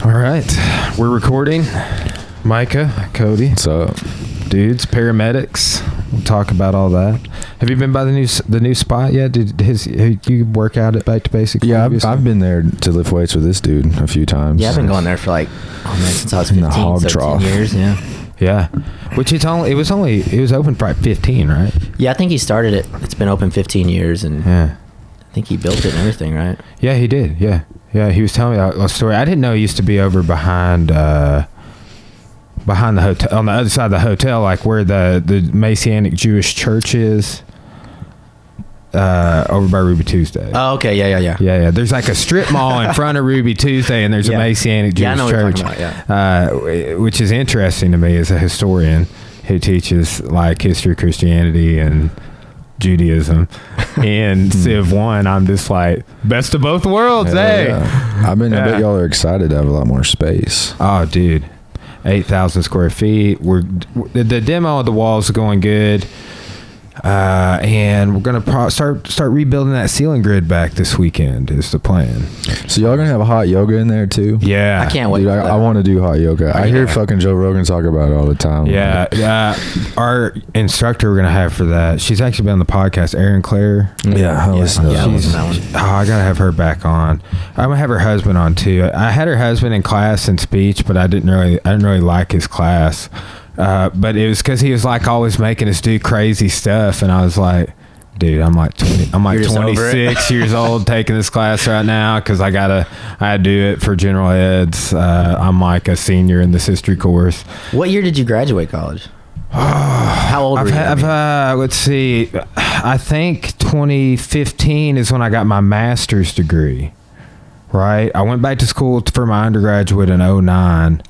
All right, we're recording. Micah, Cody. What's up? Dudes, Paramedics. We'll talk about all that. Have you been by the new spot yet? Did you work out at Back to Basics? Yeah, I've been there to lift weights with this dude a few times. Yeah, I've been going there for since I was 15, the hog 17 trough. years. Yeah. Yeah, which it was open for 15, right? Yeah, I think he started it. It's been open 15 years, and Yeah. I think he built it and everything, right? Yeah, he did. Yeah. He was telling me a story. I didn't know he used to be over behind the hotel, on the other side of the hotel, like where the Messianic Jewish church is, over by Ruby Tuesday. Oh, okay. Yeah. Yeah. There's like a strip mall in front of Ruby Tuesday, and there's a Messianic Jewish I know church, what you're talking about, which is interesting to me as a historian who teaches like history of Christianity and Judaism. And Civ 1, I'm just like, best of both worlds, hey? Yeah. I bet y'all are excited to have a lot more space. Oh, dude. 8,000 square feet. The demo of the walls is going good. And we're going to start rebuilding that ceiling grid back this weekend is the plan. So y'all gonna have a hot yoga in there too? Yeah. I can't wait. Dude, I want to do hot yoga. I hear fucking Joe Rogan talk about it all the time. Yeah. Our instructor we're going to have for that, she's actually been on the podcast, Erin Claire. Yeah, I listen to that one. I got to have her back on. I'm going to have her husband on too. I had her husband in class in speech, but I didn't really like his class. But it was because he was like always making us do crazy stuff, and I was like, dude, I'm like 26 years old taking this class right now because I had to do it for general eds. I'm like a senior in this history course. What year did you graduate college? How old were you? Let's see. I think 2015 is when I got my master's degree. Right, I went back to school for my undergraduate in 2009.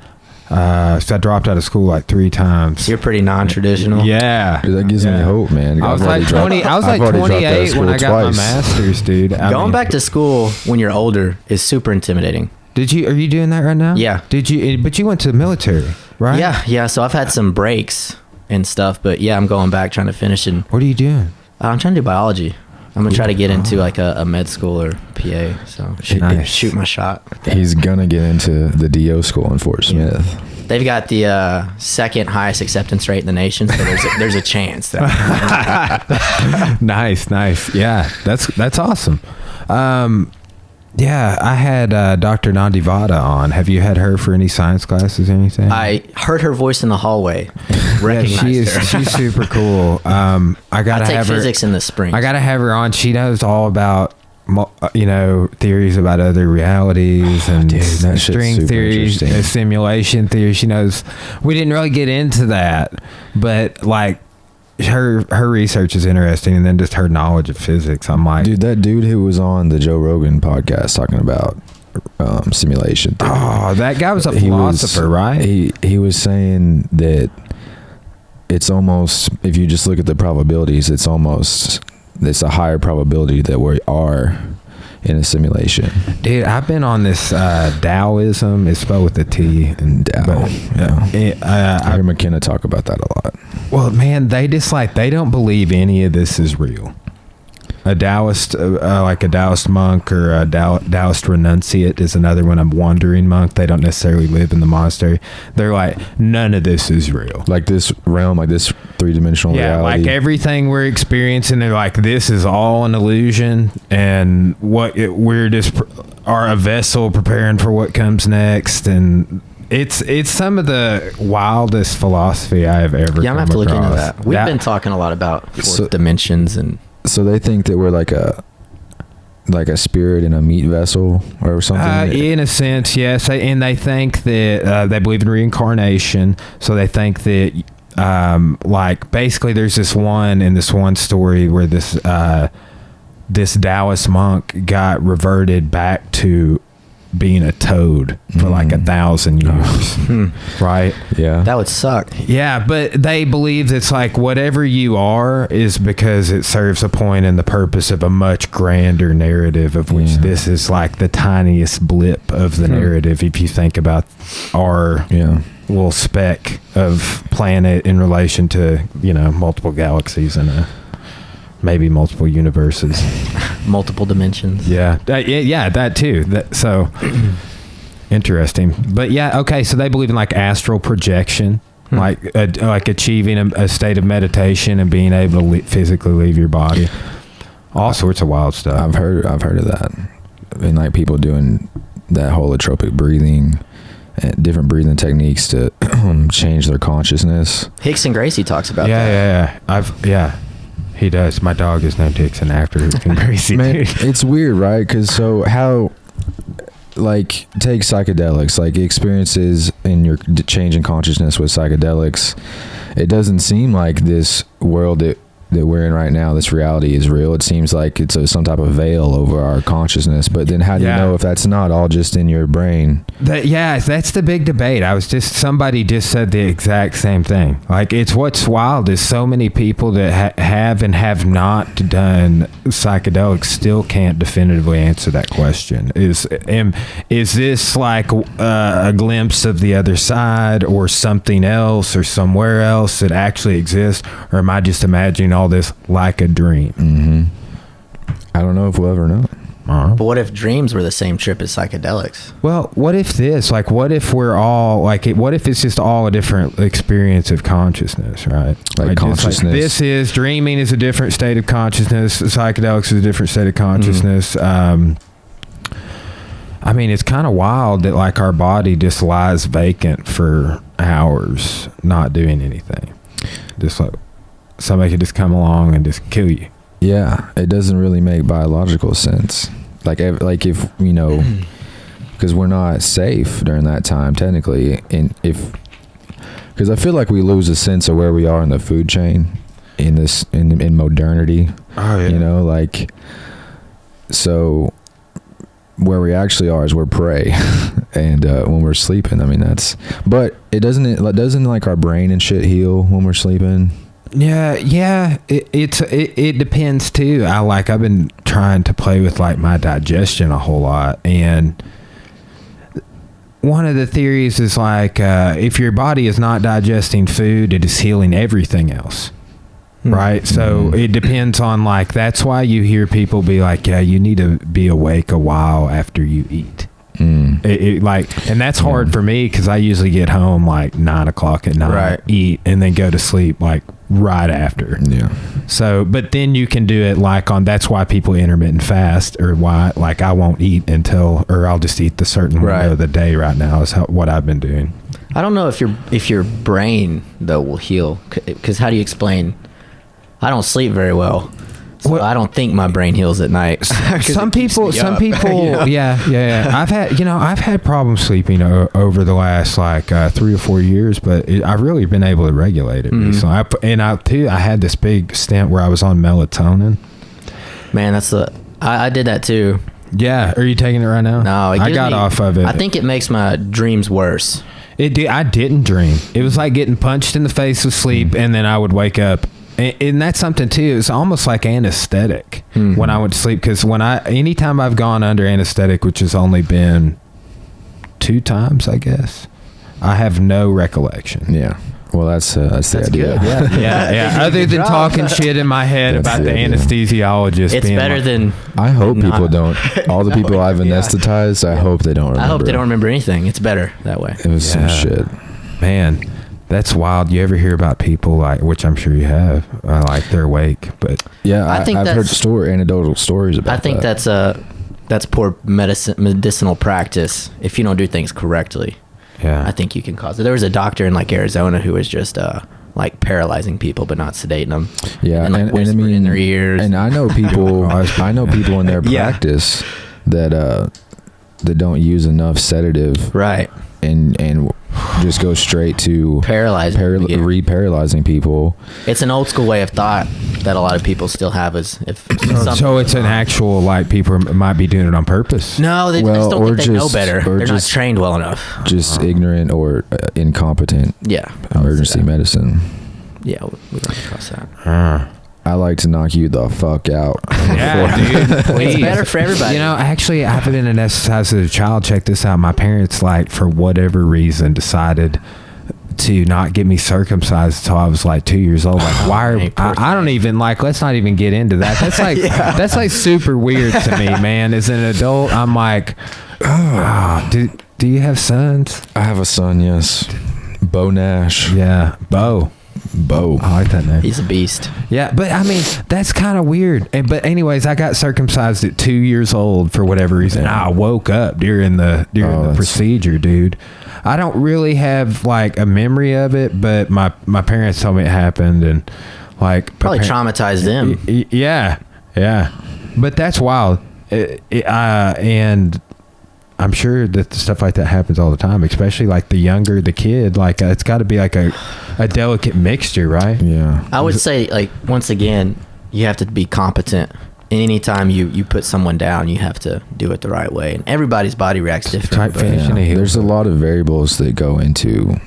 So I dropped out of school like 3 times. You're pretty non-traditional. Yeah. Dude, that gives me hope, man. I was like 28 when I got my master's, dude. Going back to school when you're older is super intimidating. Are you doing that right now? Yeah. But you went to the military, right? Yeah. So I've had some breaks and stuff, but yeah, I'm going back trying to finish. And what are you doing? I'm trying to do biology. I'm going to try to get into like a med school or PA. So shoot my shot. He's going to get into the DO school in Fort Smith. They've got the second highest acceptance rate in the nation, so there's a chance. Nice. Yeah, that's awesome. Yeah, I had Dr. Nandivada on. Have you had her for any science classes or anything? I heard her voice in the hallway. Recognized her. She's super cool. I take physics in the spring. I gotta have her on. She knows all about theories about other realities and string theory, simulation theory. She knows. We didn't really get into that, but like her research is interesting, and then just her knowledge of physics. I'm like, dude, that dude who was on the Joe Rogan podcast talking about simulation theory. Oh, that guy was a philosopher, right? He was saying that it's almost, if you just look at the probabilities, it's a higher probability that we are in a simulation. Dude, I've been on this Taoism. It's spelled with a T. And Tao. Yeah. I hear McKenna talk about that a lot. Well, man, they don't believe any of this is real. A Taoist, like a Taoist monk or a Taoist renunciate is another one. A wandering monk. They don't necessarily live in the monastery. They're like, none of this is real. Like this realm, like this 3-dimensional reality. Like everything we're experiencing, they're like, this is all an illusion, and we're just are a vessel preparing for what comes next. And it's some of the wildest philosophy I have ever. Yeah, I'm gonna have to look into that. We've been talking a lot about fourth dimensions and. So they think that we're like a spirit in a meat vessel or something? In a sense, yes. And they think that they believe in reincarnation. So they think that like basically there's this one story where this Taoist monk got reverted back to being a toad for like 1,000 years. Right? Yeah. That would suck. Yeah, but they believe it's like whatever you are is because it serves a point in the purpose of a much grander narrative, of which this is like the tiniest blip of the narrative if you think about our little speck of planet in relation to, multiple galaxies and maybe multiple universes. Multiple dimensions. Yeah, that too. So Interesting. But yeah, okay, so they believe in like astral projection, like achieving a state of meditation and being able to physically leave your body. All sorts of wild stuff. I've heard of that. And like people doing that holotropic breathing and different breathing techniques to change their consciousness. Hickson Gracie talks about that. Yeah. He does. My dog is named Hickson after Hickson Gracie. Man, it's weird, right? Because so how, like, take psychedelics, like experiences in your change in consciousness with psychedelics. It doesn't seem like this world that we're in right now, this reality is real. It seems like it's some type of veil over our consciousness. But then how do you know if that's not all just in your brain? That's the big debate. Somebody just said the exact same thing. Like, it's what's wild is so many people that have and have not done psychedelics still can't definitively answer that question. Is this like a glimpse of the other side or something else or somewhere else that actually exists? Or am I just imagining all this like a dream? Mm-hmm. I don't know if we'll ever know. But what if dreams were the same trip as psychedelics? Well, what if what if we're all like what if it's just all a different experience of consciousness, right? Like consciousness. Like this is dreaming is a different state of consciousness. Psychedelics is a different state of consciousness. I mean, it's kind of wild that like our body just lies vacant for hours, not doing anything. Just like somebody could just come along and just kill you. Yeah, it doesn't really make biological sense. Like if you know, because we're not safe during that time technically, and because I feel like we lose a sense of where we are in the food chain in modernity. Oh yeah. You know, like, so where we actually are is we're prey, and when we're sleeping, I mean but doesn't like our brain and shit heal when we're sleeping? Yeah. It depends too. I've been trying to play with like my digestion a whole lot, and one of the theories is like if your body is not digesting food, it is healing everything else. Right. So it depends on like, that's why you hear people be like, yeah, you need to be awake a while after you eat. And that's hard for me because I usually get home like 9 o'clock at night, eat, and then go to sleep like right after. Yeah. So, but then you can do it like that's why people intermittent fast, or why like I won't eat or I'll just eat the certain window of the day right now is what I've been doing. I don't know if your brain though will heal, because how do you explain? I don't sleep very well. So I don't think my brain heals at night. Some people, you know? yeah. I've had problems sleeping over the last like 3 or 4 years, but I've really been able to regulate it recently. I had this big stint where I was on melatonin. Man, I did that too. Yeah, are you taking it right now? No, I got off of it. I think it makes my dreams worse. I didn't dream. It was like getting punched in the face with sleep, and then I would wake up. And that's something too. It's almost like anesthetic when I went to sleep. Because anytime I've gone under anesthetic, which has only been 2 times, I guess, I have no recollection. Yeah. Well, that's the idea. Good. Yeah. Other than talking shit in my head about the anesthesiologist. It's better than. I hope people don't. All the people I've anesthetized, I hope they don't remember. I hope they don't remember anything. It's better that way. It was some shit. Man. That's wild. You ever hear about people like, which I'm sure you have, like they're awake, but yeah, I've heard anecdotal stories about. I think that's poor medicinal practice if you don't do things correctly. Yeah, I think you can cause it. There was a doctor in like Arizona who was just like paralyzing people but not sedating them. Yeah, and whispering in their ears. And I know people. I know people in their practice that don't use enough sedative. Right. And just go straight to re-paralyzing people. It's an old school way of thought that a lot of people still have. So it's an actual, like, people might be doing it on purpose. No, they just don't think they know better. They're not trained well enough. Just ignorant or incompetent. Yeah. Emergency medicine. Yeah, we don't cross that. I like to knock you the fuck out. Yeah, dude. Please. It's better for everybody. You know, actually, I've been anesthetized as a child. Check this out. My parents, like, for whatever reason, decided to not get me circumcised until I was like 2 years old. Like, why? I don't even like. Let's not even get into that. That's like that's like super weird to me, man. As an adult, I'm like, dude. Do you have sons? I have a son, yes. Bo Nash. Yeah, Bo. I like that name. He's a beast. Yeah, but I mean, that's kind of weird. But anyways, I got circumcised at 2 years old for whatever reason. I woke up during the procedure, dude. I don't really have like a memory of it, but my parents told me it happened, and like probably traumatized them. Yeah. But that's wild. And I'm sure that stuff like that happens all the time, especially like the younger the kid. Like it's got to be like a delicate mixture, right? Yeah. I would say, like, once again, you have to be competent. And anytime you put someone down, you have to do it the right way. And everybody's body reacts differently. There's a lot of variables that go into,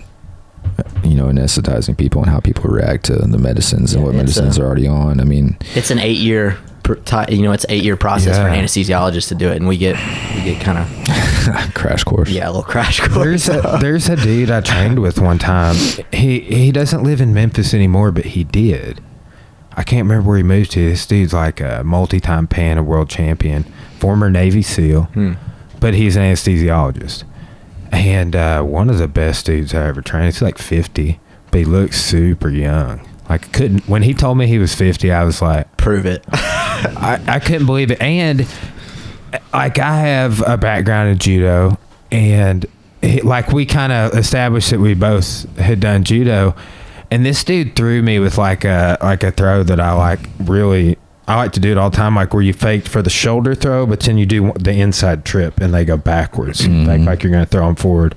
anesthetizing people and how people react to the medicines and what medicines are already on. I mean, it's an 8-year. It's an 8-year process for an anesthesiologist to do it, and we get kind of crash course. Yeah, a little crash course. There's a dude I trained with one time. He doesn't live in Memphis anymore, but he did. I can't remember where he moved to. This dude's like a multi-time Pan world champion, former Navy SEAL, but he's an anesthesiologist, and one of the best dudes I ever trained. He's like 50, but he looks super young. Like when he told me he was 50, I was like, prove it. I couldn't believe it. And like I have a background in judo, and like we kind of established that we both had done judo, and this dude threw me with like a throw that I like to do it all the time, like where you faked for the shoulder throw, but then you do the inside trip and they go backwards, like you're going to throw them forward.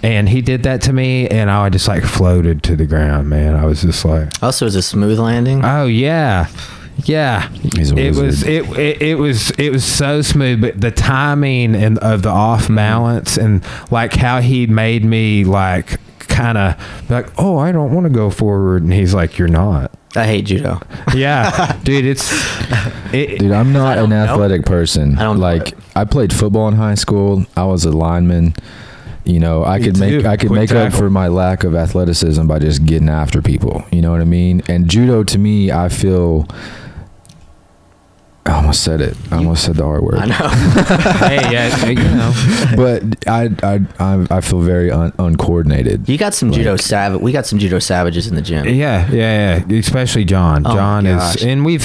And he did that to me, and I just like floated to the ground, man. I was just like, also, it was a smooth landing. Oh yeah. He's a wizard. It was so smooth, but the timing and of the off balance and like how he made me like kind of like, oh, I don't want to go forward, and he's like, you're not. I hate judo. Yeah, dude, dude, I'm not an athletic person. I don't like. I played football in high school. I was a lineman. I could make up for my lack of athleticism by just getting after people. You know what I mean? And judo, to me, I feel. I almost said it. I almost said the R word. I know. But I feel very uncoordinated. You got some judo we got some judo savages in the gym. Yeah. Especially John. John is, and we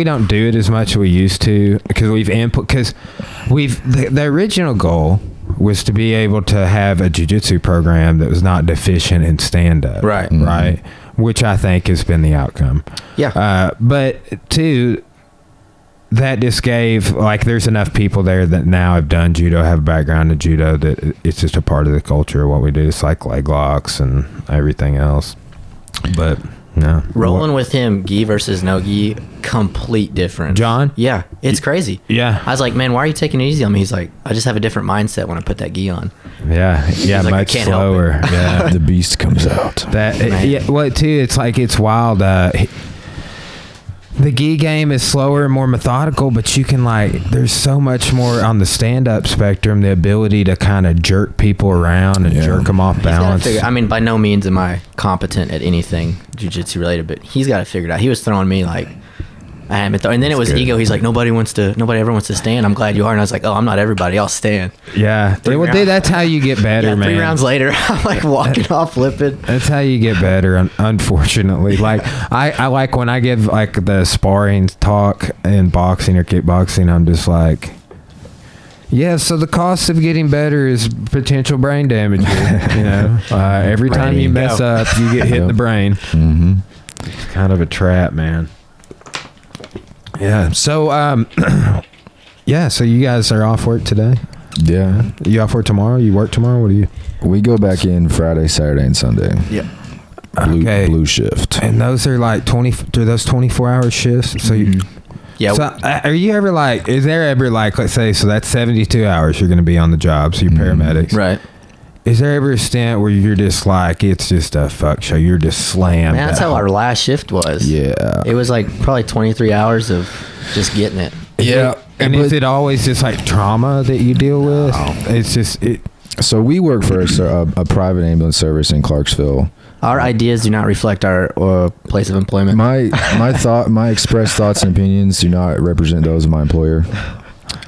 don't do it as much as we used to because the original goal was to be able to have a jiu-jitsu program that was not deficient in stand-up. Right. Right. Which I think has been the outcome. Yeah. But two, that just gave, like, there's enough people there that now have done judo, have a background in judo, that it's just a part of the culture of what we do. It's like leg locks and everything else. But no. Rolling with him, gi versus no gi, complete difference. John? Yeah. It's crazy. Yeah. I was like, man, why are you taking it easy on me? He's like, I just have a different mindset when I put that gi on. Yeah. Yeah. Like, much slower. Yeah. The beast comes out. Well, too, it's like, it's wild. The gi game is slower and more methodical, but you can, like, there's so much more on the stand-up spectrum, the ability to kind of jerk people around and jerk them off balance. I mean, by no means am I competent at anything jiu-jitsu related, but he's got it figured out. He was throwing me like, and then it was ego. He's like, nobody ever wants to stand. I'm glad you are. And I was like, oh, I'm not everybody. I'll stand. Yeah. That's how you get better, man. 3 rounds later, I'm like walking off flipping. That's how you get better, unfortunately. Like, I like when I give like the sparring talk in boxing or kickboxing, I'm just like, yeah, so the cost of getting better is potential brain damage. Every time you mess up, you get hit in the brain. Mm-hmm. It's kind of a trap, man. Yeah. So, so you guys are off work today? Yeah. You off work tomorrow? You work tomorrow? What do you? We go back in Friday, Saturday, and Sunday. Yep. Blue shift. And those are like 24-hour shifts. So you. Yeah. So are you ever like? Is there ever like? Let's say so that's 72 hours you're going to be on the job. So you're paramedics, right? Is there ever a stint where you're just like, it's just a fuck show? You're just slammed. Man, that's how our last shift was. Yeah. It was like probably 23 hours of just getting it. Yeah. And is it always just like trauma that you deal with? It's just it. So we work for a private ambulance service in Clarksville. Our ideas do not reflect our place of employment. My expressed thoughts and opinions do not represent those of my employer.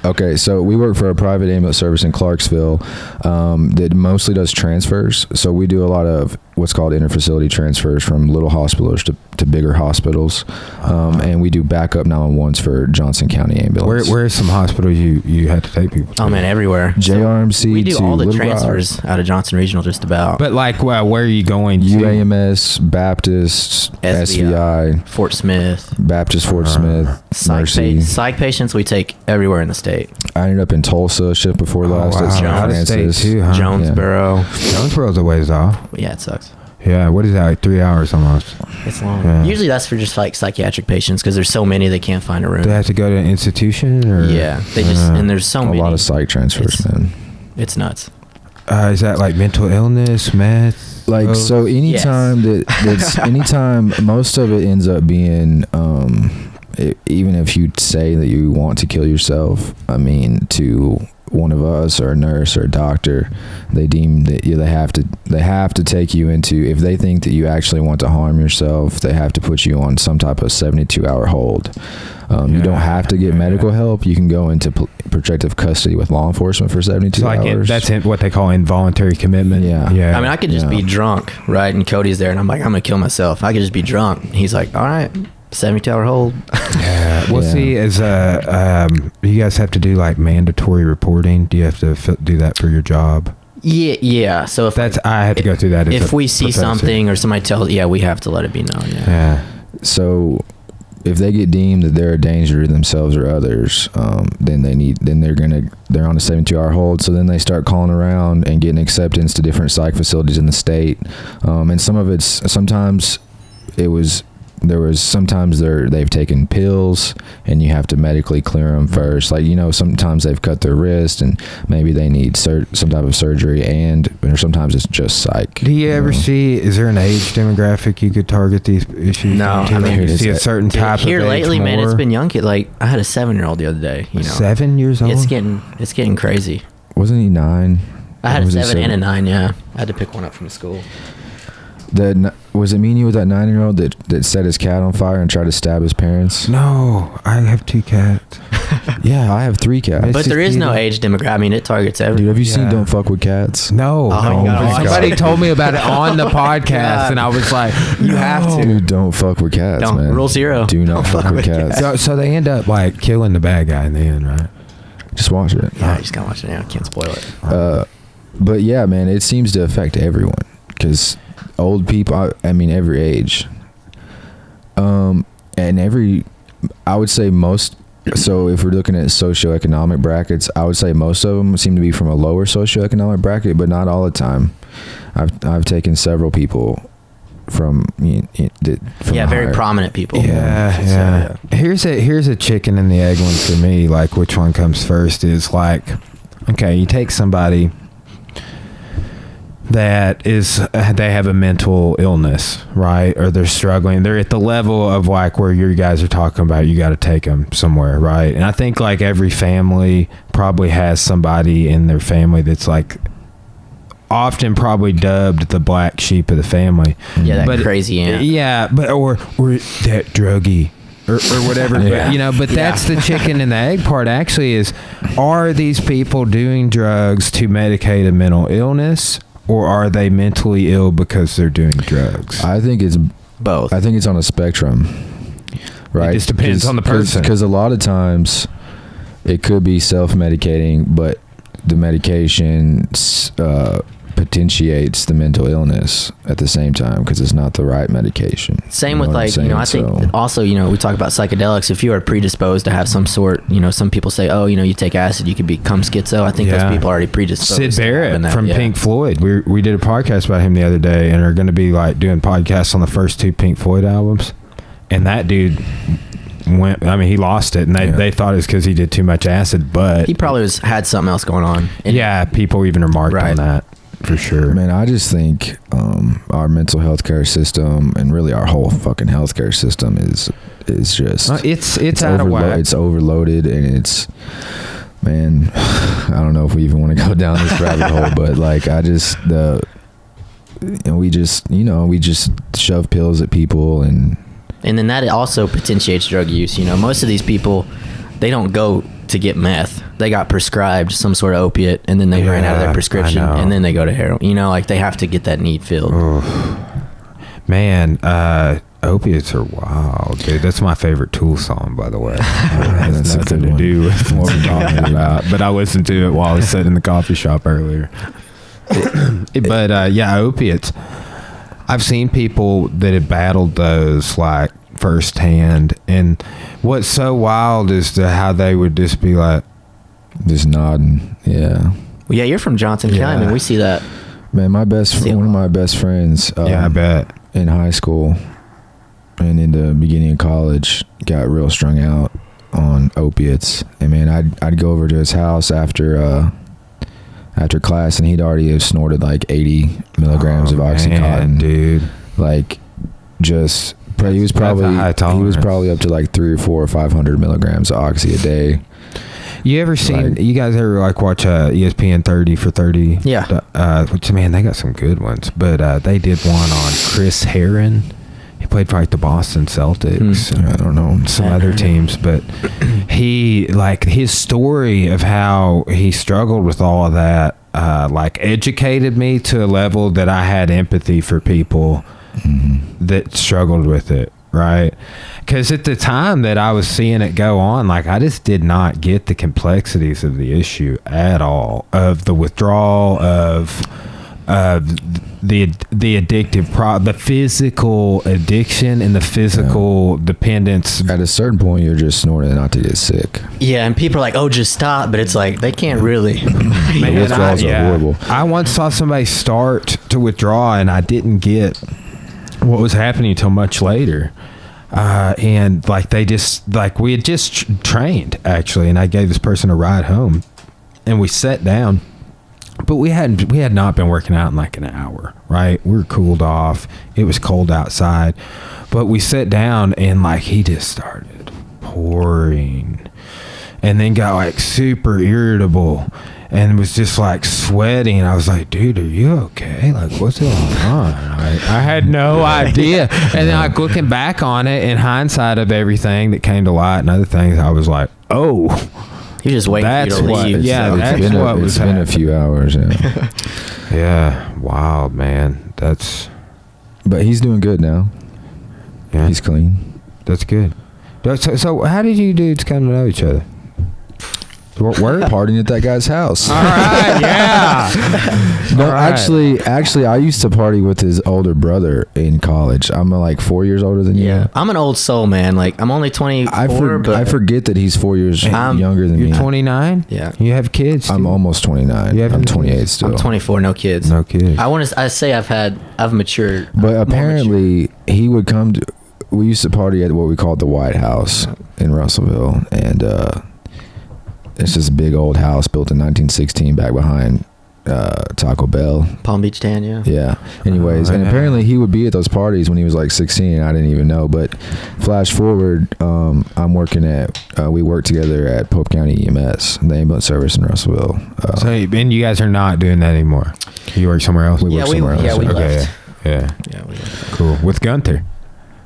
Okay, so we work for a private ambulance service in Clarksville that mostly does transfers. So we do a lot of what's called interfacility transfers from little hospitals to bigger hospitals, and we do backup 911s for Johnson County Ambulance. Where are some hospitals you had to take people to? Oh man, everywhere. JRMC. We do to all the Little transfers Rock, out of Johnson Regional, just about. But like, where are you going to? UAMS, Baptist, SVI, Fort Smith, Baptist Fort Smith, Mercy. Psych patients we take everywhere in the state. I ended up in Tulsa shift before last. Wow. At St. Out of state Francis. too, huh? Jonesboro. Jonesboro's a ways off. Yeah, it sucks. Yeah, what is that, like 3 hours almost? It's long. Yeah. Usually that's for just like psychiatric patients because there's so many they can't find a room. Do they have to go to an institution? Or? Yeah, they just and there's so many. A lot of psych transfers, man. It's nuts. Is that like mental illness, meth? Like, so anytime that's anytime, most of it ends up being, even if you say that you want to kill yourself, I mean, to one of us or a nurse or a doctor, they deem that they have to take you into, if they think that you actually want to harm yourself, they have to put you on some type of 72-hour hold. You don't have to get medical help. You can go into protective custody with law enforcement for 72 hours. That's what they call involuntary commitment. Yeah. I mean, I could just be drunk, right? And Cody's there, and I'm like, I'm gonna kill myself. I could just be drunk. He's like, all right, 72-hour hold. Yeah. Well, see, as you guys have to do like mandatory reporting. Do you have to do that for your job? Yeah. So if I have to go through that. As if we see professor. something or somebody tells, we have to let it be known. Yeah. So if they get deemed that they're a danger to themselves or others, then they're on a 72-hour hold. So then they start calling around and getting acceptance to different psych facilities in the state. And sometimes they've taken pills and you have to medically clear them first. Like, sometimes they've cut their wrist and maybe they need some type of surgery, or sometimes it's just psych. Do you ever see, is there an age demographic you could target these issues? No, I mean, you see a certain type of here age lately, more? man, it's been young kid. Like, I had a 7-year-old the other day, 7 years old? It's getting crazy. Wasn't he 9? I had Or a was he 7 and a 9, yeah. I had to pick one up from school. Was it me and you with that 9-year-old that set his cat on fire and tried to stab his parents? No, I have 2 cats. Yeah, I have 3 cats. But there is no age demographic. I mean, it targets everyone. Dude, have you seen Don't Fuck with Cats? No. Oh, God. Somebody told me about it on the podcast, and I was like, You have to. Dude, don't fuck with cats, Don't. man. Rule 0. Do not fuck with cats. so they end up like killing the bad guy in the end, right? Just watch it. Yeah, you just gotta watch it now. Can't spoil it. But yeah, man, it seems to affect everyone because old people, I mean, every age. And I would say most, so if we're looking at socioeconomic brackets, I would say most of them seem to be from a lower socioeconomic bracket, but not all the time. I've taken several people from very prominent people. Yeah. Here's a chicken and the egg one for me. Like, which one comes first is like, okay, you take somebody that they have a mental illness, right? Or they're struggling. They're at the level of like where you guys are talking about, you got to take them somewhere, right? And I think like every family probably has somebody in their family that's like often probably dubbed the black sheep of the family. Yeah, that crazy aunt. Yeah, or that druggie. Or whatever, Yeah. But that's the chicken and the egg part actually is, are these people doing drugs to medicate a mental illness, or are they mentally ill because they're doing drugs? I think it's both. I think it's on a spectrum, right? It just depends on the person. Because a lot of times it could be self-medicating, but the medication potentiates the mental illness at the same time because it's not the right medication. Same with like, I think also, we talk about psychedelics. If you are predisposed to have some sort, some people say, oh, you take acid, you could become schizo. I think those people are already predisposed. Sid Barrett from Pink Floyd. We did a podcast about him the other day and are going to be like doing podcasts on the first 2 Pink Floyd albums. And that dude he lost it, and they thought it was because he did too much acid, but he probably had something else going on. And people even remarked on that. For sure. Man, I just think our mental health care system and really our whole fucking healthcare system is just it's out of whack. It's overloaded, and it's, man, I don't know if we even want to go down this rabbit hole, but like we just shove pills at people, and then that also potentiates drug use. Most of these people, they don't go to get meth. They got prescribed some sort of opiate, and then they ran out of their prescription, and then they go to heroin. You know, like they have to get that need filled. Man, opiates are wild, dude. That's my favorite Tool song, by the way. That's nothing to do with what we're talking about. But I listened to it while I was sitting in the coffee shop earlier. But yeah, opiates. I've seen people that have battled those like firsthand, and what's so wild is how they would just be like, just nodding. Yeah. Well, yeah, you're from Johnson County. I mean, we see that. Man, one of my best friends. I bet. In high school and in the beginning of college, got real strung out on opiates. And man, I'd go over to his house after class, and he'd already have snorted like 80 milligrams of Oxycontin, man, dude. Like, just he was probably up to like 300 or 400 or 500 milligrams of Oxy a day. You ever seen? You guys ever like watch ESPN 30 for 30? Yeah. Which, man, they got some good ones. But they did one on Chris Herron. He played for like the Boston Celtics. I don't know, some other teams, but he, like, his story of how he struggled with all of that, like, educated me to a level that I had empathy for people that struggled with it. Right, because at the time that I was seeing it go on, like, I just did not get the complexities of the issue at all, of the withdrawal, of the addictive the physical addiction and the physical dependence. At a certain point, you're just snorting not to get sick. Yeah, and people are like, "Oh, just stop," but it's like they can't really. Man, withdrawals are horrible. I once saw somebody start to withdraw, and I didn't get what was happening until much later. And like they just, like, we had just trained actually, and I gave this person a ride home, and we sat down, but we had not been working out in like an hour, right? We were cooled off. It was cold outside, but we sat down, and like he just started pouring, and then got like super irritable, and was just like sweating. I was like, dude, are you okay? Like, what's going on? I had no idea. And then, like, looking back on it, in hindsight of everything that came to light and other things, I was like, oh, you're just waiting for you to leave. Yeah, that's what was happening. It's been a few hours. Yeah. Yeah, wild, man. But he's doing good now. Yeah, he's clean. That's good. So how did you dudes come to know each other? We're partying at that guy's house. All right, yeah. No, actually, I used to party with his older brother in college. I'm like 4 years older than you. Yeah, I'm an old soul, man. Like, I'm only 24. But I forget that he's 4 years younger than me. You're 29. Yeah. You have kids. Too? I'm almost 29. I'm 28 still. I'm 24. No kids. No kids. I say I've matured. But apparently, he would come to. We used to party at what we called the White House in Russellville, and it's this big old house built in 1916 back behind Taco Bell. Palm Beach Tan, yeah. Yeah. Anyways, and apparently he would be at those parties when he was like 16. And I didn't even know. But flash forward, I'm working we work together at Pope County EMS, the ambulance service in Russellville. And you guys are not doing that anymore. You work somewhere else? We work somewhere else. Yeah, we left. Yeah, we left. Cool. With Gunther.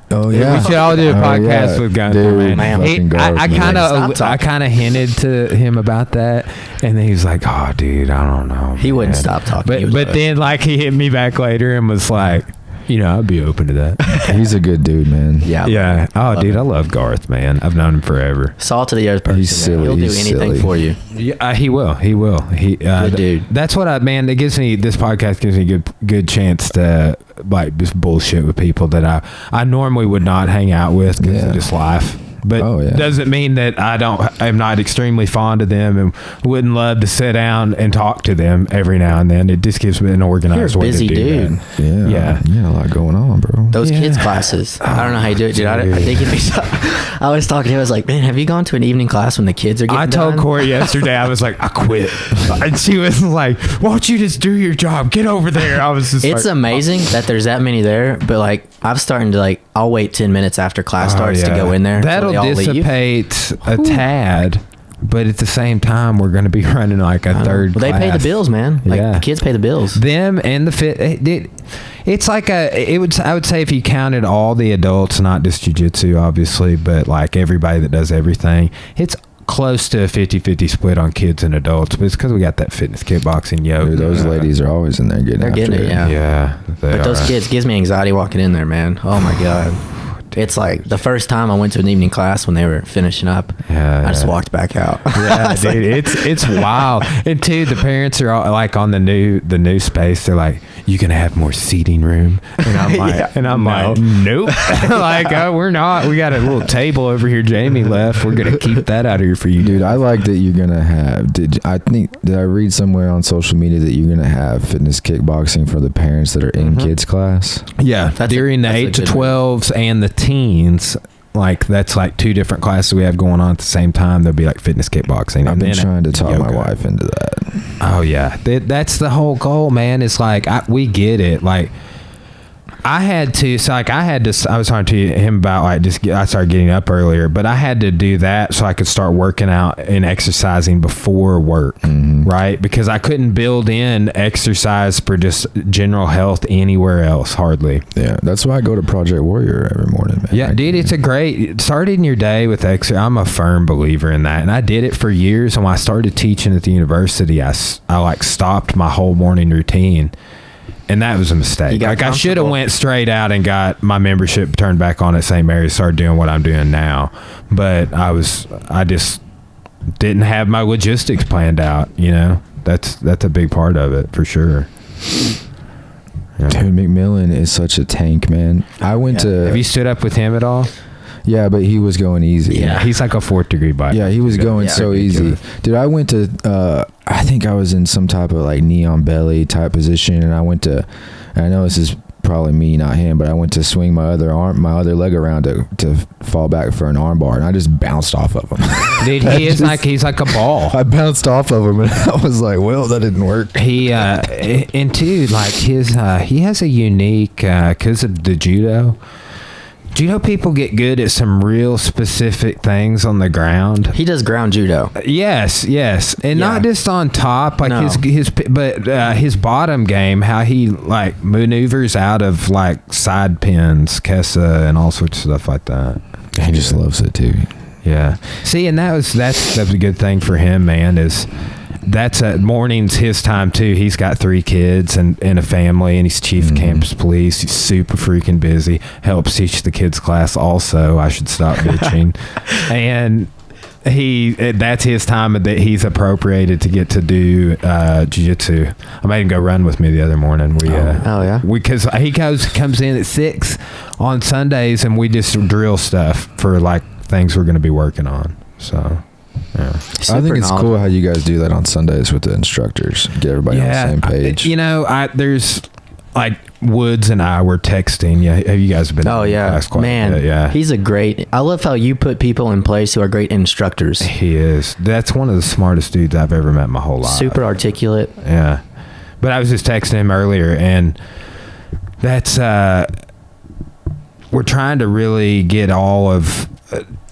Oh yeah, we should all do a podcast with Gunther, dude, man. I kind of hinted to him about that, and then he was like, "Oh, dude, I don't know." He wouldn't stop talking. But then, like, he hit me back later and was like, "You know, I'd be open to that." He's a good dude, man. Yeah. Oh, dude, I love Garth, man. I've known him forever. Salt to the earth person. He's silly. He'll do anything for you. Yeah, he will. Good dude. That's what this podcast gives me good chance to, like, just bullshit with people that I normally would not hang out with because of just life. But doesn't mean that I'm not extremely fond of them and wouldn't love to sit down and talk to them every now and then. It just gives me an organized way to do dude. that. Yeah. You got a lot going on, bro. Those kids classes. I don't know how you do it, dude. I think I was talking to him. I was like, man, have you gone to an evening class when the kids are getting done? I told Corey yesterday, I was like, I quit. And she was like, why don't you just do your job? Get over there. I was just It's amazing that there's that many there, but like I'm starting to like, I'll wait 10 minutes after class starts to go in there. That'll dissipate a tad, but at the same time, we're going to be running like a third class. They pay the bills, man. Like, the kids pay the bills. Them and the fit. It's like I would say if you counted all the adults, not just jiu-jitsu, obviously, but like everybody that does everything, it's close to a 50-50 split on kids and adults, but it's because we got that fitness kickboxing yoga. Dude, those ladies are always in there getting They're getting it, yeah. Yeah. But those kids gives me anxiety walking in there, man. Oh my God. It's like the first time I went to an evening class when they were finishing up, I just walked back out. Yeah, dude, it's wild. And two, the parents are all like on the new space. They're like, "You can have more seating room," and I'm like, like, nope. Like, oh, we're not. We got a little table over here. Jamie left. We're gonna keep that out of here for you, dude. I like that you're gonna have. Did I read somewhere on social media that you're gonna have fitness kickboxing for the parents that are in kids class? Yeah, during the 8 to 12s and the teens, like that's like two different classes we have going on at the same time. There'll be like fitness kickboxing. I've been trying to talk my wife into that. Oh yeah, that's the whole goal, man. It's like we get it. Like I was talking to him about I started getting up earlier, but I had to do that so I could start working out and exercising before work, right? Because I couldn't build in exercise for just general health anywhere else, hardly. Yeah, that's why I go to Project Warrior every morning, man. Yeah, dude, it's a great, starting your day with exercise. I'm a firm believer in that, and I did it for years. And when I started teaching at the university, I like stopped my whole morning routine. And that was a mistake. Like I should have went straight out and got my membership turned back on at St. Mary's, started doing what I'm doing now. But I just didn't have my logistics planned out, you know. That's a big part of it for sure. Yeah. Dude, McMillan is such a tank, man. I went to. Have you stood up with him at all? Yeah, but he was going easy. Yeah, he's like a 4th degree biker. Yeah, he was going so easy. Dude, I went to, I think I was in some type of like knee on belly type position, and I know this is probably me, not him, but I went to swing my other leg around to fall back for an arm bar, and I just bounced off of him. Dude, he's like a ball. I bounced off of him, and I was like, well, that didn't work. And dude, like he has a unique, because of the judo people get good at some real specific things on the ground. He does ground judo. Yes, and not just on top, like his bottom game, how he like maneuvers out of like side pins, Kessa, and all sorts of stuff like that. He just loves it too. Yeah. See, and that's a good thing for him, man. That's morning's his time too. He's got 3 kids and a family, and he's chief of campus police. He's super freaking busy. Helps teach the kids class also. I should stop bitching. And that's his time that he's appropriated to get to do jiu-jitsu. I made him go run with me the other morning. Because he comes in at 6 on Sundays, and we just drill stuff for like things we're going to be working on. So. Yeah. I think it's cool how you guys do that on Sundays with the instructors. Get everybody on the same page. There's like Woods and I were texting. Yeah, have you guys been? Oh yeah, man. Yeah, he's a great. I love how you put people in place who are great instructors. He is. That's one of the smartest dudes I've ever met in my whole life. Super articulate. Yeah, but I was just texting him earlier, and that's we're trying to really get all of.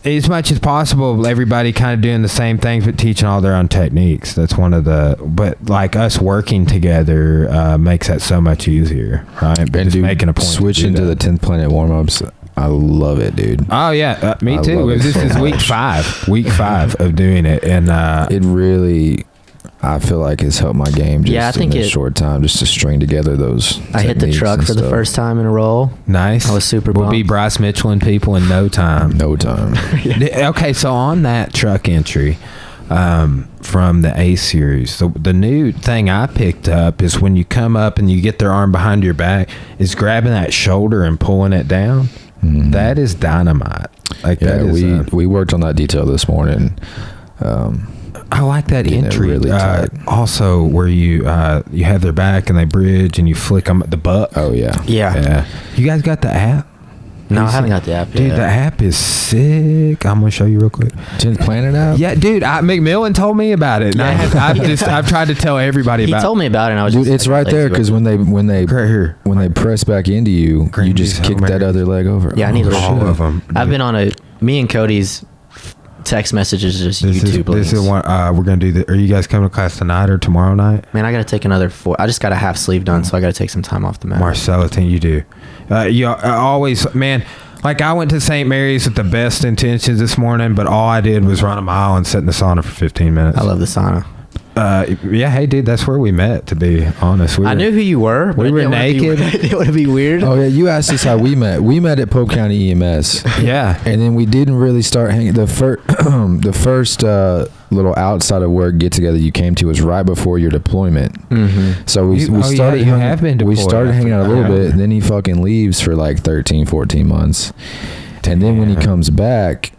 As much as possible, everybody kind of doing the same things but teaching all their own techniques. That's but like us working together makes that so much easier, right? But and making a point switching to the 10th Planet warm-ups, I love it, dude. Oh yeah, me too. This is week 5 of doing it, and it really, I feel like it's helped my game just in a short time, just to string together those. I hit the truck for the first time in a row. Nice. I was super bummed. We'll be Bryce Mitchell and people in no time. Okay, so on that truck entry from the A series, the new thing I picked up is when you come up and you get their arm behind your back, is grabbing that shoulder and pulling it down. Mm-hmm. That is dynamite. Like we worked on that detail this morning. I like that entry. Really also, where you have their back and they bridge and you flick them at the butt. Oh yeah. You guys got the app? No, I haven't got the app yet. Dude, the app is sick. I'm gonna show you real quick. 10th Planet app? Yeah, dude. McMillan told me about it. And I've tried to tell everybody about it. He told me about it, and I was it's right there, because when they press back into you, you just kick that other leg over. Yeah, I need all of them. I've been on me and Cody's text messages, just YouTube links. This is one we're gonna do. Are you guys coming to class tonight or tomorrow night? Man, I gotta take another 4. I just got a half sleeve done, so I gotta take some time off the mat. Marcella, thing you do. You always, man. Like, I went to St. Mary's with the best intentions this morning, but all I did was run a mile and sit in the sauna for 15 minutes. I love the sauna. Yeah, hey, dude, that's where we met, to be honest. I knew who you were, but we were naked. It would be weird. Oh, yeah, you asked us how we met. We met at Polk County EMS. Yeah. And then we didn't really start hanging. The first little outside of work get together you came to was right before your deployment. Mm-hmm. So we started we started hanging out a little bit, and then he fucking leaves for like 13, 14 months. And then when he comes back,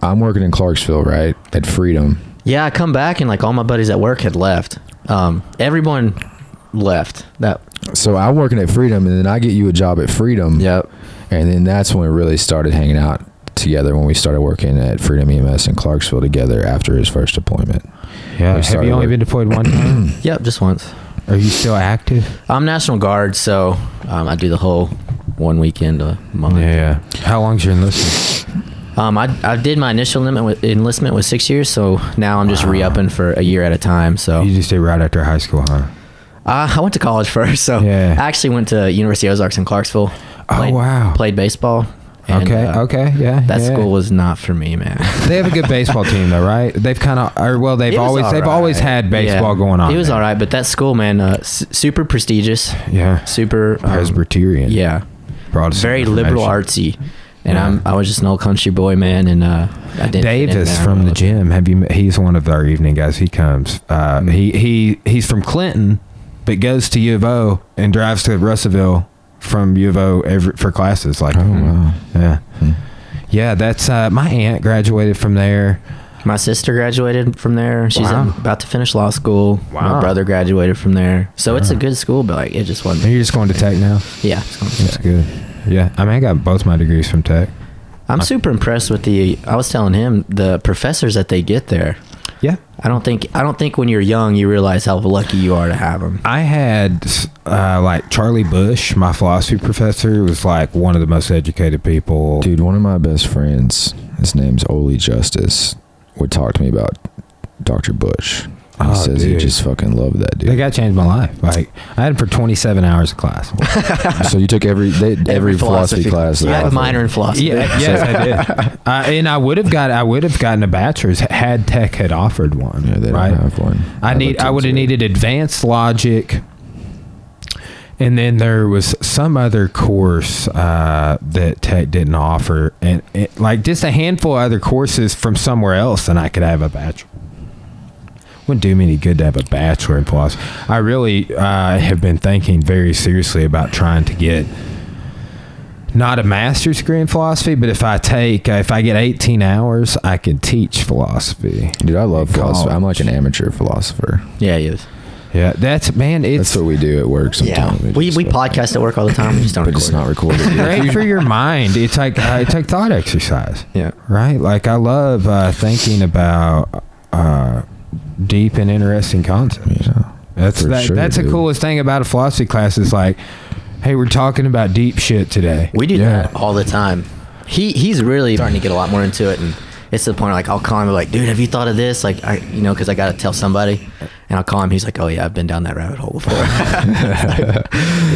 I'm working in Clarksville, right? At Freedom. Yeah, I come back and like all my buddies at work had left. Everyone left. So I'm working at Freedom, and then I get you a job at Freedom. Yep. And then that's when we really started hanging out together, when we started working at Freedom EMS in Clarksville together after his first deployment. Yeah. Have you only been deployed one time? Yep, just once. Are you still active? I'm National Guard, so I do the whole one weekend a month. Yeah. How long's your enlistment? I did my initial enlistment was 6 years, so now I'm just re-upping for a year at a time. So you just did right after high school, huh? I went to college first, so yeah. I actually went to University of Ozarks in Clarksville. Wow. Played baseball. And, okay, yeah. That school was not for me, man. They have a good baseball team, though, right? They've they've always had baseball going on. It was there. all right, but that school, man, super prestigious. Yeah. Super Presbyterian. Yeah. Protestant very liberal, artsy. And I was just an old country boy, man, and I didn't. Davis from the gym. He's one of our evening guys. He comes. He's from Clinton, but goes to U of O and drives to Russellville from U of O for classes. Like, wow. Yeah, yeah. That's my aunt graduated from there. My sister graduated from there. She's about to finish law school. Wow. My brother graduated from there. So it's a good school, but like it just wasn't. Are you just going to Tech now? Yeah, that's good. Yeah, I mean, I got both my degrees from Tech. I'm super impressed with I was telling him the professors that they get there. Yeah. I don't think when you're young you realize how lucky you are to have them. I had like Charlie Bush, my philosophy professor, was like one of the most educated people. Dude, one of my best friends, his name's Oli Justice, would talk to me about Dr. Bush. He says he just fucking loved that dude. That guy changed my life. Like, I had him for 27 hours of class. So you took every philosophy class. You had a minor in philosophy. Yeah, yes, I did. And I would have gotten a bachelor's had Tech had offered one. Yeah, they don't have one. I would have needed advanced logic. And then there was some other course that Tech didn't offer, and like just a handful of other courses from somewhere else, and I could have a bachelor. Wouldn't do me any good to have a bachelor in philosophy. I really have been thinking very seriously about trying to get not a master's degree in philosophy, but if I get 18 hours, I could teach philosophy. Dude, I love philosophy. I'm like an amateur philosopher. Yeah, he is. Yeah, that's what we do at work sometimes. Yeah. We podcast at work all the time. We just don't but record. It's not recorded. Great for your mind. It's like thought exercise. Yeah. Right? Like, I love thinking about deep and interesting concepts. Yeah, that's the coolest thing about a philosophy class is like, hey, we're talking about deep shit today. We do that all the time. He's really starting to get a lot more into it, and it's to the point where, like, I'll call him like, dude, have you thought of this? Like, because I got to tell somebody, and I'll call him. He's like, oh yeah, I've been down that rabbit hole before.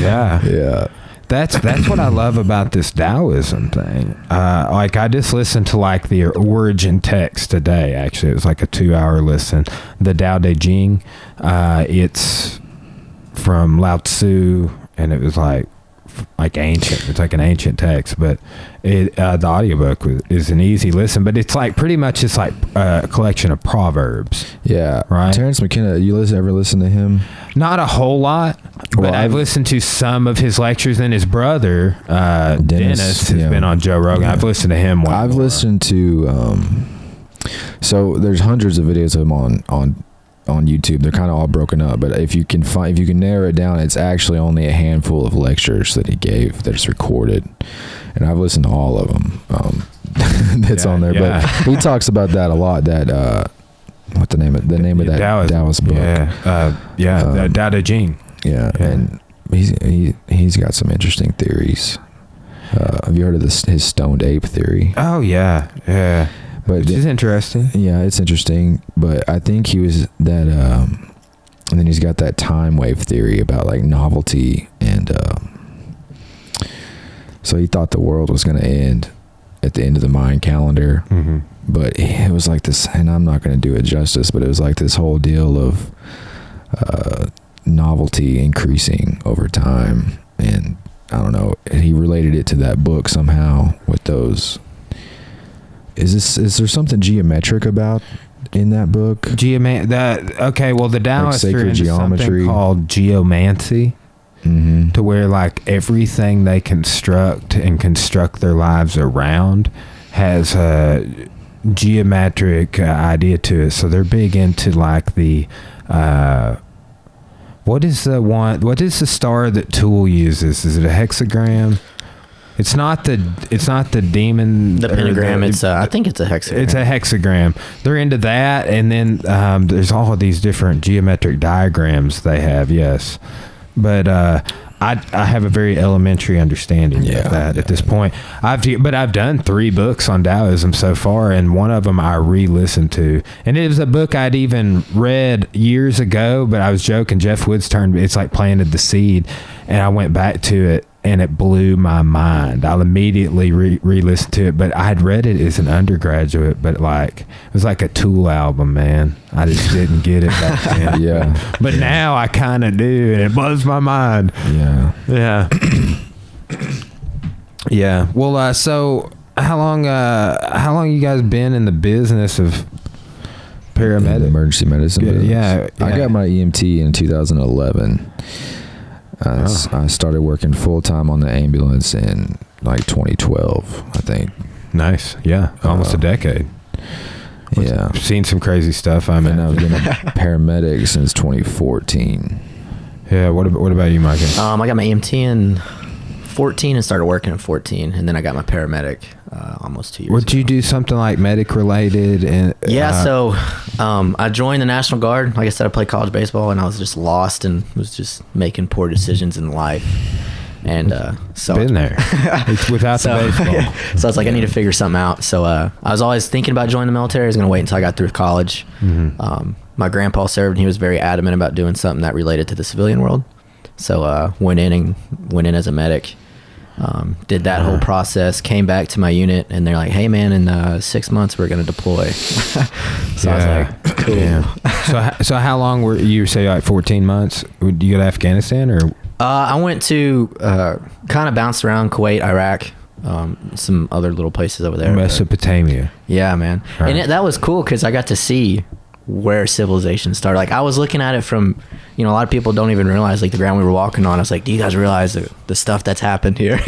Yeah. That's what I love about this Taoism thing. Like, I just listened to like the origin text today. Actually, it was like a 2-hour listen. The Tao Te Ching. It's from Lao Tzu, and it was like ancient. It's like an ancient text, but the audiobook is an easy listen. But it's like pretty much just like a collection of proverbs. Yeah, right. Terrence McKenna, you ever listen to him? Not a whole lot, but I've listened to some of his lectures. And his brother Dennis has been on Joe Rogan. I've listened to him. I've listened to. So there's hundreds of videos of him on YouTube. They're kind of all broken up, but if you can narrow it down, it's actually only a handful of lectures that he gave that's recorded, and I've listened to all of them. That's on there, but he talks about that a lot. That what the name of that Taoist book? Tao Te Ching. Yeah, and he's got some interesting theories. Have you heard of his stoned ape theory? Oh yeah. But it's interesting. Yeah, it's interesting. But I think he was that, and then he's got that time wave theory about like novelty and So he thought the world was going to end at the end of the Mayan calendar. Mm-hmm. But it was like this, and I'm not going to do it justice, but it was like this whole deal of novelty increasing over time. And I don't know, he related it to that book somehow with those. Is there something geometric about in that book? Okay, well, the Taoists like are sacred into geometry, something called geomancy, to where like everything they construct their lives around has a geometric idea to it. So they're big into like the what is the star that Tool uses? Is it a hexagram? It's not the demon. The pentagram. I think it's a hexagram. It's a hexagram. They're into that, and then there's all of these different geometric diagrams they have. Yes, but I have a very elementary understanding of that at this point. I've done 3 books on Taoism so far, and one of them I re-listened to, and it was a book I'd even read years ago, but I was joking. Jeff Woods it's like planted the seed, and I went back to it, and it blew my mind. I'll immediately re-listen to it, but I had read it as an undergraduate, but like it was like a Tool album, man. I just didn't get it back then. Yeah. But now I kind of do, and it blows my mind. Yeah. Yeah. Yeah. Well, so how long you guys been in the business of paramedic? Emergency medicine business? Yeah. I got my EMT in 2011. I started working full-time on the ambulance in like 2012, I think. Nice. Yeah. Almost a decade. Yeah. I've seen some crazy stuff. And I've been a paramedic since 2014. Yeah. What about you, Micah? I got my EMT in 14 and started working in 14, and then I got my paramedic almost 2 years Would ago. you do something like medic related? And So I joined the National Guard. Like I said, I played college baseball, and I was just lost and was just making poor decisions in life. And so been there. It's without the baseball. So I was like, I need to figure something out. So I was always thinking about joining the military. I was going to wait until I got through college. Mm-hmm. My grandpa served, and he was very adamant about doing something that related to the civilian world. So went in as a medic. Did that whole process, came back to my unit, and they're like, hey man, in 6 months we're going to deploy. So I was like, cool. Yeah. So how long were you say like 14 months? Would you go to Afghanistan or? I went to kind of bounced around Kuwait, Iraq, some other little places over there. Mesopotamia. Yeah, man. Right. And that was cool because I got to see where civilization started. Like I was looking at it from, a lot of people don't even realize like the ground we were walking on. I was like, do you guys realize the stuff that's happened here?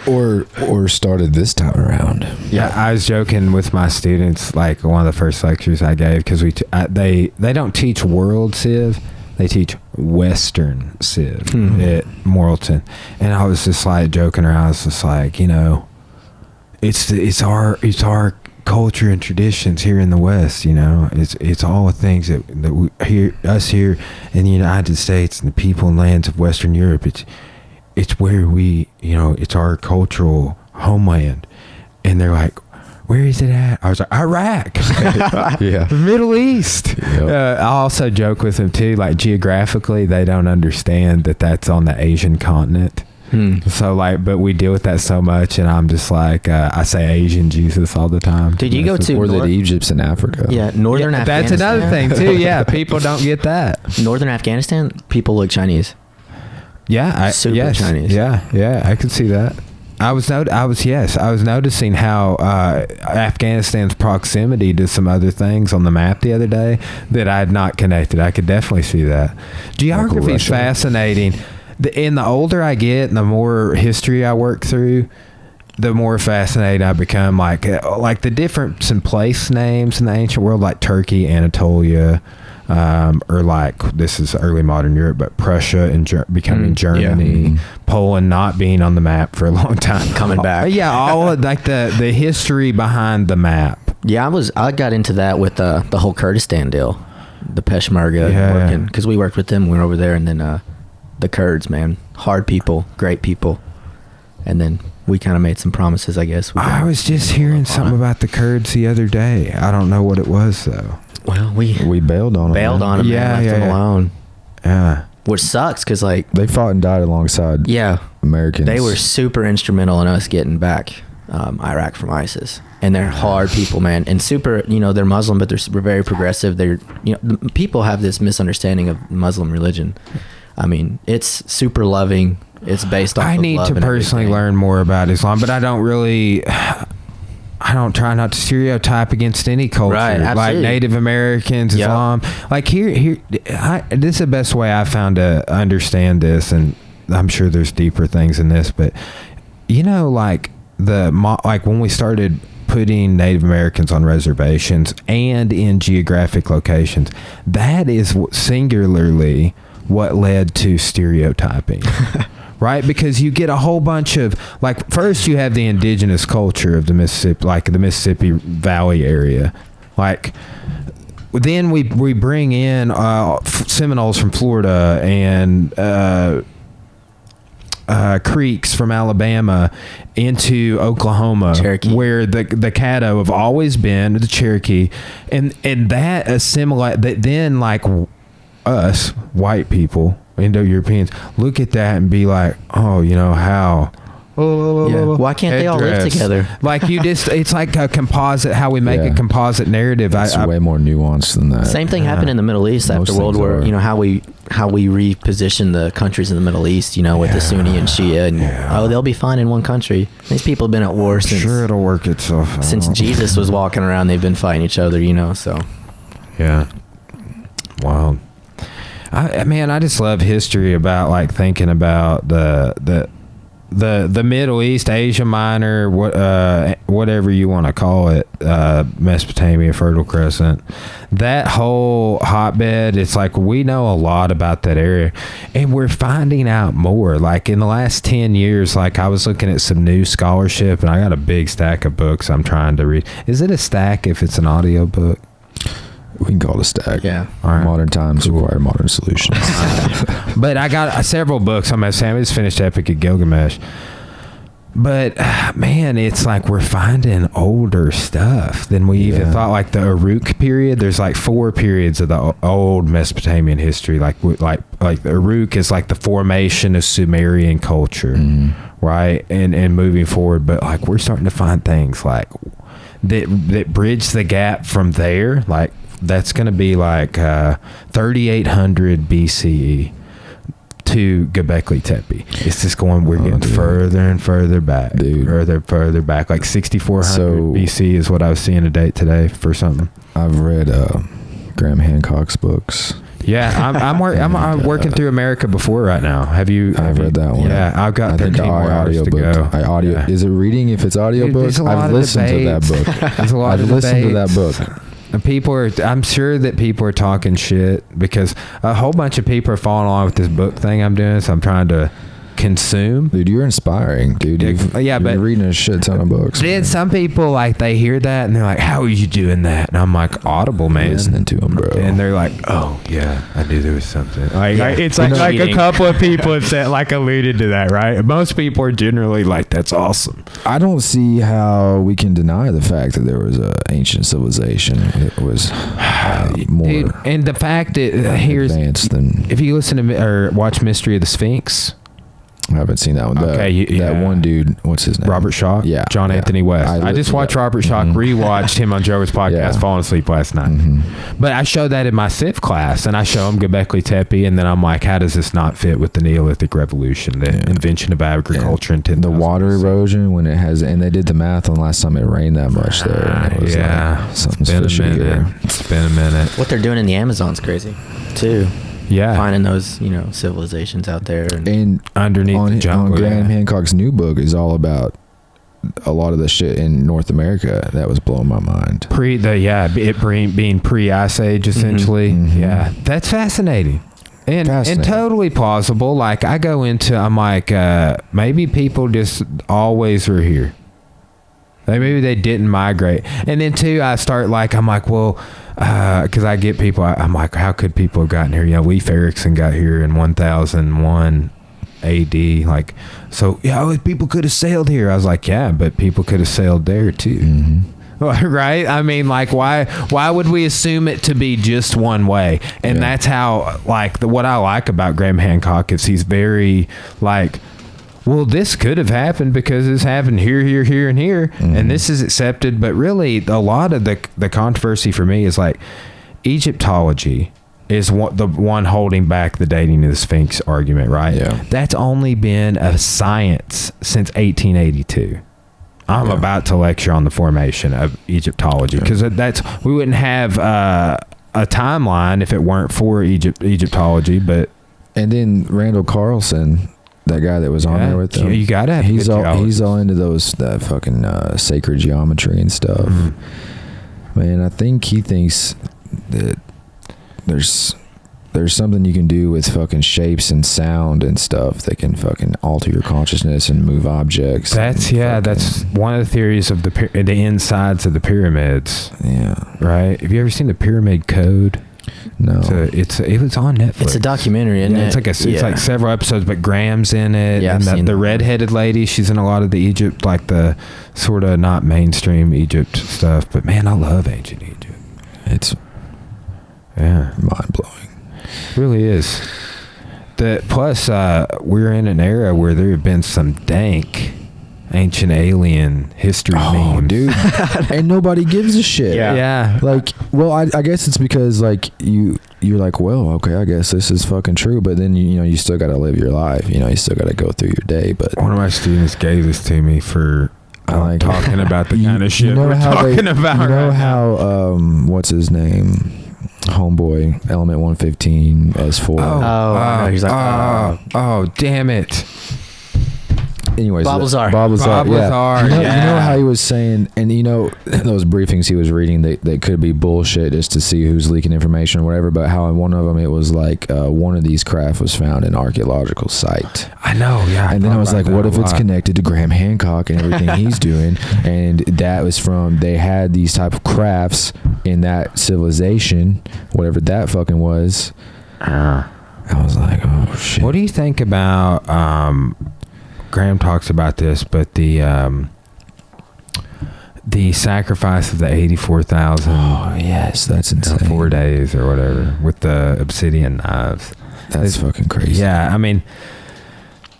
Or started this time around. Yeah, I was joking with my students, like one of the first lectures I gave, because they don't teach world civ, they teach Western civ at Morrilton, and I was just like joking around. I was just like, it's our culture and traditions here in the West. It's all the things that we here in the United States and the people and lands of Western Europe. It's where we, it's our cultural homeland. And they're like, where is it at? I was like, Iraq. Yeah. The Middle East. Yep. I also joke with them too, like geographically, they don't understand that that's on the Asian continent. So but we deal with that so much, and I'm just like, I say Asian Jesus all the time. Did you go to Or that Egypt's in Africa? Yeah, northern Afghanistan. That's another thing too. Yeah, people don't get that. Northern Afghanistan, people look Chinese. Yeah, Super Chinese. Yeah, I could see that. I was noticing how Afghanistan's proximity to some other things on the map the other day that I had not connected. I could definitely see that. Geography is fascinating. And the older I get and the more history I work through, the more fascinated I become. Like the difference in place names in the ancient world, like Turkey, Anatolia, or like this is early modern Europe, but Prussia and becoming Germany, Poland not being on the map for a long time, coming back. Yeah, all of, like the history behind the map. Yeah, I got into that with the whole Kurdistan deal, the Peshmerga working, because we worked with them. We were over there, and then the Kurds, man, hard people, great people, and then we kind of made some promises, I guess. I was just hearing something about the Kurds the other day. I don't know what it was though. Well, we bailed on them. Yeah, left them alone. Yeah. which sucks because like they fought and died alongside Americans. They were super instrumental in us getting back Iraq from ISIS, and they're hard people, man, and super, you know, they're Muslim, but they're very progressive. They're, you know, people have this misunderstanding of Muslim religion. I mean, it's super loving. It's based off of love. I need to personally learn more about Islam, but I don't try not to stereotype against any culture, right, like Native Americans, Islam. Like this is the best way I found to understand this, and I'm sure there's deeper things in this, but you know, like when we started putting Native Americans on reservations and in geographic locations, that is singularly what led to stereotyping. Right, because you get a whole bunch of, like, first you have the indigenous culture of the Mississippi, like the Mississippi Valley area, like then we bring in Seminoles from Florida and Creeks from Alabama into Oklahoma, Cherokee, where the Caddo have always been, the Cherokee, and that assimilate that. Then like us white people, Indo-Europeans, look at that and be like, oh, you know, how? Why can't they all live together? Like you just, it's like a composite, how we make a composite narrative. It's way more nuanced than that. Same thing happened in the Middle East after World War, you know, how we reposition the countries in the Middle East, you know, with the Sunni and Shia, and they'll be fine in one country. These people have been at war since, sure, it'll work itself out. Since Jesus was walking around, they've been fighting each other, you know, so. Yeah. Wow. I just love history about like thinking about the Middle East, Asia Minor, whatever you want to call it, Mesopotamia, Fertile Crescent, that whole hotbed. It's like we know a lot about that area, and we're finding out more. Like in the last 10 years, like I was looking at some new scholarship, and I got a big stack of books I'm trying to read. Is it a stack if it's an audio book? We can call it a stack. Yeah. All right. Modern times require modern solutions. But I got several books. I just finished Epic of Gilgamesh. But man, it's like we're finding older stuff than we even thought. Like the Uruk period, there's like 4 periods of the old Mesopotamian history. Like the Uruk is like the formation of Sumerian culture, right? And moving forward. But like we're starting to find things like that bridge the gap from there. Like that's going to be like 3800 BCE to Göbekli Tepe. It's just going, we're getting further and further back, further back. Like 6400 BC is what I was seeing a date today for something. I've read Graham Hancock's books. Yeah, I'm working through America Before right now. I've read that one. Yeah, I've got 13 more hours to go. Is it reading if it's audio book? I've listened to that book. There's a lot I've listened to that book. And I'm sure that people are talking shit because a whole bunch of people are following along with this book thing I'm doing, so I'm trying to consume. Dude, you're inspiring, dude. You're reading a shit ton of books. Then some people, like, they hear that and they're like, how are you doing that? And I'm like, Audible, man. Listening to them, bro. And they're like, oh, yeah, I knew there was something. It's like a couple of people have said, like, alluded to that, right? Most people are generally like, that's awesome. I don't see how we can deny the fact that there was an ancient civilization. It was more Dude, and the fact that advanced than... If you listen to or watch Mystery of the Sphinx... I haven't seen that one. That one dude, what's his name? Robert Schoch? Yeah. John Anthony West. I just watched Robert Schoch, rewatched him on Joe's podcast, falling asleep last night. But I showed that in my Civ class, and I show him Göbekli Tepe, and then I'm like, how does this not fit with the Neolithic Revolution, the invention of agriculture in 10,000 the water erosion, when it has, and they did the math on last time it rained that much there. And it was like, something's fishy here. It's been a minute. What they're doing in the Amazon's crazy, too. Yeah, finding those, you know, civilizations out there and underneath the jungle. Graham Hancock's new book is all about a lot of the shit in North America that was blowing my mind. Being pre-Ice Age essentially. Yeah, that's fascinating. And totally plausible. Like I go into, I'm like, maybe people just always were here. Like maybe they didn't migrate. And then too, I'm like, well, because I get people, I'm like, how could people have gotten here? You know, Leif Erikson got here in 1001 AD. Like, so, yeah, people could have sailed here. I was like, yeah, but people could have sailed there too. Right? I mean, like, why would we assume it to be just one way? And that's how, like, what I like about Graham Hancock is he's very, like, well, this could have happened because this happened here, here, here, and here, and this is accepted. But really, a lot of the controversy for me is, like, Egyptology is the one holding back the dating of the Sphinx argument, right? Yeah. That's only been a science since 1882. I'm about to lecture on the formation of Egyptology because we wouldn't have a timeline if it weren't for Egyptology. But and then Randall Carlson, that guy that was on there with them, you gotta have he's all into that fucking sacred geometry and stuff. Man, I think he thinks that there's something you can do with fucking shapes and sound and stuff that can fucking alter your consciousness and move objects. That's one of the theories of the insides of the pyramids. Yeah. Right. Have you ever seen the Pyramid Code? No. It was on Netflix. It's a documentary, isn't it? It's like several episodes, but Graham's in it. Yeah, and the redheaded lady, she's in a lot of the Egypt, like the sort of not mainstream Egypt stuff. But man, I love ancient Egypt. It's mind blowing. Really is. Plus, we're in an era where there have been some dank ancient alien history memes, dude, and nobody gives a shit. Yeah. Like, well, I guess it's because like you're like, well, okay, I guess this is fucking true, but then you still got to live your life. You still got to go through your day. But one of my students gave this to me for talking about the kind of shit we're talking about. You know how what's his name? Homeboy, Element 115 S4. He's like, damn it. Anyways, Bob Lazar. You know how he was saying, and those briefings he was reading, they could be bullshit just to see who's leaking information or whatever, but how in one of them it was like one of these craft was found in an archaeological site. I know, yeah. And then I was like, what if it's connected to Graham Hancock and everything he's doing? And that was they had these type of crafts in that civilization, whatever that fucking was. I was like, oh shit. What do you think about Graham talks about this, but the sacrifice of the 84,000. Oh yes, that's insane. 4 days or whatever with the obsidian knives. That's fucking crazy. Yeah, I mean,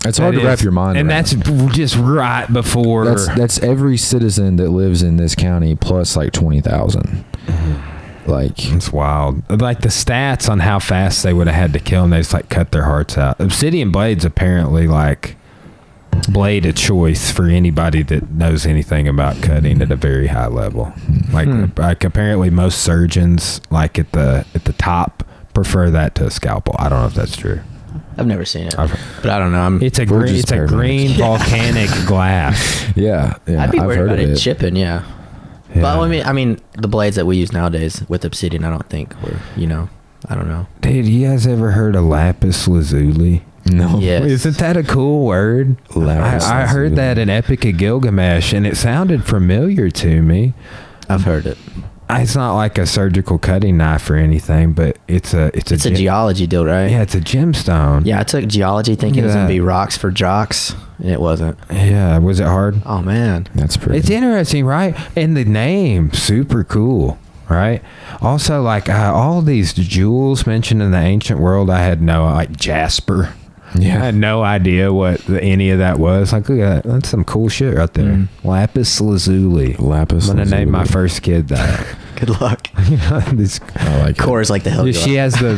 it's hard to wrap your mind around. And that's just right before. That's every citizen that lives in this county plus like 20,000. Like, it's wild. Like the stats on how fast they would have had to kill them, they just like cut their hearts out. Obsidian blades apparently like blade of choice for anybody that knows anything about cutting at a very high level. Like apparently most surgeons like at the top prefer that to a scalpel. I don't know if that's true. I've never seen it, but I don't know. It's a green volcanic glass. Yeah, I'd be worried about it chipping. Yeah. But I mean, the blades that we use nowadays with obsidian, I don't think were, I don't know. Dude, you guys ever heard of lapis lazuli? No. Yes. Isn't that a cool word? I heard that in Epic of Gilgamesh, and it sounded familiar to me. I've heard it. It's not like a surgical cutting knife or anything, but it's a geology deal, right? Yeah, it's a gemstone. Yeah, I took geology thinking it was gonna be rocks for jocks, and it wasn't. Yeah, was it hard? Oh man, that's pretty. It's interesting, right? And the name, super cool, right? Also, like all these jewels mentioned in the ancient world, I had jasper. Yeah, I had no idea what any of that was. Like, look at that. That's some cool shit right there. Lapis lazuli. I'm gonna name my first kid that. Good luck. I like Core is like the hell. She has the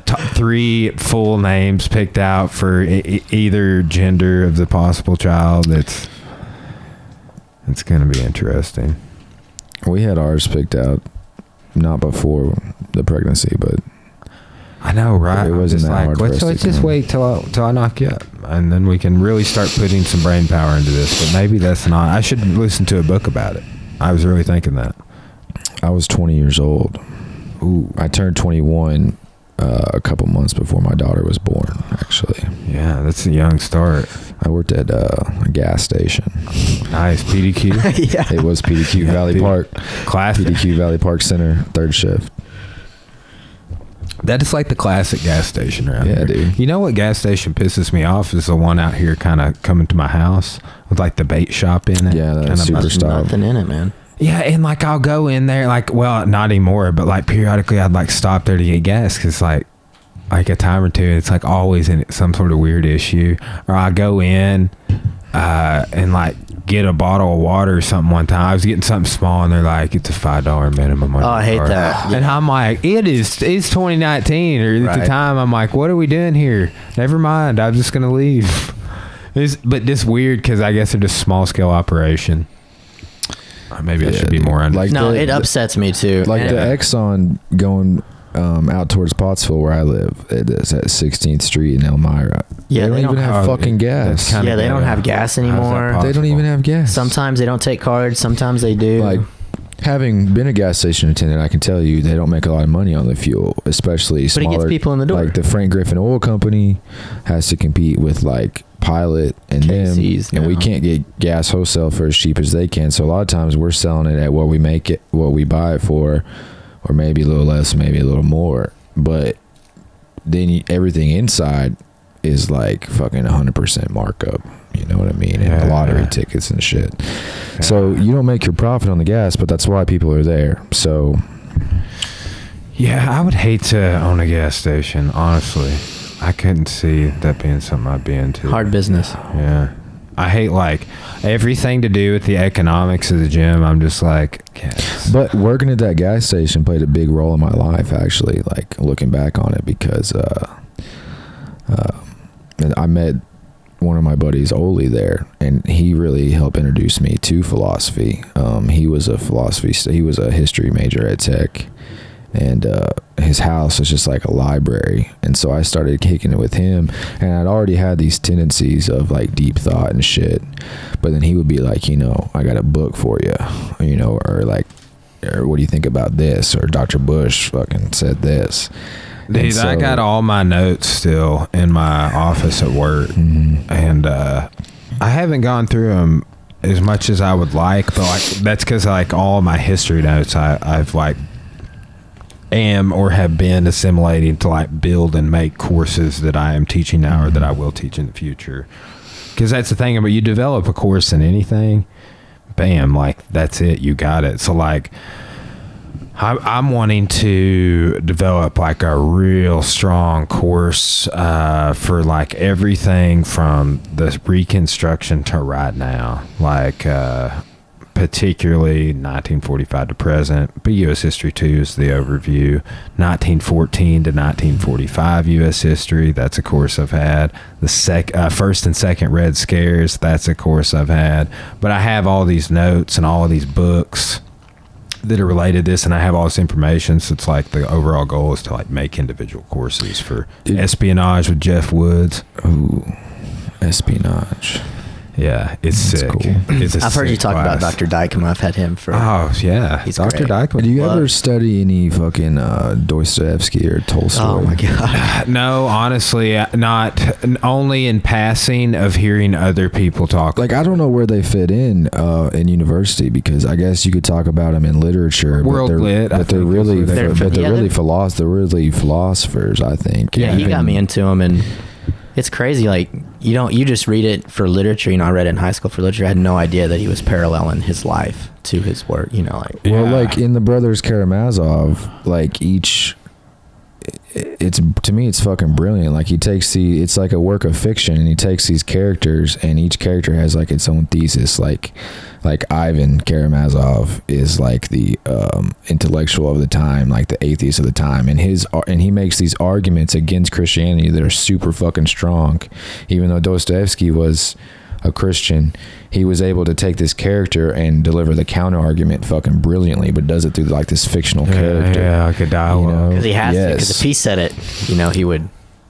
top 3 full names picked out for either gender of the possible child. It's gonna be interesting. We had ours picked out not before the pregnancy, but. I know, right? It wasn't that hard. Let's just wait till I knock you up, and then we can really start putting some brain power into this. But maybe that's not. I should listen to a book about it. I was really thinking that. I was 20 years old. Ooh, I turned 21 a couple months before my daughter was born. Actually, yeah, that's a young start. I worked at a gas station. Nice, PDQ. Yeah, it was PDQ Valley Park. Classic. PDQ Valley Park Center, 3rd shift. That is like the classic gas station around here. Yeah, dude. You know what gas station pisses me off is the one out here kind of coming to my house with like the bait shop in it. Yeah, that's super style. Nothing in it, man. Yeah, and like I'll go in there, like, well, not anymore, but like periodically I'd like stop there to get gas because like a time or two, it's like always in some sort of weird issue. Or I go in and like get a bottle of water or something one time. I was getting something small and they're like, it's a $5 minimum. Oh, I hate that. Yeah. And I'm like, it's 2019 or at the time. I'm like, what are we doing here? Never mind. I'm just going to leave. But this weird because I guess they're just small scale operation. Maybe it should be more under. Like it upsets me too. Like the Exxon going out towards Pottsville where I live. It's at 16th Street in Elmira. Yeah, they don't even have fucking gas. Yeah, they don't have gas anymore. They don't even have gas. Sometimes they don't take cards. Sometimes they do. Like, having been a gas station attendant, I can tell you they don't make a lot of money on the fuel, especially smaller. But it gets people in the door. Like the Frank Griffin Oil Company has to compete with like Pilot and KC's them, and we can't get gas wholesale for as cheap as they can. So a lot of times we're selling it at what we make it, what we buy it for, or maybe a little less, maybe a little more. But then everything inside is like fucking 100% markup. You know what I mean? And lottery tickets and shit. Yeah. So you don't make your profit on the gas, but that's why people are there. So yeah, I would hate to own a gas station, honestly. I couldn't see that being something I'd be into. Hard business. Yeah. I hate like everything to do with the economics of the gym. I'm just like, yes. But working at that gas station played a big role in my life, actually, like looking back on it, because I met one of my buddies, Oli, there, and he really helped introduce me to philosophy. He was a history major at Tech, and his house is just like a library. And so I started kicking it with him, and I'd already had these tendencies of like deep thought and shit. But then he would be like, I got a book for you, or like, or what do you think about this? Or Dr. Bush fucking said this. Dude, I got all my notes still in my office at work, and I haven't gone through them as much as I would like, but like that's because like all my history notes I've like am or have been assimilating to like build and make courses that I am teaching now or that I will teach in the future. Because that's the thing about you develop a course in anything, bam, like that's it, you got it. So like I'm wanting to develop like a real strong course for like everything from the Reconstruction to right now, like particularly 1945 to present, but U.S. history too is the overview. 1914 to 1945 U.S. history, that's a course I've had. The first and second Red Scares, that's a course I've had. But I have all these notes and all of these books that are related to this, and I have all this information. So it's like the overall goal is to like make individual courses for espionage with Jeff Woods. Ooh, espionage. Yeah, it's sick. Cool. I've heard you talk about Dr. Dykman. I've had him for. Oh yeah, he's Dr. Great. Dykman. Do you ever study any fucking Dostoevsky or Tolstoy? Oh my god. No, honestly, not only in passing of hearing other people talk. Like I don't know where they fit in university, because I guess you could talk about them in literature. World lit, but they're really philosophers. I think. Yeah, he got me into them, and it's crazy. Like you just read it for literature. I read it in high school for literature. I had no idea that he was paralleling his life to his work. Well, like in the Brothers Karamazov, like it's to me it's fucking brilliant. Like it's like a work of fiction, and he takes these characters, and each character has like its own thesis. Like Ivan Karamazov is like the intellectual of the time, like the atheist of the time, and he makes these arguments against Christianity that are super fucking strong. Even though Dostoevsky was a Christian, he was able to take this character and deliver the counter argument fucking brilliantly, but does it through like this fictional character. Yeah, like a dialogue. Because he has to. Because if he said it, he would.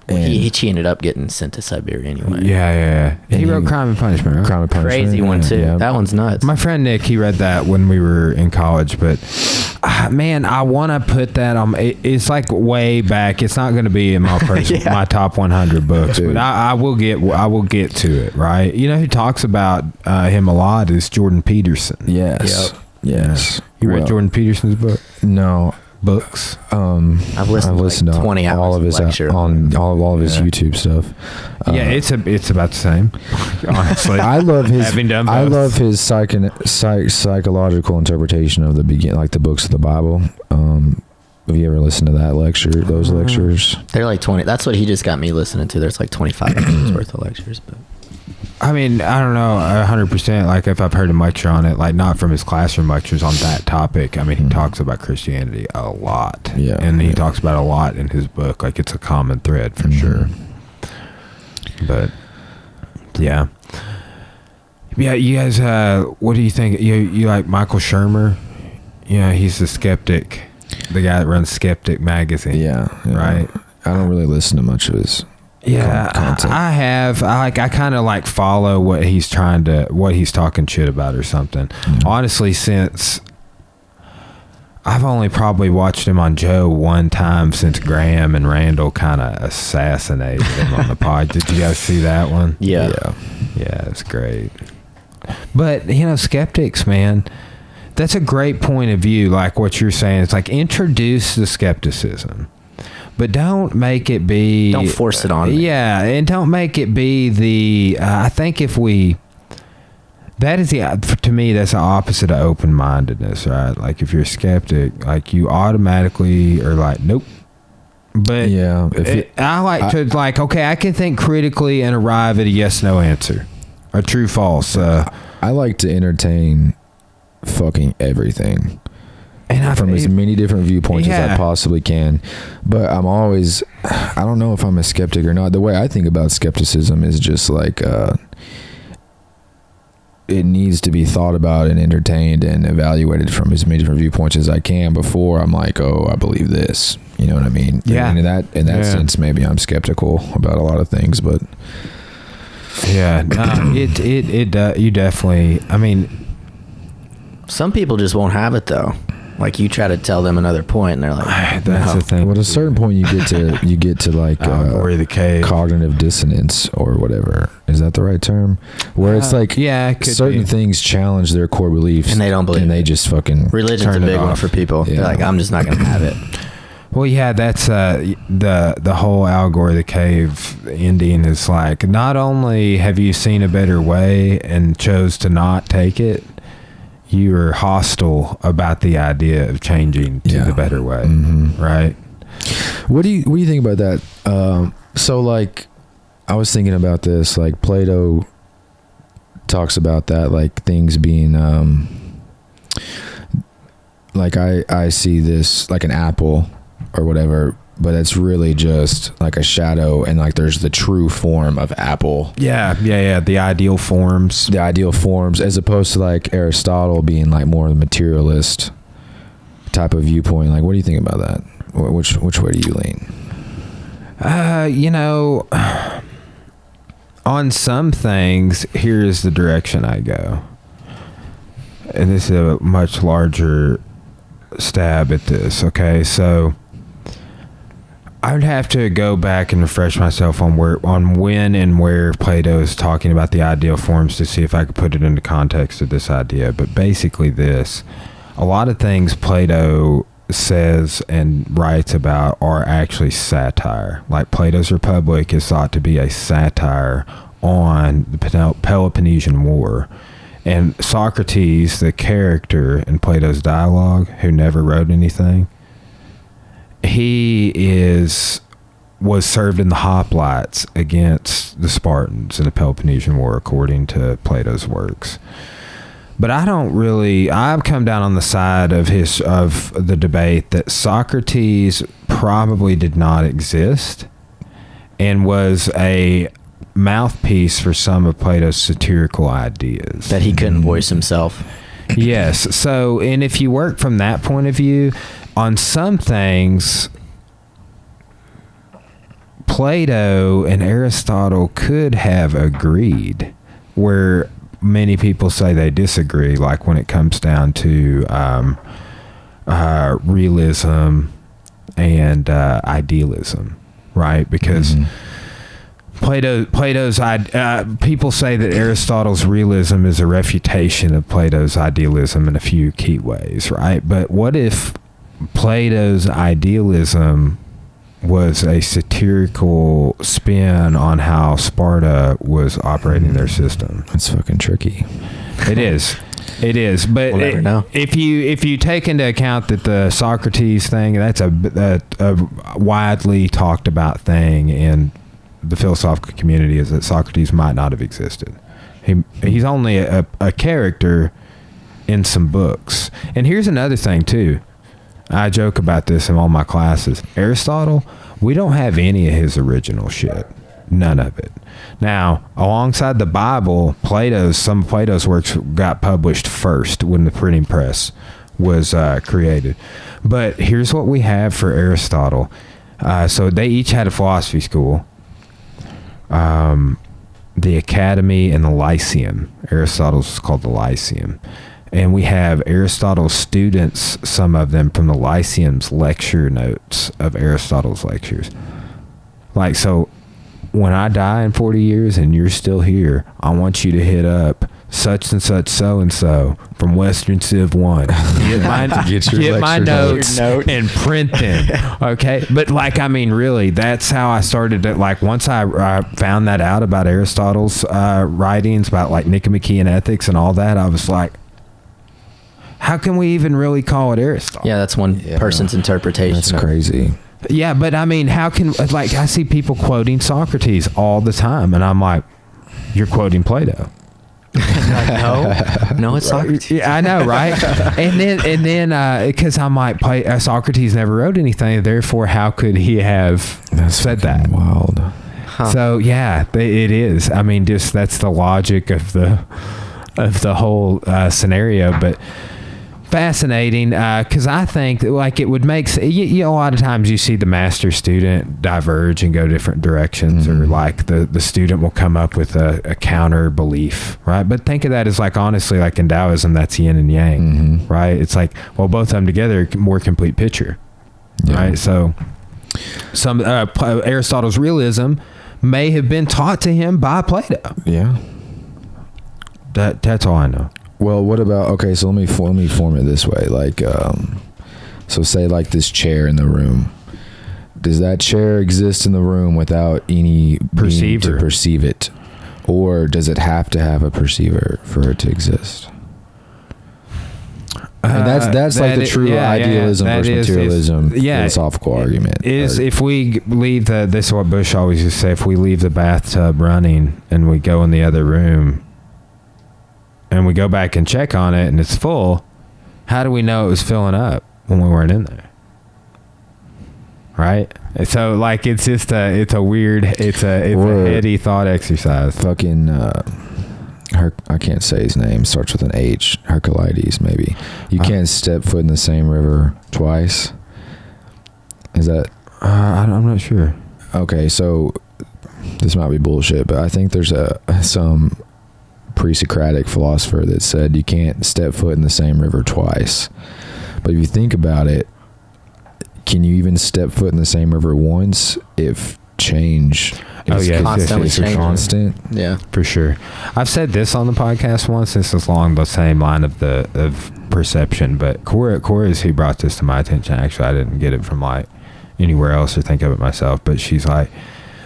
He ended up getting sent to Siberia anyway. Yeah. He wrote Crime and Punishment, right? Crime and Punishment. Crazy one too. Yeah. That one's nuts. My friend Nick, he read that when we were in college, but man, I want to put that on. It's like way back. It's not going to be in my my top 100 books, but I will get to it. Right? Who talks about him a lot is Jordan Peterson. Yes. Yep. Yes. You read Jordan Peterson's book? No. books? I've listened to 20 hours all of his lecture on all of his YouTube stuff. Yeah, it's about the same. Honestly, I love his. Having done both. I love his psychological interpretation of the books of the Bible. Have you ever listened to that lecture? Those lectures? They're like 20. That's what he just got me listening to. There's like 25 hours worth of lectures. But I mean, I don't know 100%. Like if I've heard him lecture on it, like not from his classroom lectures on that topic. I mean, he talks about Christianity a lot. Yeah, and he talks about it a lot in his book. Like it's a common thread for sure. But yeah. Yeah, you guys, what do you think? You like Michael Shermer? Yeah, he's the skeptic. The guy that runs Skeptic magazine. Yeah. Right. I don't really listen to much of his content. I have. I kind of like follow what he's talking shit about or something. Yeah. Honestly, since I've only probably watched him on Joe one time since Graham and Randall kind of assassinated him on the pod. Did you guys see that one? Yeah. Yeah, it's great. But, skeptics, man, that's a great point of view, like what you're saying. It's like introduce the skepticism, but don't make it be... Don't force it on me. Yeah, and don't make it be the... I think if we... That is to me, that's the opposite of open-mindedness, right? Like if you're a skeptic, like you automatically are like, nope. But yeah, I like to okay, I can think critically and arrive at a yes/no answer, a true false. I like to entertain fucking everything, and from as many different viewpoints as I possibly can. But I don't know if I'm a skeptic or not. The way I think about skepticism is just like it needs to be thought about and entertained and evaluated from as many different viewpoints as I can before I'm like, oh, I believe this. You know what I mean? Yeah. And in that sense, maybe I'm skeptical about a lot of things, but yeah, you definitely. I mean, some people just won't have it though. Like you try to tell them another point, and they're like, "That's the thing." Well, at a certain point, you get to like or the cave. Cognitive dissonance or whatever. Is that the right term? Where it's like certain things challenge their core beliefs, and they don't believe, and they just fucking religion's a big one for people. Yeah. They're like, I'm just not gonna have it. Well, yeah, that's the whole allegory of the cave Indian is like, not only have you seen a better way and chose to not take it, you are hostile about the idea of changing to the better way, right? What do you think about that? So like, I was thinking about this, like Plato talks about that, like things being like I see this like an apple or whatever, but it's really just like a shadow, and like there's the true form of apple. Yeah. The ideal forms, as opposed to like Aristotle being like more the materialist type of viewpoint. Like, what do you think about that? Which way do you lean? On some things, here's the direction I go, and this is a much larger stab at this. Okay, so I would have to go back and refresh myself on when and where Plato is talking about the ideal forms to see if I could put it into context of this idea. But basically a lot of things Plato says and writes about are actually satire. Like Plato's Republic is thought to be a satire on the Peloponnesian War. And Socrates, the character in Plato's dialogue, who never wrote anything, he was served in the hoplites against the Spartans in the Peloponnesian War, according to Plato's works. But I've come down on the side of the debate that Socrates probably did not exist and was a mouthpiece for some of Plato's satirical ideas. That he couldn't voice himself. Yes. So, and if you work from that point of view, on some things, Plato and Aristotle could have agreed, where many people say they disagree, like when it comes down to realism and idealism, right? Because Plato's people say that Aristotle's realism is a refutation of Plato's idealism in a few key ways, right? But what if Plato's idealism was a satirical spin on how Sparta was operating their system. It's fucking tricky. It is. It is, but we'll never know. if you take into account that the Socrates thing, that's a widely talked about thing in the philosophical community, is that Socrates might not have existed. He's only a character in some books. And here's another thing too. I joke about this in all my classes. Aristotle, we don't have any of his original shit. None of it. Now, alongside the Bible, some of Plato's works got published first when the printing press was created. But here's what we have for Aristotle. So they each had a philosophy school, the Academy and the Lyceum. Aristotle's was called the Lyceum. And we have Aristotle's students, some of them from the Lyceum's lecture notes of Aristotle's lectures. Like, so when I die in 40 years and you're still here, I want you to hit up such and such so-and-so from Western Civ 1. Get my notes and print them. Okay? But like, I mean, really, that's how I started it. Like, once I found that out about Aristotle's writings about like Nicomachean ethics and all that, I was like, how can we even really call it Aristotle? Yeah, that's one person's interpretation. That's crazy. Yeah, but I mean, how can, like, I see people quoting Socrates all the time, and I'm like, you're quoting Plato. No, it's Socrates. Yeah, I know, right? and then, because I'm like, Socrates never wrote anything, therefore, how could he have said that? Wild. Huh. So yeah, it is. I mean, just that's the logic of the whole scenario, but. Fascinating, because I think like it would make a lot of times you see the master student diverge and go different directions, or like the student will come up with a counter belief, right? But think of that as like, honestly, like in Taoism, that's yin and yang, right? It's like, well, both of them together, more complete picture, right? So some Aristotle's realism may have been taught to him by Plato. Yeah, that's all I know. Well, what about, okay, so let me form it this way. Like, so say like this chair in the room. Does that chair exist in the room without any perceiver to perceive it? Or does it have to have a perceiver for it to exist? And that's like the true idealism versus materialism philosophical argument. If we leave this is what Bush always used to say, if we leave the bathtub running and we go in the other room, and we go back and check on it and it's full, how do we know it was filling up when we weren't in there? Right? And so like, it's just a weird, it's a heady thought exercise. Fucking, I can't say his name, starts with an H, Hercules maybe. You can't step foot in the same river twice. Is that? I'm not sure. Okay, so this might be bullshit, but I think there's some pre-Socratic philosopher that said you can't step foot in the same river twice. But if you think about it, can you even step foot in the same river once if change is constantly changing? Constant? Yeah, for sure. I've said this on the podcast once. This is along the same line of perception, but Cora is who brought this to my attention. Actually, I didn't get it from like anywhere else or think of it myself, but she's like,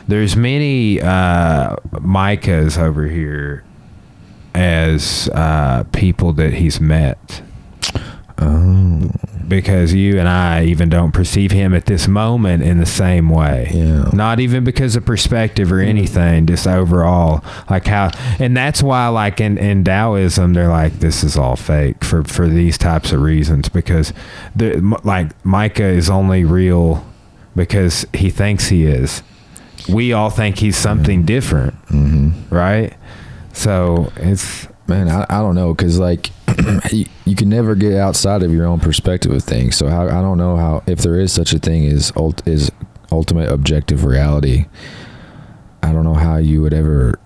there's many Micahs over here as people that he's met. Oh. Because you and I even don't perceive him at this moment in the same way. Yeah. Not even because of perspective or anything, just overall. Like how, and that's why like in Taoism, they're like, this is all fake for these types of reasons, because like Micah is only real because he thinks he is. We all think he's something different, right? So it's, man, I don't know, because like you can never get outside of your own perspective of things. So I don't know how, if there is such a thing as ultimate objective reality, I don't know how you would ever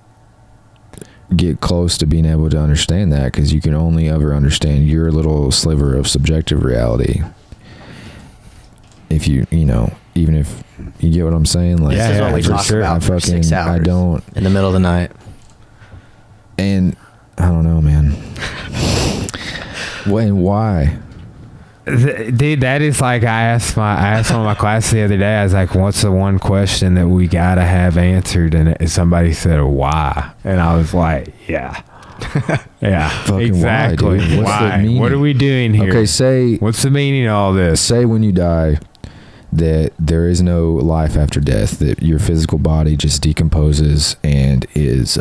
get close to being able to understand that, because you can only ever understand your little sliver of subjective reality. If you know, even if you get what I'm saying, like, this is what we talk about for 6 hours I don't, in the middle of the night. And I don't know, man. When, why? Dude, that is like I asked one of my classes the other day. I was like, "What's the one question that we gotta have answered?" And somebody said, "Why?" And I was like, "Yeah, yeah, fucking exactly. Why? Dude? What's the meaning? What are we doing here? Okay, what's the meaning of all this? Say when you die, that there is no life after death. That your physical body just decomposes and is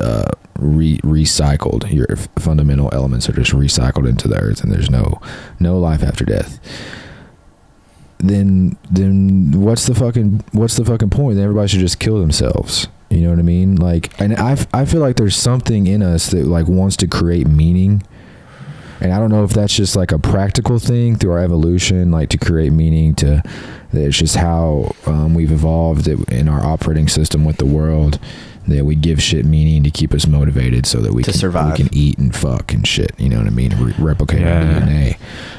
recycled. Your fundamental elements are just recycled into the earth, and there's no life after death. Then what's the fucking point? Then everybody should just kill themselves. You know what I mean? Like, and I feel like there's something in us that like wants to create meaning. And I don't know if that's just like a practical thing through our evolution, like to create meaning, that it's just how we've evolved in our operating system with the world, that we give shit meaning to keep us motivated so that we can survive. We can eat and fuck and shit, you know what I mean? Replicate our DNA.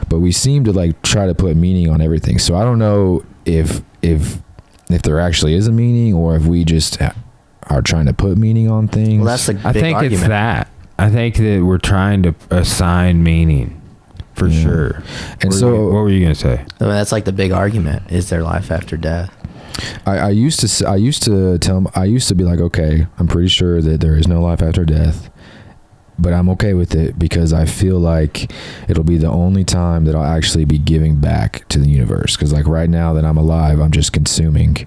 But we seem to like try to put meaning on everything. So I don't know if there actually is a meaning, or if we just are trying to put meaning on things. Well, that's a big argument. It's that. I think that we're trying to assign meaning for sure. And what were you going to say? I mean, that's like the big argument. Is there life after death? I used to be like, okay, I'm pretty sure that there is no life after death, but I'm okay with it because I feel like it'll be the only time that I'll actually be giving back to the universe. Because like right now that I'm alive, I'm just consuming.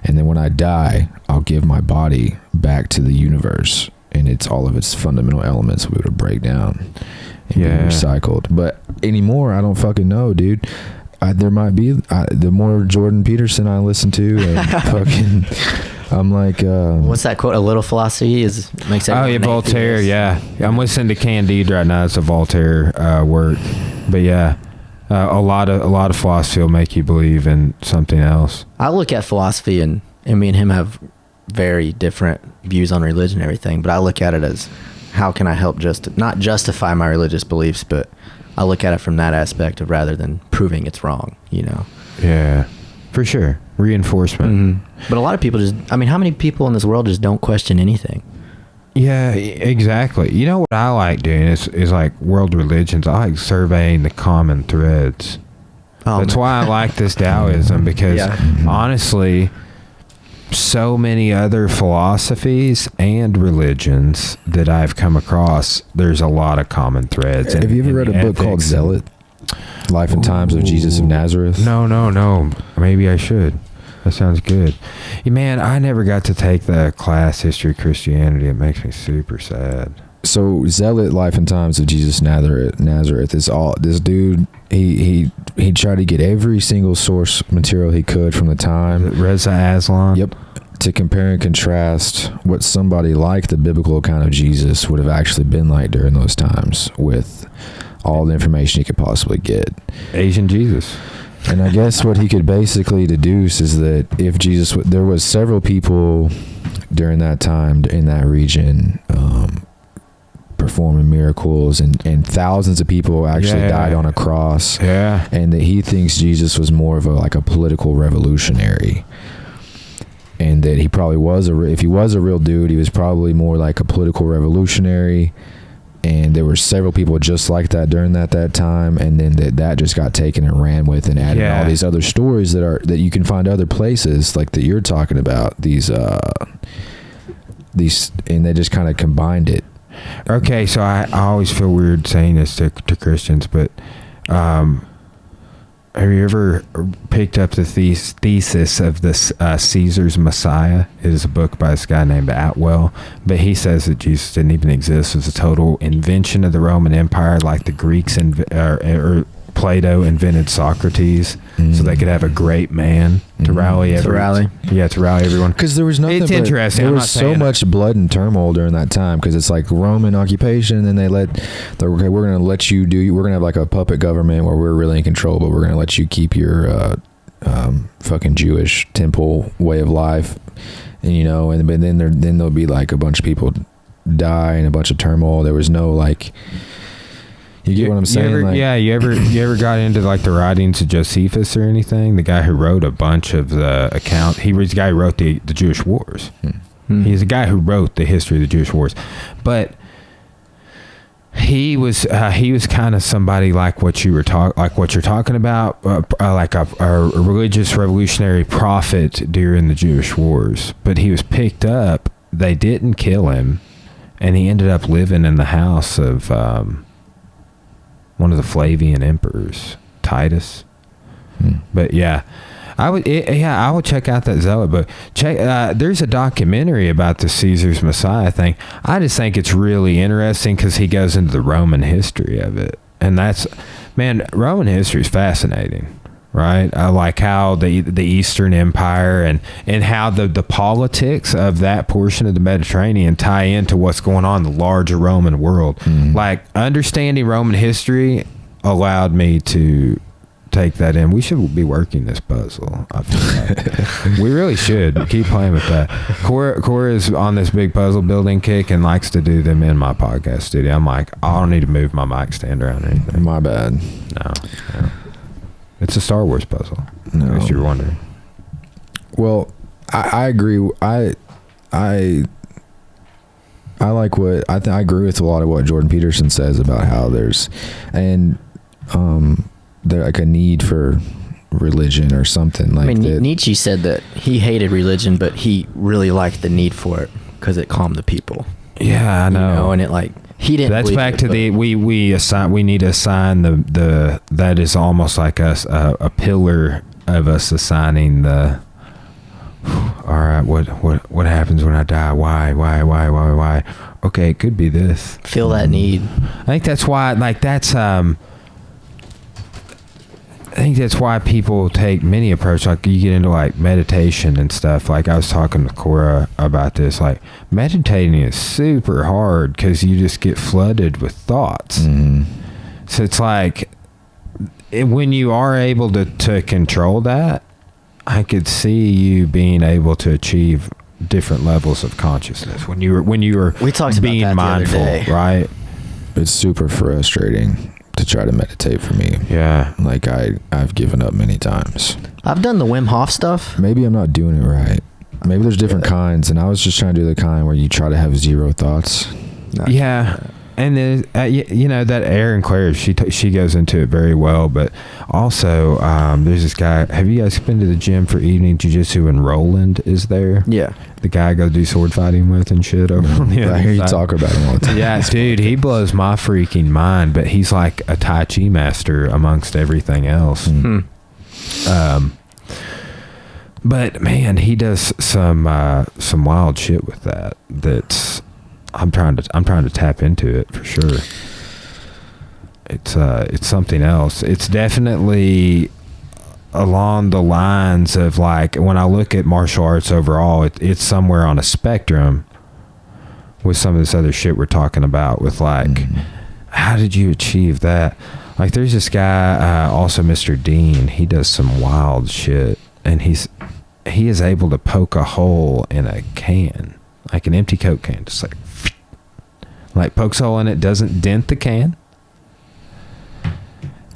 And then when I die, I'll give my body back to the universe. And it's all of its fundamental elements will be able to break down and be recycled. But anymore, I don't fucking know, dude. There might be the more Jordan Pederson I listen to, and fucking, I'm like, what's that quote? A little philosophy makes everyone Voltaire. atheist. Yeah, I'm listening to Candide right now. It's a Voltaire work, but yeah, a lot of philosophy will make you believe in something else. I look at philosophy, and me and him have very different views on religion and everything, but I look at it as how can I help not justify my religious beliefs, but I look at it from that aspect of rather than proving it's wrong, you know? Yeah, for sure. Reinforcement. Mm-hmm. But a lot of people how many people in this world just don't question anything? Yeah, exactly. You know what I like doing is like world religions. I like surveying the common threads. That's why I like this Taoism, because honestly, so many other philosophies and religions that I've come across, there's a lot of common threads. Have you ever read a book called Zealot? Life and Times of Jesus of Nazareth? No. Maybe I should. That sounds good. Man, I never got to take the class History of Christianity. It makes me super sad. So Zealot, Life and Times of Jesus Nazareth is all this dude. He tried to get every single source material he could from the time. Reza Aslan. Yep. To compare and contrast what somebody like the biblical account of Jesus would have actually been like during those times, with all the information he could possibly get. Asian Jesus. And I guess what he could basically deduce is that if Jesus, there was several people during that time in that region performing miracles, and thousands of people actually died on a cross. Yeah. And that he thinks Jesus was more of a political revolutionary. And that he probably was if he was a real dude, he was probably more like a political revolutionary. And there were several people just like that during that time, and then that just got taken and ran with and added all these other stories that you can find other places, like that you're talking about, these and they just kind of combined it. Okay, so I always feel weird saying this to Christians, but have you ever picked up the thesis of this Caesar's Messiah? It is a book by this guy named Atwell, but he says that Jesus didn't even exist. It was a total invention of the Roman Empire, like the Greeks or Plato invented Socrates, so they could have a great man to rally everyone. To rally everyone. Because there was nothing. It's interesting. There was so much blood and turmoil during that time, because it's like Roman occupation, and then we're going to let you we're going to have like a puppet government where we're really in control, but we're going to let you keep your fucking Jewish temple way of life, and but then there'll be like a bunch of people die and a bunch of turmoil. There was no like. You get what I'm saying? You ever got into like the writings of Josephus or anything? The guy who wrote a bunch of the account. He was the guy who wrote the Jewish Wars. He's the guy who wrote the history of the Jewish Wars. But He was kind of somebody like what you're talking about, like a religious revolutionary prophet during the Jewish wars. But he was picked up. They didn't kill him, and he ended up living in the house of one of the Flavian emperors, Titus. But yeah. I would check out that Zealot book. There's a documentary about the Caesar's Messiah thing. I just think it's really interesting because he goes into the Roman history of it, and Roman history is fascinating, right? I like how the Eastern Empire and how the politics of that portion of the Mediterranean tie into what's going on in the larger Roman world. Like understanding Roman history allowed me to take that in. We should be working this puzzle. I feel like we really should keep playing with that. Cora is on this big puzzle building kick and likes to do them in my podcast studio. I'm like, I don't need to move my mic stand around or anything. My bad. No. It's a Star Wars puzzle. No. If you're wondering. Well, I agree. I like what I agree with a lot of what Jordan Pederson says about how there's like a need for religion or something like that. Nietzsche said that he hated religion, but he really liked the need for it because it calmed the people. Yeah, I know. And it he didn't. That's back to we need to assign the that is almost like us a pillar of us assigning the. All right, what happens when I die? Why? Okay, it could be this. Feel that need. I think that's why. I think that's why people take many approaches. Like you get into like meditation and stuff. Like I was talking with Cora about this. Like meditating is super hard because you just get flooded with thoughts. So it's like when you are able to control that, I could see you being able to achieve different levels of consciousness when you were we talked being about that mindful, the other day. Right? It's super frustrating to try to meditate for me. Yeah. Like I've given up many times. I've done the Wim Hof stuff. Maybe I'm not doing it right. Maybe there's different kinds, and I was just trying to do the kind where you try to have zero thoughts. Yeah. And then, that Erin Claire, she goes into it very well. But also, there's this guy. Have you guys been to the gym for evening jiu-jitsu? And Roland is there? Yeah. The guy I go do sword fighting with and shit over on the other I hear you side. talk about him all the time. Yeah, dude, he blows my freaking mind. But he's like a Tai Chi master amongst everything else. But man, he does some wild shit with that. That's I'm trying to tap into it for sure. It's something else. It's definitely along the lines of like when I look at martial arts overall, it's somewhere on a spectrum with some of this other shit we're talking about with like how did you achieve that? Like there's this guy also Mr. Dean, he does some wild shit and he is able to poke a hole in a can, like an empty Coke can, just like pokes a hole in it, doesn't dent the can.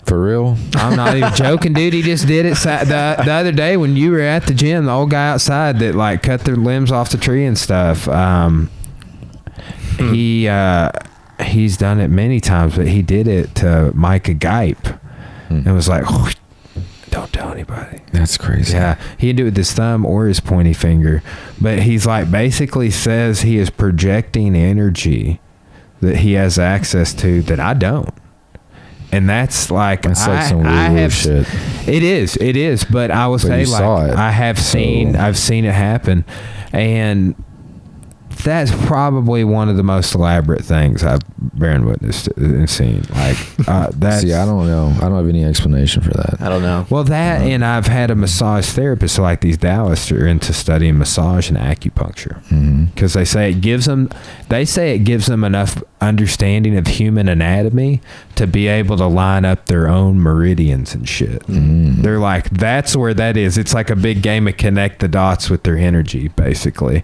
For real? I'm not even joking, dude. He just did it the other day when you were at the gym. The old guy outside that like cut their limbs off the tree and stuff. He's done it many times, but he did it to Micah Gype, and was like, oh, don't tell anybody. That's crazy. Yeah, he can do it with his thumb or his pointy finger, but he's like basically says he is projecting energy that he has access to that I don't. And that's like some weird shit. It is. But I will say, like, I've seen it happen, and that's probably one of the most elaborate things I've been witnessed and seen. Like, that's. See, I don't know. I don't have any explanation for that. I don't know. Well, and I've had a massage therapist. So like these Taoists are into studying massage and acupuncture because they say it gives them enough understanding of human anatomy to be able to line up their own meridians and shit. They're like, that's where that is. It's like a big game of connect the dots with their energy, basically.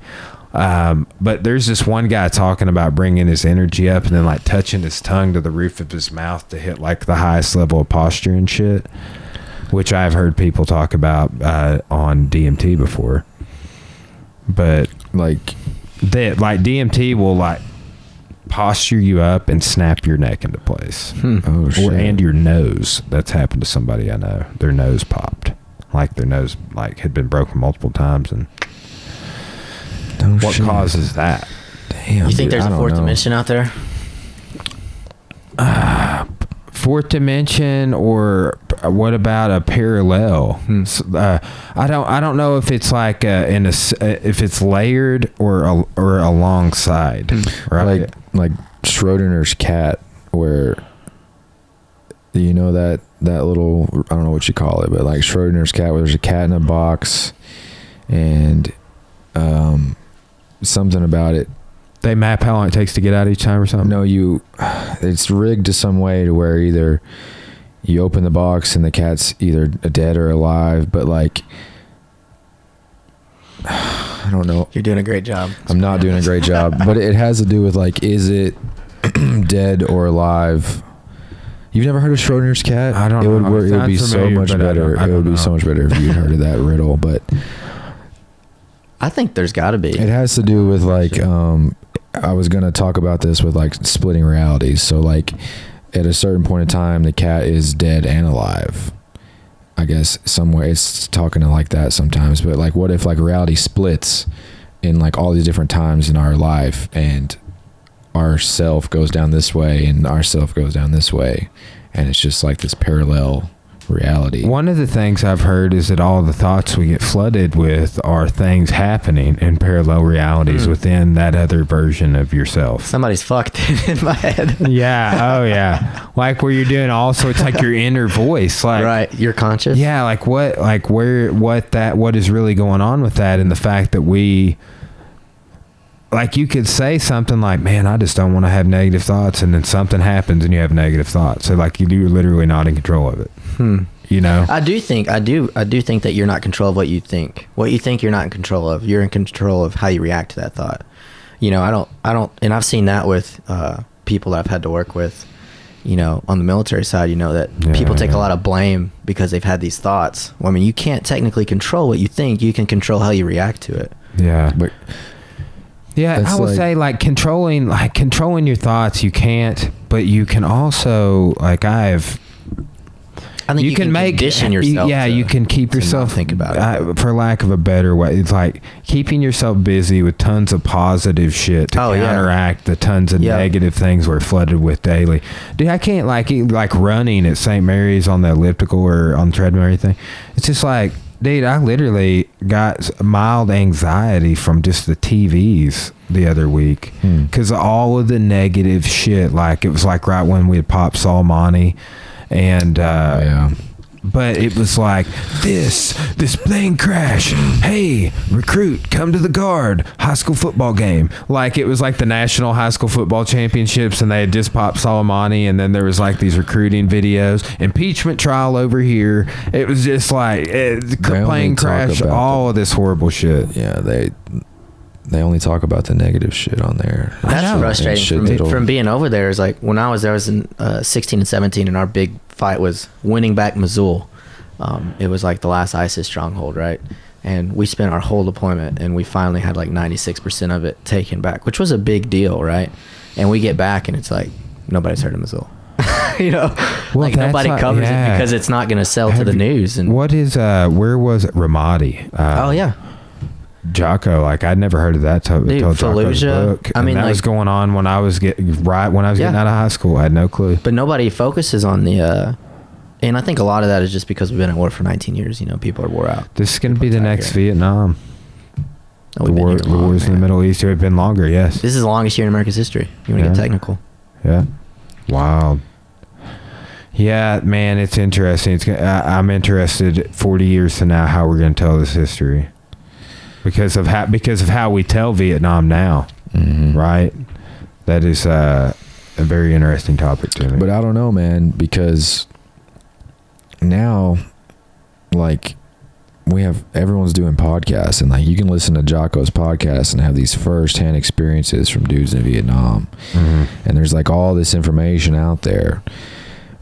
But there's this one guy talking about bringing his energy up and then like touching his tongue to the roof of his mouth to hit like the highest level of posture and shit, which I've heard people talk about on DMT before. But like DMT will like posture you up and snap your neck into place. Oh, shit. And your nose. That's happened to somebody I know. Their nose popped. Like their nose had been broken multiple times. And what causes that? Damn. You think there's a fourth dimension out there? Fourth dimension, or what about a parallel? I don't know if it's like if it's layered or alongside, right? Like Schrodinger's cat, where you know that little, I don't know what you call it, but like Schrodinger's cat, where there's a cat in a box, and something about it. They map how long it takes to get out each time or something? No, it's rigged to some way to where either you open the box and the cat's either dead or alive, but like, I don't know. You're doing a great job. I'm not doing a great job, but it has to do with like, is it dead or alive? You've never heard of Schrodinger's cat? I don't know. It would be so much better. It would be so much better if you'd heard of that riddle, but I think there's got to be. It has to do with like, I was going to talk about this with like splitting realities. So like at a certain point in time, the cat is dead and alive. I guess somewhere it's talking like that sometimes, but like what if like reality splits in like all these different times in our life, and our self goes down this way and our self goes down this way, and it's just like this parallel reality. One of the things I've heard is that all the thoughts we get flooded with are things happening in parallel realities within that other version of yourself. Somebody's fucked in my head. Yeah. Oh yeah. Like where you're doing also, it's like your inner voice, like, right. You're conscious. Yeah. Like what is really going on with that, and the fact that we, like, you could say something like, man, I just don't want to have negative thoughts, and then something happens and you have negative thoughts. So like you're literally not in control of it. You know? I do think that you're not in control of what you think. What you think you're not in control of. You're in control of how you react to that thought. You know, I don't, and I've seen that with people that I've had to work with, you know, on the military side, you know, that people take a lot of blame because they've had these thoughts. Well, I mean, you can't technically control what you think. You can control how you react to it. Yeah. But yeah, I would say like controlling your thoughts, you can't, but you can also, like, I think you can condition yourself. You can keep yourself, think about it. For lack of a better way, it's like keeping yourself busy with tons of positive shit to counteract the tons of negative things we're flooded with daily. Dude, I can't like running at St. Mary's on the elliptical or on the treadmill or anything. It's just like, dude, I literally got mild anxiety from just the TVs the other week because all of the negative shit. Like, it was like right when we had popped Soleimani, and but it was like this plane crash. Hey, recruit, come to the guard. High school football game. Like, it was like the National High School Football Championships, and they had just popped Soleimani, and then there was like these recruiting videos. Impeachment trial over here. It was just like plane crash. All of this horrible shit. Yeah, they only talk about the negative shit on there. That's frustrating from being over there. Is like when I was there, I was in 16 and 17, and our big fight was winning back Mosul. It was like the last ISIS stronghold, right? And we spent our whole deployment, and we finally had like 96% of it taken back, which was a big deal, right? And we get back, and it's like nobody's heard of Mosul. You know, well, like nobody covers it because it's not going to sell to the news. And what is where was it? Ramadi. Oh yeah. Jocko, like I'd never heard of that until Jocko's book. I mean, that was going on when I was getting out of high school. I had no clue. But nobody focuses on the, and I think a lot of that is just because we've been at war for 19 years. You know, people are wore out. This is going to be the next Vietnam. Oh, the wars in the Middle East have been longer. Yes, this is the longest year in America's history. You want to get technical? Yeah, wild. Yeah, man, it's interesting. I'm interested 40 years from now how we're going to tell this history. Because of how we tell Vietnam now, right? That is a very interesting topic to me. But I don't know, man, because now, like, everyone's doing podcasts, and like you can listen to Jocko's podcast and have these first-hand experiences from dudes in Vietnam, and there's like all this information out there.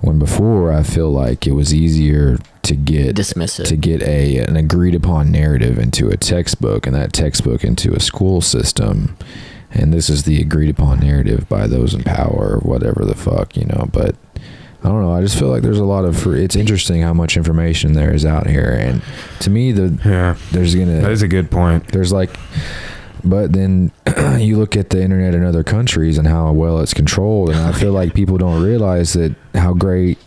When before, I feel like it was easier to get an agreed upon narrative into a textbook, and that textbook into a school system and this is the agreed upon narrative by those in power or whatever the fuck, you know. But I don't know, I just feel like there's a lot of it's interesting how much information there is out here, and to me that is a good point. There's like, but then you look at the internet in other countries and how well it's controlled, and I feel like people don't realize that how great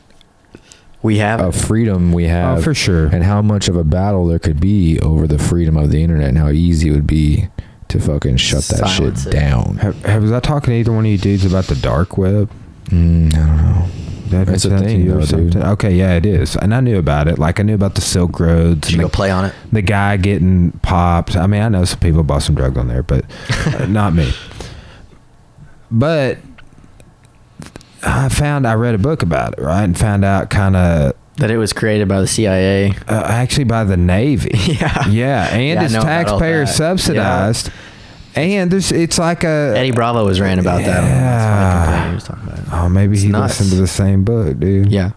we have a freedom we have. Oh, for sure. And how much of a battle there could be over the freedom of the internet, and how easy it would be to fucking shut that shit down. Was I talking to either one of you dudes about the dark web? I don't know. That's a thing, though, dude. Okay, yeah, it is. And I knew about it. Like, I knew about the Silk Roads. Did you go play on it? The guy getting popped. I mean, I know some people bought some drugs on there, but not me. But I read a book about it, right? And found out kind of... That it was created by the CIA. Actually, by the Navy. Yeah. Yeah, and it's taxpayer subsidized. Yeah. And it's like a... Eddie Bravo was ranting about that. Yeah. He was talking about it. Oh, maybe he listened to the same book, dude. Yeah.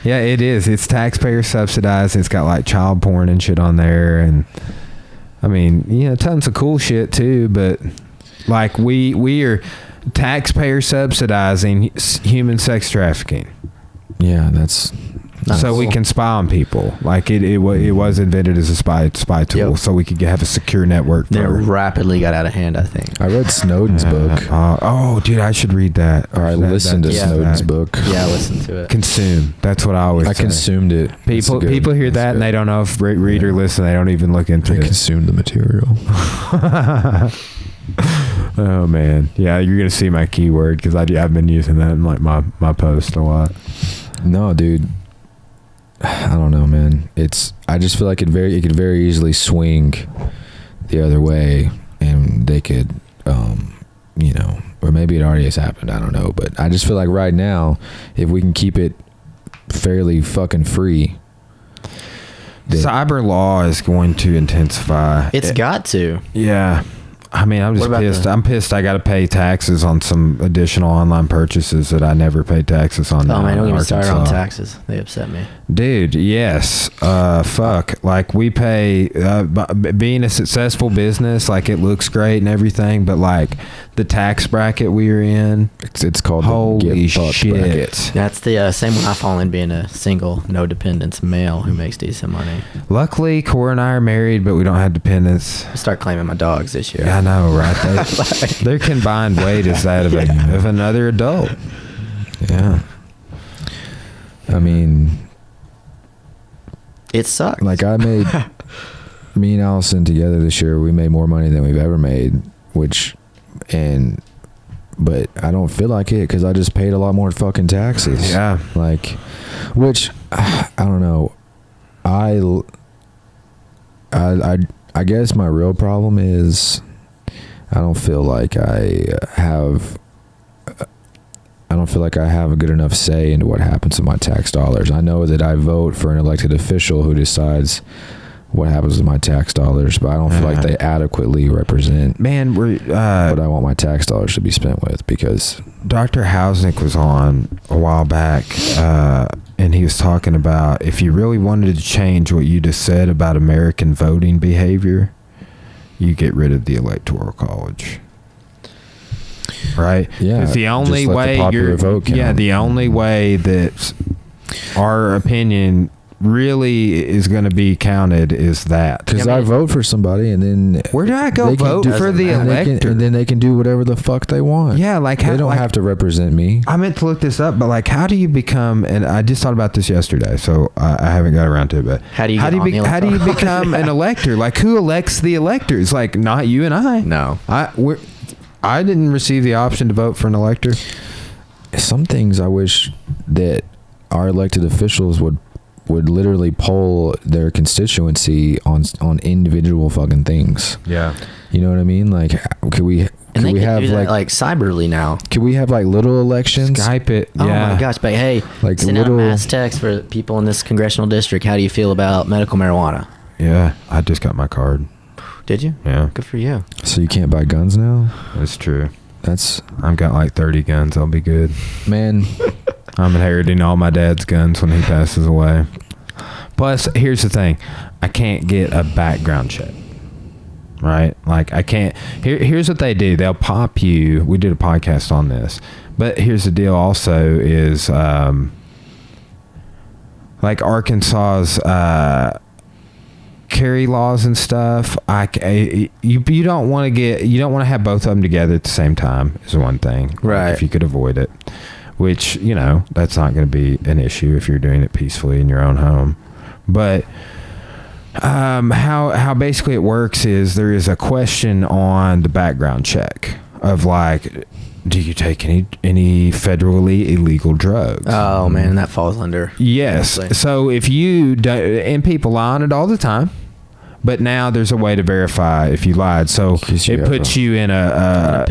Yeah, it is. It's taxpayer subsidized. It's got like child porn and shit on there. And I mean, tons of cool shit too. But like we are taxpayer subsidizing human sex trafficking. Yeah, that's... So we can spy on people. Like it was invented as a spy tool, so we could have a secure network. They rapidly got out of hand, I think. I read Snowden's book. Dude, I should read that. Or I listened to Snowden's book. Yeah, I listened to it. Consume. That's what I always say. Consumed it. People hear that and they don't know if read or listen. They don't even look into it. I consumed the material. Oh man, yeah, you're gonna see my keyword because I've been using that in like my post a lot. No, dude. I don't know, man. I just feel like it could very easily swing the other way, and they could, or maybe it already has happened. I don't know, but I just feel like right now, if we can keep it fairly fucking free, cyber law is going to intensify. It's got to. Yeah. I mean, I'm just pissed. I'm pissed I got to pay taxes on some additional online purchases that I never paid taxes on. Oh, man, don't even start on taxes. They upset me. Dude, yes. Fuck. Like, we pay, being a successful business, like, it looks great and everything, but, like, the tax bracket we're in, it's called holy shit. Bracket. That's the same one I fall in, being a single, no dependents male who makes decent money. Luckily, Cora and I are married, but we don't have dependents. I'll start claiming my dogs this year. Yeah, I know, right? Their combined weight is that of another adult. Yeah. I mean, it sucks. Like, me and Allison together this year, we made more money than we've ever made, but I don't feel like it because I just paid a lot more fucking taxes. Yeah. Like, which, I don't know. I guess my real problem is I don't feel like I have a good enough say into what happens to my tax dollars. I know that I vote for an elected official who decides what happens with my tax dollars, but I don't feel like they adequately represent what I want my tax dollars to be spent with, because Dr. Hausnick was on a while back, and he was talking about if you really wanted to change what you just said about American voting behavior, you get rid of the Electoral College. Right? Yeah. It's the only way the only way that our opinion really is going to be counted is that. Because I vote for somebody, and then where do I go vote for the elector? And then they can do whatever the fuck they want. Yeah, like they don't have to represent me. I meant to look this up, but like, how do you become? And I just thought about this yesterday, so I haven't got around to it. But how do you become an elector? Like, who elects the electors? Like, not you and I. No, I didn't receive the option to vote for an elector. Some things I wish that our elected officials would literally poll their constituency on individual fucking things. Yeah. You know what I mean? Like, could we have like cyberly now? Could we have like little elections? Skype it. Oh yeah. my gosh, but hey, like send out mass text for people in this congressional district. How do you feel about medical marijuana? Yeah, I just got my card. Did you? Yeah. Good for you. So you can't buy guns now? That's true. I've got like 30 guns. I'll be good. Man. I'm inheriting all my dad's guns when he passes away. Plus, here's the thing. I can't get a background check. right? Like I can't. Here's what they do. They'll pop you. We did a podcast on this, but here's the deal. Also, is like Arkansas's carry laws and stuff. You don't want to have both of them together at the same time. Is one thing, right? Like if you could avoid it, which that's not going to be an issue if you're doing it peacefully in your own home, but. How basically it works is there is a question on the background check of like, do you take any federally illegal drugs? Oh man, that falls under. Yes. Honestly. So if you do, and people lie on it all the time, but now there's a way to verify if you lied. So it puts you in a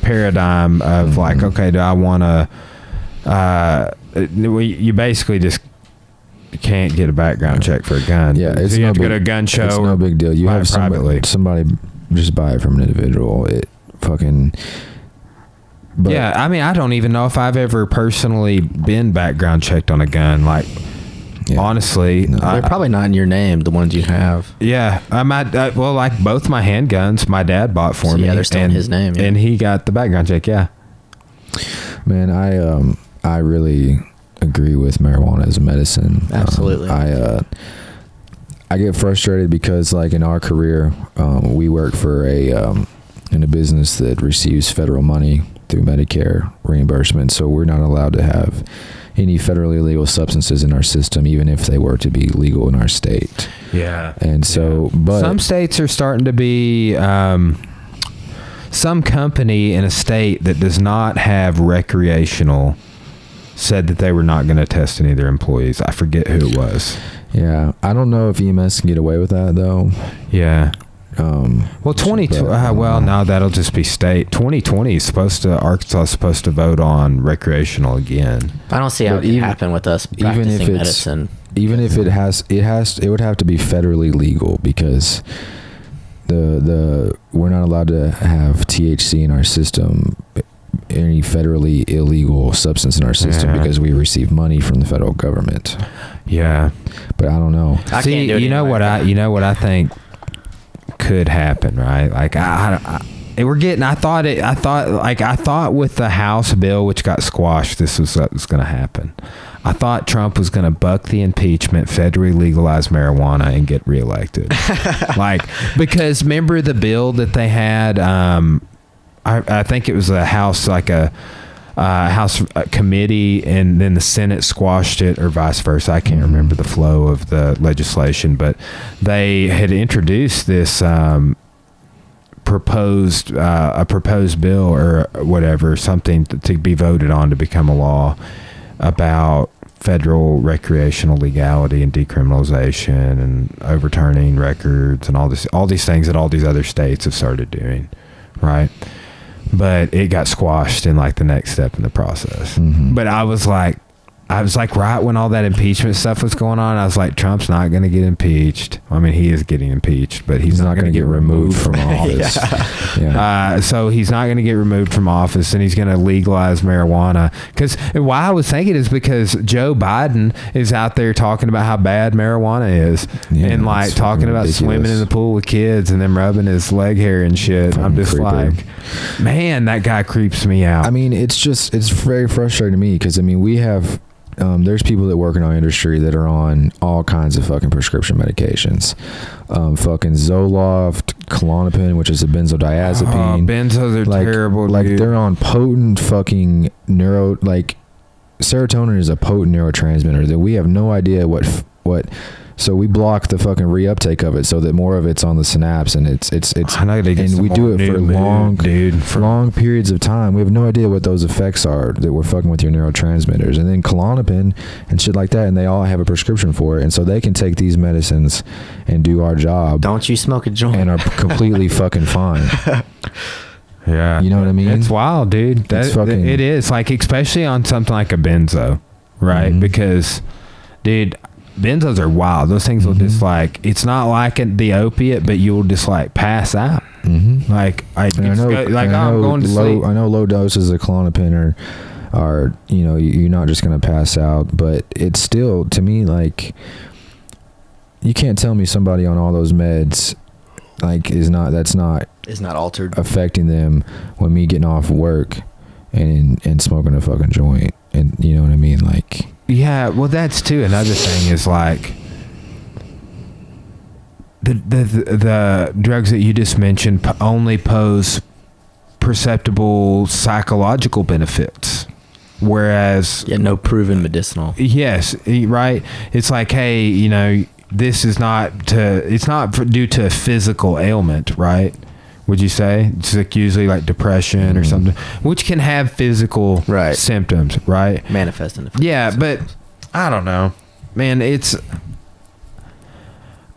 paradigm of like, okay, do I want to? You basically just. You can't get a background check for a gun. Yeah, it's so you have to go to a gun show. It's no big deal. You have somebody just buy it from an individual. It fucking. Yeah, I mean, I don't even know if I've ever personally been background checked on a gun. Like, honestly, they're probably not in your name. The ones you have. Yeah, well, like both my handguns, my dad bought for me. Yeah, they're still in his name. Yeah. And he got the background check. Yeah. Man, I really agree with marijuana as a medicine. Absolutely. I get frustrated because like in our career, we work for in a business that receives federal money through Medicare reimbursement. So we're not allowed to have any federally illegal substances in our system, even if they were to be legal in our state. Yeah. And so, but some states are starting to be, some company in a state that does not have recreational said that they were not going to test any of their employees. I forget who it was. Yeah. I don't know if EMS can get away with that though. Yeah. Well, 2020. Well, no, that'll just be state. 2020 is Arkansas is supposed to vote on recreational again. I don't see how it can happen with us practicing medicine. Even if it would have to be federally legal because we're not allowed to have THC in our system, any federally illegal substance in our system because we receive money from the federal government. Yeah, but I don't know. You know what I think could happen, right? Like I thought with the House bill which got squashed, this was what was going to happen. I thought Trump was going to buck the impeachment, federally legalize marijuana, and get reelected. Because remember the bill that they had. I think it was a House, like a House committee, and then the Senate squashed it, or vice versa. I can't remember the flow of the legislation, but they had introduced this proposed bill or whatever, something to be voted on to become a law about federal recreational legality and decriminalization and overturning records and all these things that all these other states have started doing, right? But it got squashed in like the next step in the process. But I was like right when all that impeachment stuff was going on, I was like, Trump's not going to get impeached. I mean, he is getting impeached, but he's not going to get removed from office. So he's not going to get removed from office, and he's going to legalize marijuana. Because why I was thinking is because Joe Biden is out there talking about how bad marijuana is, and like talking about ridiculous. Swimming in the pool with kids and then rubbing his leg hair and shit. Fucking I'm just creeper. Like, man, that guy creeps me out. I mean, it's very frustrating to me because I mean, we have. There's people that work in our industry that are on all kinds of fucking prescription medications. Fucking Zoloft, Klonopin, which is a benzodiazepine. Benzos are terrible, Like, dude. they're on potent fucking serotonin is a potent neurotransmitter that we have no idea what. So we block the fucking reuptake of it so that more of it's on the synapse, and it's and we do it for long periods of time. We have no idea what those effects are that we're fucking with your neurotransmitters. And then Klonopin and shit like that, and they all have a prescription for it, and so they can take these medicines and do our job. Don't you smoke a joint? And are completely fucking fine. Yeah, you know what I mean? It's wild, dude. It is, like, especially on something like a benzo, right? Because, dude, benzos are wild. Those things will just like, it's not like the opiate, but you will just like pass out. Like I'm going to sleep. I know low doses of Klonopin are you're not just going to pass out, but it's still, to me, like, you can't tell me somebody on all those meds like is not altered, affecting them when me getting off work and smoking a fucking joint, and you know what I mean, like. Yeah, well, that's too another thing is like the drugs that you just mentioned only pose perceptible psychological benefits, whereas no proven medicinal. Yes, right. It's like, hey, you know, this is it's not due to a physical ailment, right? Would you say it's like usually like depression or something, which can have physical symptoms, right? Manifest in the but I don't know, man.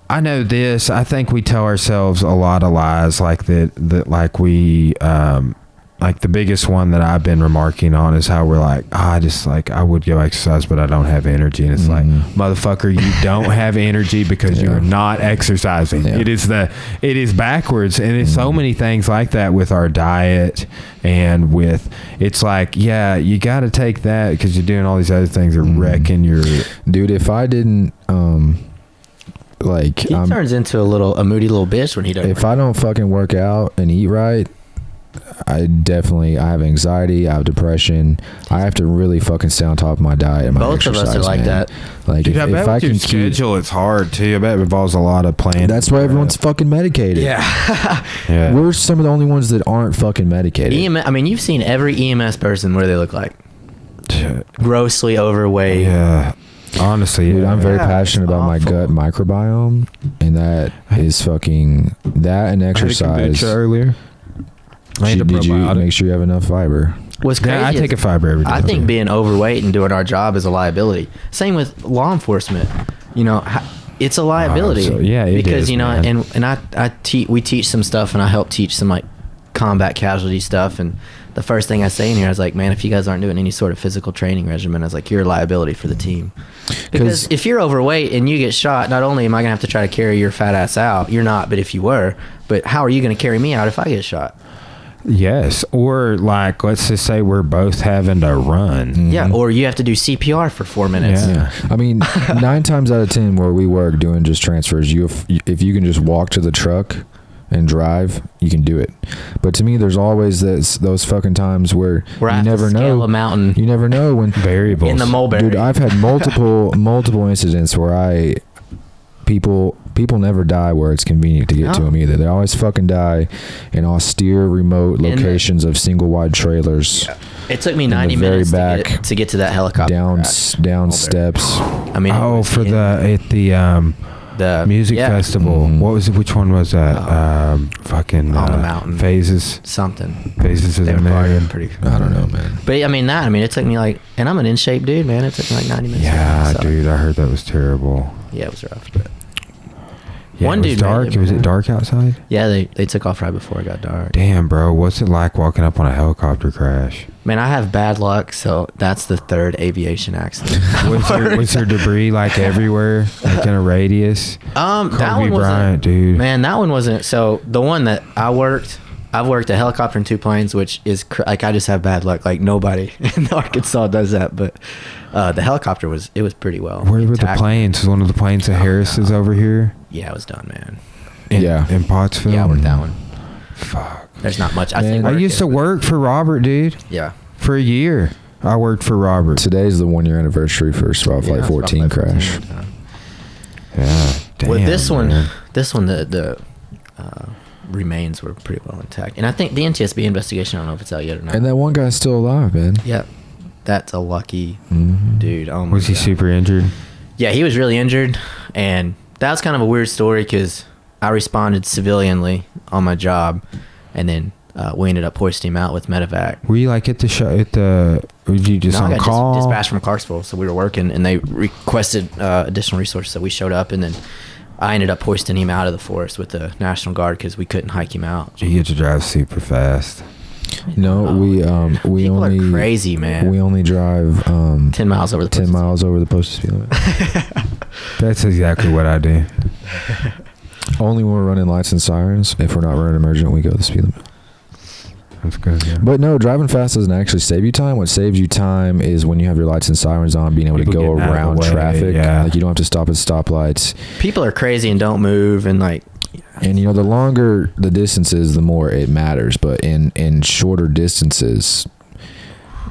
I know this. I think we tell ourselves a lot of lies like that like we like the biggest one that I've been remarking on is how we're like, I would go exercise, but I don't have energy. And it's like, motherfucker, you don't have energy because you're not exercising. Yeah. It is backwards. And it's so many things like that with our diet and it's like, yeah, you got to take that because you're doing all these other things are wrecking your. Dude, if I didn't, he turns into a moody little bitch when he doesn't. If I don't fucking work out and eat right, I have anxiety, I have depression. I have to really fucking stay on top of my diet and my Both exercise, of us are like that. Like, dude, if I can schedule, it's hard too. I bet it involves a lot of planning. That's why everyone's fucking medicated. Yeah. Yeah. We're some of the only ones that aren't fucking medicated. I mean, you've seen every EMS person. What do they look like? Grossly overweight. Yeah. Honestly, dude, I'm very passionate about my gut microbiome, and that is fucking that and exercise. I had a kombucha earlier. Did you make sure you have enough fiber? What's crazy? Yeah, I take a fiber every day. I think being overweight and doing our job is a liability. Same with law enforcement. You know, it's a liability. Because you know, man. and we teach some stuff, and I help teach some like combat casualty stuff. And the first thing I say in here, I was like, man, if you guys aren't doing any sort of physical training regimen, I was like, you're a liability for the team. Because if you're overweight and you get shot, not only am I gonna have to try to carry your fat ass out, you're not, but if you were, but how are you gonna carry me out if I get shot? Yes, or like let's just say we're both having to run. Yeah, or you have to do CPR for 4 minutes. Yeah. I mean, 9 times out of 10 where we work doing just transfers, if you can just walk to the truck and drive, you can do it. But to me, there's always those fucking times where you never know. A mountain. You never know when variables in the mulberry. Dude, I've had multiple incidents where people never die where it's convenient to get to them either. They always fucking die in austere, remote locations of single wide trailers. Yeah. It took me 90 minutes to get to that helicopter. Down steps. I mean, the music festival. What was it? Which one was that? Fucking on the mountain. Phases. Something. Phases is pretty. I don't know, man. But it took me and I'm an in shape dude, man. It took me 90 minutes. Yeah, dude. I heard that was terrible. Yeah, it was rough. But yeah, one dude dark. Was it dark outside? Yeah, they took off right before it got dark. Damn, bro. What's it like walking up on a helicopter crash? Man, I have bad luck, so that's the 3rd aviation accident. was there debris like everywhere, like in a radius? That one wasn't, dude. Man, that one wasn't. So the one that I've worked a helicopter and 2 planes, which is I just have bad luck. Like nobody in Arkansas does that, but the helicopter was pretty well. Where were the planes? Was one of the planes at Harris's over here? Yeah, it was done, man. In Pottsville. Yeah, I worked that one. Fuck. There's not much. I used to work for Robert, dude. Yeah. For a year, I worked for Robert. Today's the 1-year anniversary for Spot Flight 14 crash. Yeah. Damn, well, this one, the remains were pretty well intact, and I think the NTSB investigation. I don't know if it's out yet or not. And that one guy's still alive, man. Yeah, that's a lucky dude. Oh my was he God. Super injured? Yeah, he was really injured, and that was kind of a weird story because I responded civilianly on my job, and then we ended up hoisting him out with medevac. Were you like at the show were you just on call? Dispatched from Clarksville, so we were working, and they requested additional resources, so we showed up, and then I ended up hoisting him out of the forest with the National Guard because we couldn't hike him out. You get to drive super fast. No, we people only are crazy, man. We only drive 10 miles over the 10 miles over the posted speed limit. That's exactly what I do. Only when we're running lights and sirens. If we're not running emergent, we go the speed limit. That's good. Yeah. But no, driving fast doesn't actually save you time. What saves you time is when you have your lights and sirens on, being able to go around traffic. Yeah. Like you don't have to stop at stoplights. People are crazy and don't move, and like And you know, the longer the distances, the more it matters. But in shorter distances,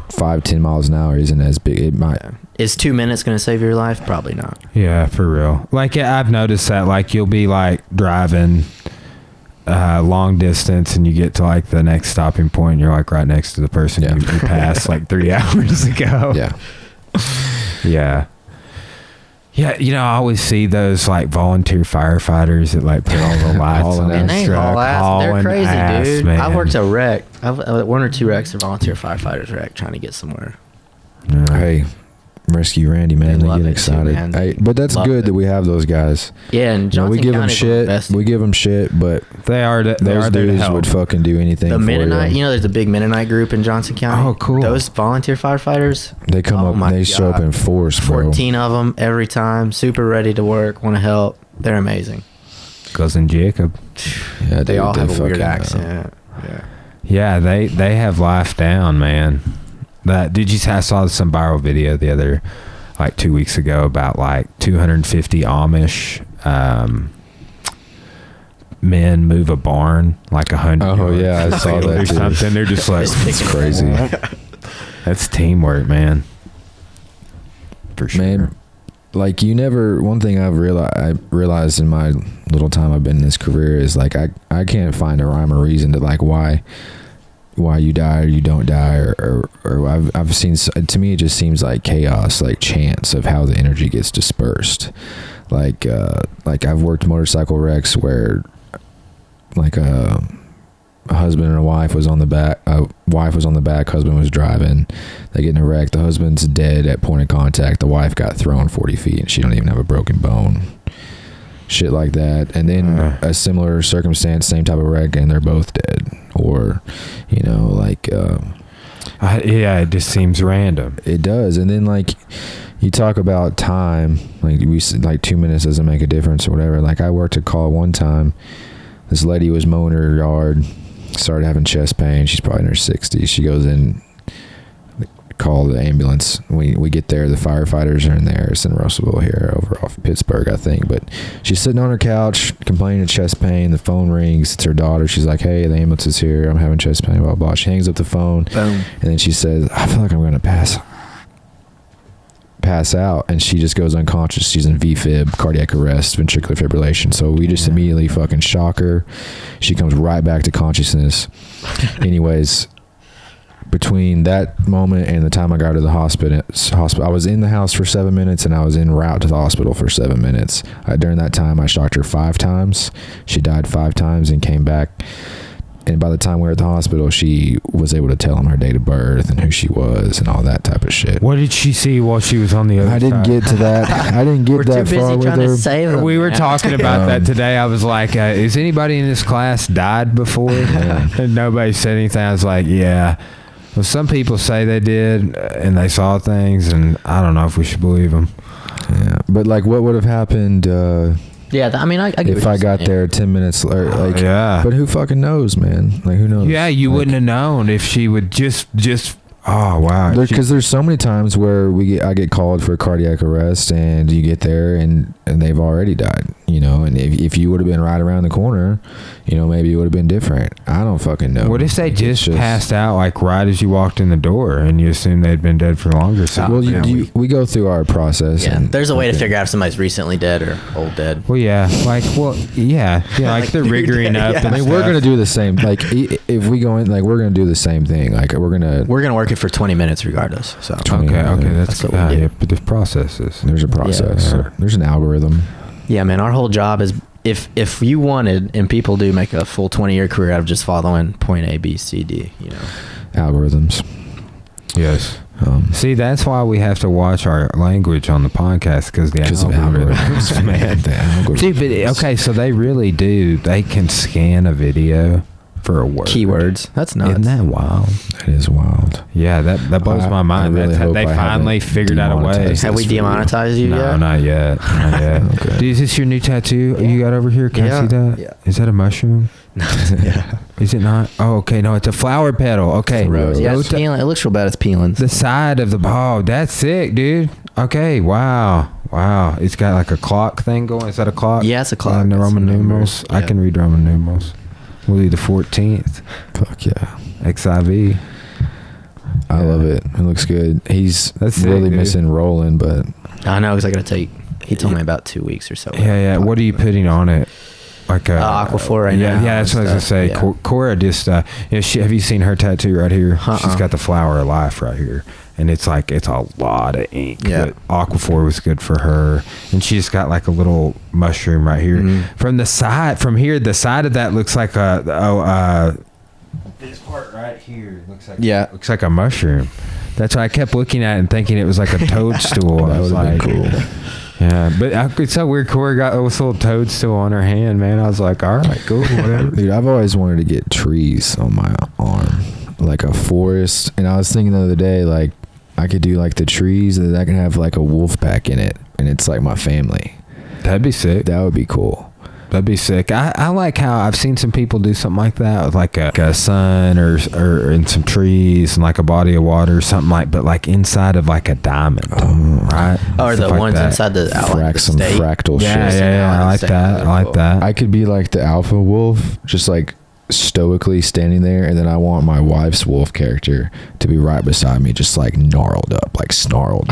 5-10 miles an hour isn't as big. It might. Is 2 minutes going to save your life? Probably not. Yeah, for real. Like, I've noticed that, like, you'll be like driving long distance and you get to like the next stopping point and you're like right next to the person you passed like 3 hours ago. Yeah. You know, I always see those like volunteer firefighters that like put all the lights on their truck. They're crazy, dude. Man. I've worked a wreck. I've 1 or 2 wrecks of volunteer firefighters wreck trying to get somewhere. Hey, Rescue Randy, man. They get excited. Too, hey, but that's good that we have those guys. Yeah, and Johnson we give County them shit. We give them shit, but those dudes would fucking do anything the for Mennonite, you. You know, there's a big Mennonite group in Johnson County. Oh, cool. Those volunteer firefighters. They come up and they show up in force, bro. 14 of them every time. Super ready to work. Want to help. They're amazing. Cousin Jacob. Yeah, they all have a weird accent. Yeah, they have life down, man. I saw some viral video the other, like 2 weeks ago about like 250 Amish men move a barn like 100 Oh yards. yeah, I saw that or too. something. They're just like, it's crazy. That's teamwork, man. For sure. Man, like one thing I realized in my little time I've been in this career is like I can't find a rhyme or reason to like why you die or you don't die or I've seen, to me it just seems like chaos, like chance of how the energy gets dispersed. Like I've worked motorcycle wrecks where like a husband and a wife was on the back, husband was driving, they get in a wreck, the husband's dead at point of contact, the wife got thrown 40 feet and she don't even have a broken bone. Shit like that. And then a similar circumstance, same type of wreck, and they're both dead. Or, you know, like it just seems random. It does. And then like you talk about time, like 2 minutes doesn't make a difference or whatever. Like I worked a call one time, this lady was mowing her yard, started having chest pain. She's probably in her 60s. She goes in, call the ambulance. We get there, the firefighters are in there. It's in Russellville here, over off Pittsburgh, I think. But she's sitting on her couch complaining of chest pain. The phone rings. It's her daughter. She's like, hey, the ambulance is here, I'm having chest pain, blah blah. She hangs up the phone. Boom. And then she says, I feel like I'm gonna pass out, and she just goes unconscious. She's in VFib, cardiac arrest, ventricular fibrillation. So we just immediately fucking shock her. She comes right back to consciousness. Anyways, between that moment and the time I got to the hospital, I was in the house for 7 minutes and I was en route to the hospital for 7 minutes. During that time, I shocked her 5 times. She died 5 times and came back. And by the time we were at the hospital, she was able to tell him her date of birth and who she was and all that type of shit. What did she see while she was on the other side? I didn't get to that. I didn't get that far with her. To save them. We were talking about that today. I was like, is anybody in this class died before? And nobody said anything. I was like, yeah. Well, some people say they did and they saw things, and I don't know if we should believe them. Yeah, but like, what would have happened? I mean, I get if I got there 10 minutes later, like, yeah. But who fucking knows, man? Like, who knows? Yeah, you wouldn't have known if she would just. Oh wow! Because there's so many times where I get called for cardiac arrest, and you get there and they've already died. You know, and if you would have been right around the corner, you know, maybe it would have been different. I don't fucking know. What if they just passed out like right as you walked in the door, and you assumed they'd been dead for longer? So we go through our process. Yeah, and there's a way to figure out if somebody's recently dead or old dead. Well, yeah, like like they're riggering up. Yeah. And I mean, we're gonna do the same. Like, if we go in, like, we're gonna do the same thing. Like, we're gonna work it for 20 minutes regardless. So okay, that's what we do. Yeah, but there's processes. There's a process. Yeah. There's an algorithm. Yeah, man, our whole job is if you wanted, and people do make a full 20-year career out of just following point A, B, C, D, you know. Algorithms. Yes. See, that's why we have to watch our language on the podcast, because the algorithms, man. The algorithms. Dude, but okay, so they really do. They can scan a video for a word. Keywords. That's nuts. Isn't that wild? That is wild. Yeah, that blows my mind. I really hope they I finally haven't figured out a way. demonetized Have we this for you. demonetized you No, yet? not yet. Not yet. Okay. Dude, is this your new tattoo you got over here? Can I see that? Yeah. Is that a mushroom? Yeah. Is it not? Oh, okay. No, it's a flower petal. Okay. Rose. Yeah, it looks real bad. It's peeling. The side of the that's sick, dude. Okay, wow. Wow, it's got like a clock thing going. Is that a clock? Yeah, it's a clock. The Roman numerals. Yeah. I can read Roman numerals. We'll do the 14th. Fuck yeah. XIV. I love it. It looks good. That's really missing Roland, but I know because I got to take. He told me about 2 weeks or so. Yeah. What are you putting on it? Like a Aquaphor right now. Yeah, that's what I was gonna say. Yeah. Cora just, have you seen her tattoo right here? She's got the flower of life right here, and it's a lot of ink. Yeah. But Aquaphor was good for her, and she just got like a little mushroom right here. Mm-hmm. From the side of that looks like this part right here looks like a mushroom. That's why I kept looking at it and thinking it was like a toadstool. That would have been cool. Yeah, but it's so weird. Cora got this little toadstool on her hand, man. I was like, all right, cool, whatever. Dude, I've always wanted to get trees on my arm, like a forest. And I was thinking the other day, like, I could do like the trees that I can have like a wolf pack in it, and it's like my family. That'd be sick. That would be cool. That'd be sick. I like how I've seen some people do something like that with like a sun or in some trees and like a body of water or something but like inside of like a diamond, right? Or the ones inside the some fractal shit. Yeah. I like that. I like that. I could be like the alpha wolf, just like stoically standing there, and then I want my wife's wolf character to be right beside me, just like gnarled up, like snarled.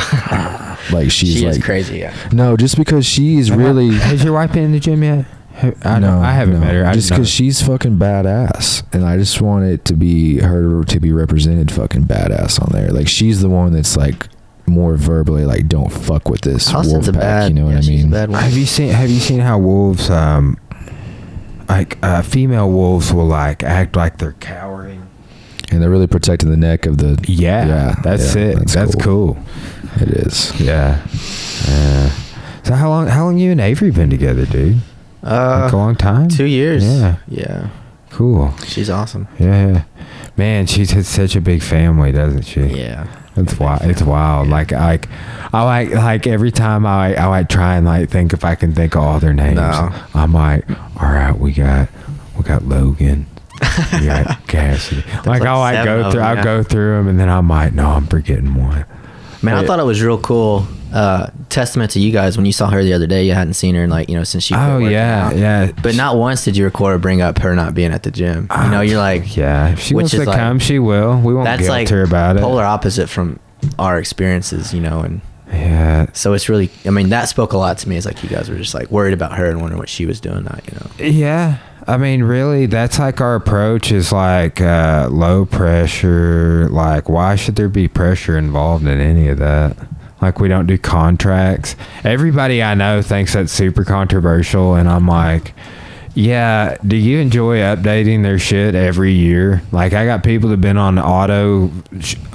Like she is crazy. Yeah. No, just because she's really. Has your wife been in the gym yet? I haven't met her. Just because she's fucking badass, and I just want it to be her to be represented fucking badass on there. Like she's the one that's like more verbally like, don't fuck with this wolf pack. You know what I mean? Have you seen how wolves, female wolves will like act like they're cowering, and they're really protecting the neck of the. Yeah, that's it. That's cool. It is. Yeah. So how long you and Avery been together, dude? Like a long time. 2 years. Yeah. Cool. She's awesome. Yeah. Man, she's had such a big family, doesn't she? Yeah. It's wild. It's wild. Yeah. Like every time I try and like think if I can think of all their names. No. I'm like, all right, we got Logan. We got Cassidy. I'll go through them, and then I'm like, no, I'm forgetting one. Man, I thought it was real cool. Testament to you guys when you saw her the other day. You hadn't seen her in since she quit working out. Yeah. But not once did you record or bring up her not being at the gym. You're like, yeah, if she wants to come, she will. We won't guilt her about it. Polar opposite from our experiences, and yeah. So it's really, that spoke a lot to me. It's like you guys were just like worried about her and wondering what she was doing. Yeah. Really, that's like our approach is like low pressure. Like, why should there be pressure involved in any of that? Like, we don't do contracts. Everybody I know thinks that's super controversial, and I'm like, yeah, do you enjoy updating their shit every year? Like, I got people that have been on auto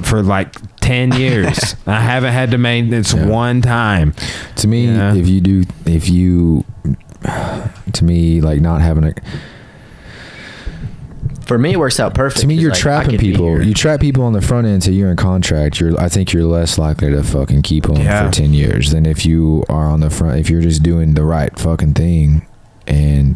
for like 10 years. I haven't had to maintenance one time. To me, to me, like not having a. For me, it works out perfect. To me, you're trapping people. You trap people on the front end until you're in contract. I think you're less likely to fucking keep them for 10 years than if you are on the front. If you're just doing the right fucking thing and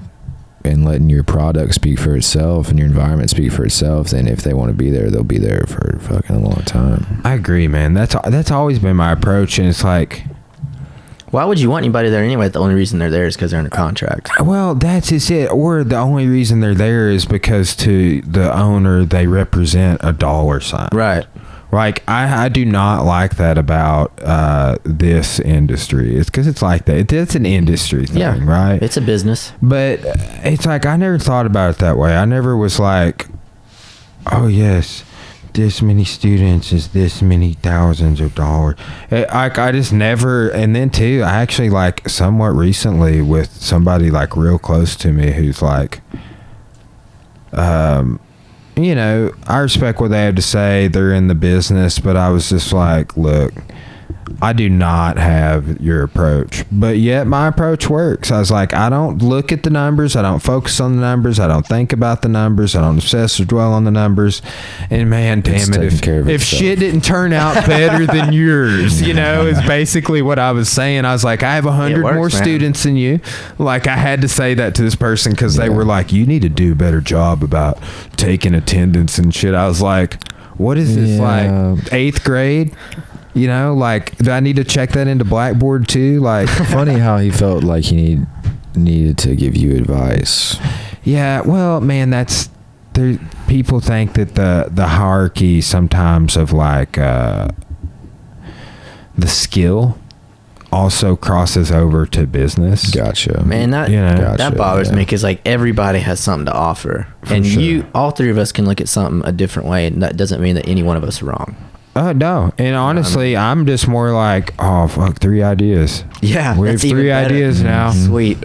letting your product speak for itself and your environment speak for itself, then if they want to be there, they'll be there for fucking a long time. I agree, man. That's always been my approach, and it's like, why would you want anybody there anyway? The only reason they're there is because they're under contract. Well, that's just it. Or the only reason they're there is because to the owner, they represent a dollar sign. Right. Like, I do not like that about this industry. It's because it's like that. It's an industry thing, right? It's a business. But it's like, I never thought about it that way. I never was like, oh, yes, this many students is this many thousands of dollars. I just never. And then too, I actually like somewhat recently with somebody like real close to me who's like, I respect what they have to say. They're in the business, but I was just like, look, I do not have your approach, but yet my approach works. I was like, I don't look at the numbers. I don't focus on the numbers. I don't think about the numbers. I don't obsess or dwell on the numbers. And man, damn it, if shit didn't turn out better than yours, is basically what I was saying. I was like, I have 100 more students than you. Like, I had to say that to this person because they were like, you need to do a better job about taking attendance and shit. I was like, what is this, like 8th grade? You know, like, do I need to check that into Blackboard too? Like, funny how he felt like he needed to give you advice. Yeah, well, man, that's there. People think that the hierarchy sometimes of like the skill also crosses over to business. Gotcha. Man, that Gotcha, that bothers me because like everybody has something to offer, and sure. all three of us can look at something a different way, and that doesn't mean that any one of us are wrong. No, and honestly, I'm just more like, oh fuck, 3 ideas. Yeah, we have 3 ideas now. Sweet.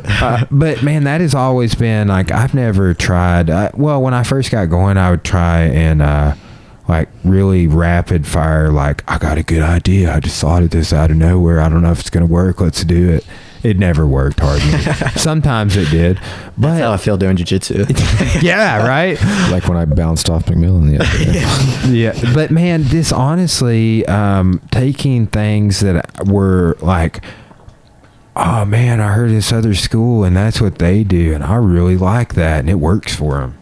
But man, that has always been like, I've never tried. Well, when I first got going, I would try and like really rapid fire. Like, I got a good idea. I just thought of this out of nowhere. I don't know if it's gonna work. Let's do it. It never worked hardly. Sometimes it did, but that's how I feel doing jiu-jitsu. Yeah, right. Like when I bounced off McMillan the other day. Yeah, but man, this honestly, taking things that were like, oh man, I heard this other school and that's what they do, and I really like that, and it works for them.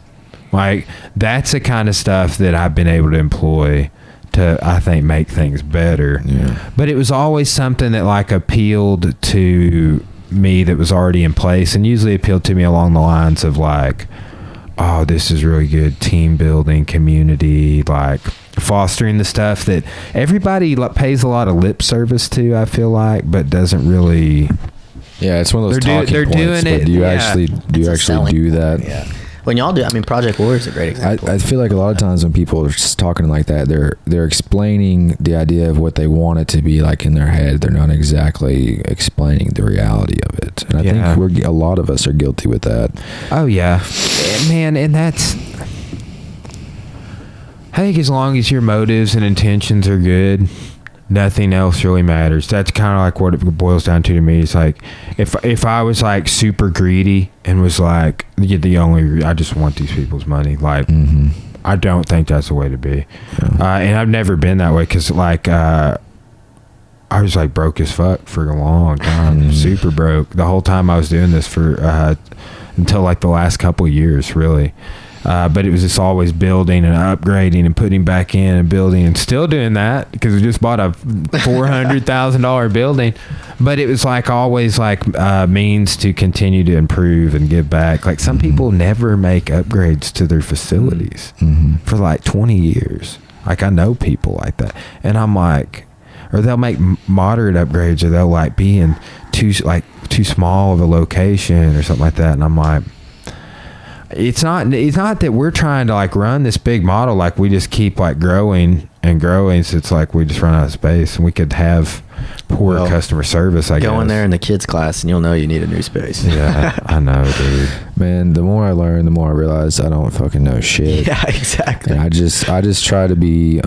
Like, that's the kind of stuff that I've been able to employ to, I think, make things better. Yeah. But it was always something that like appealed to me that was already in place, and usually appealed to me along the lines of like, oh, this is really good team building, community, like fostering the stuff that everybody pays a lot of lip service to, I feel like, but doesn't really. Yeah, it's one of those talking points, doing it, but do you actually do that? Yeah. When y'all do, I mean, Project Warrior is a great example. I feel like a lot of times when people are just talking like that, they're explaining the idea of what they want it to be like in their head. They're not exactly explaining the reality of it. And I think a lot of us are guilty with that. Oh yeah, man, and that's. I think as long as your motives and intentions are good, nothing else really matters. That's kind of like what it boils down to me. It's like if I was like super greedy and was like, I just want these people's money. Like, I don't think that's the way to be. Yeah. And I've never been that way because like I was like broke as fuck for a long time, super broke the whole time I was doing this for until like the last couple of years, really. But it was just always building and upgrading and putting back in and building, and still doing that because we just bought a $400,000 building. But it was like always like means to continue to improve and give back. Like some people never make upgrades to their facilities for like 20 years. Like I know people like that, and I'm like, or they'll make moderate upgrades, or they'll like be in too small of a location or something like that, and I'm like. It's not that we're trying to like run this big model, like we just keep like growing and growing, so it's like we just run out of space, and we could have poor customer service, I guess. Go in there in the kids class and you'll know you need a new space. Yeah, I know, dude. Man, the more I learn, the more I realize I don't fucking know shit. Yeah, exactly. And I just try to be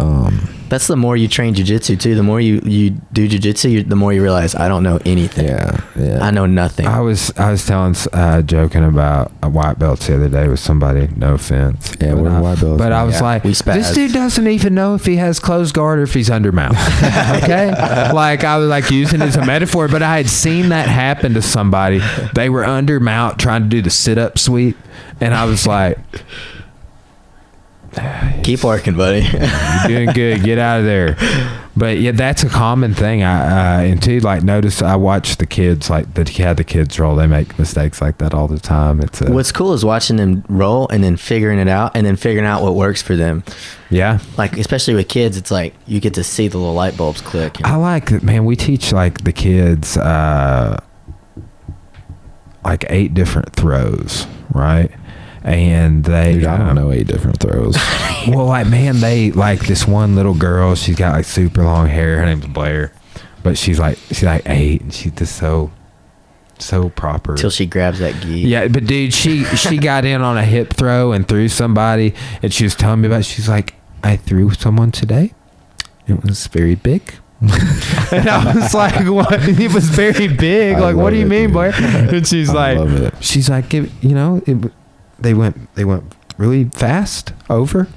that's the more you train jiu-jitsu too, the more you do jiu-jitsu, the more you realize I don't know anything. Yeah. I know nothing. I was telling joking about a white belts the other day with somebody, no offense. Yeah, we're white belts. But I was like, this dude doesn't even know if he has closed guard or if he's under mount. Okay? Like I was like using it as a metaphor, but I had seen that happen to somebody. They were under mount trying to do the sit-up sweep, and I was like, keep working, buddy. You're doing good. Get out of there. But yeah, that's a common thing. And too, like, notice I watch the kids, like the kids roll. They make mistakes like that all the time. What's cool is watching them roll and then figuring it out and then figuring out what works for them. Yeah. Like, especially with kids, it's like you get to see the little light bulbs click. I like that, man. We teach like the kids like 8 different throws, right? And they Dude, I don't know 8 different throws. Well, like, man, they like this one little girl, she's got like super long hair, her name's Blair, but she's like 8 and she's just so proper till she grabs that gi. Yeah, but dude, she got in on a hip throw and threw somebody, and she was telling me about it. She's like, I threw someone today, it was very big. And I was like, what? It was very big. Like, what do you mean, Blair? And she's like, they went really fast over,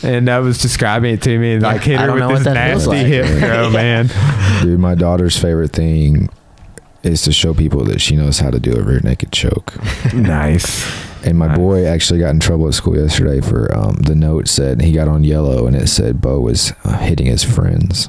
and I was describing it to me and like hit her with this nasty hip throw, man. Dude, my daughter's favorite thing is to show people that she knows how to do a rear naked choke. Nice. And my boy actually got in trouble at school yesterday for the note said he got on yellow and it said Bo was hitting his friends.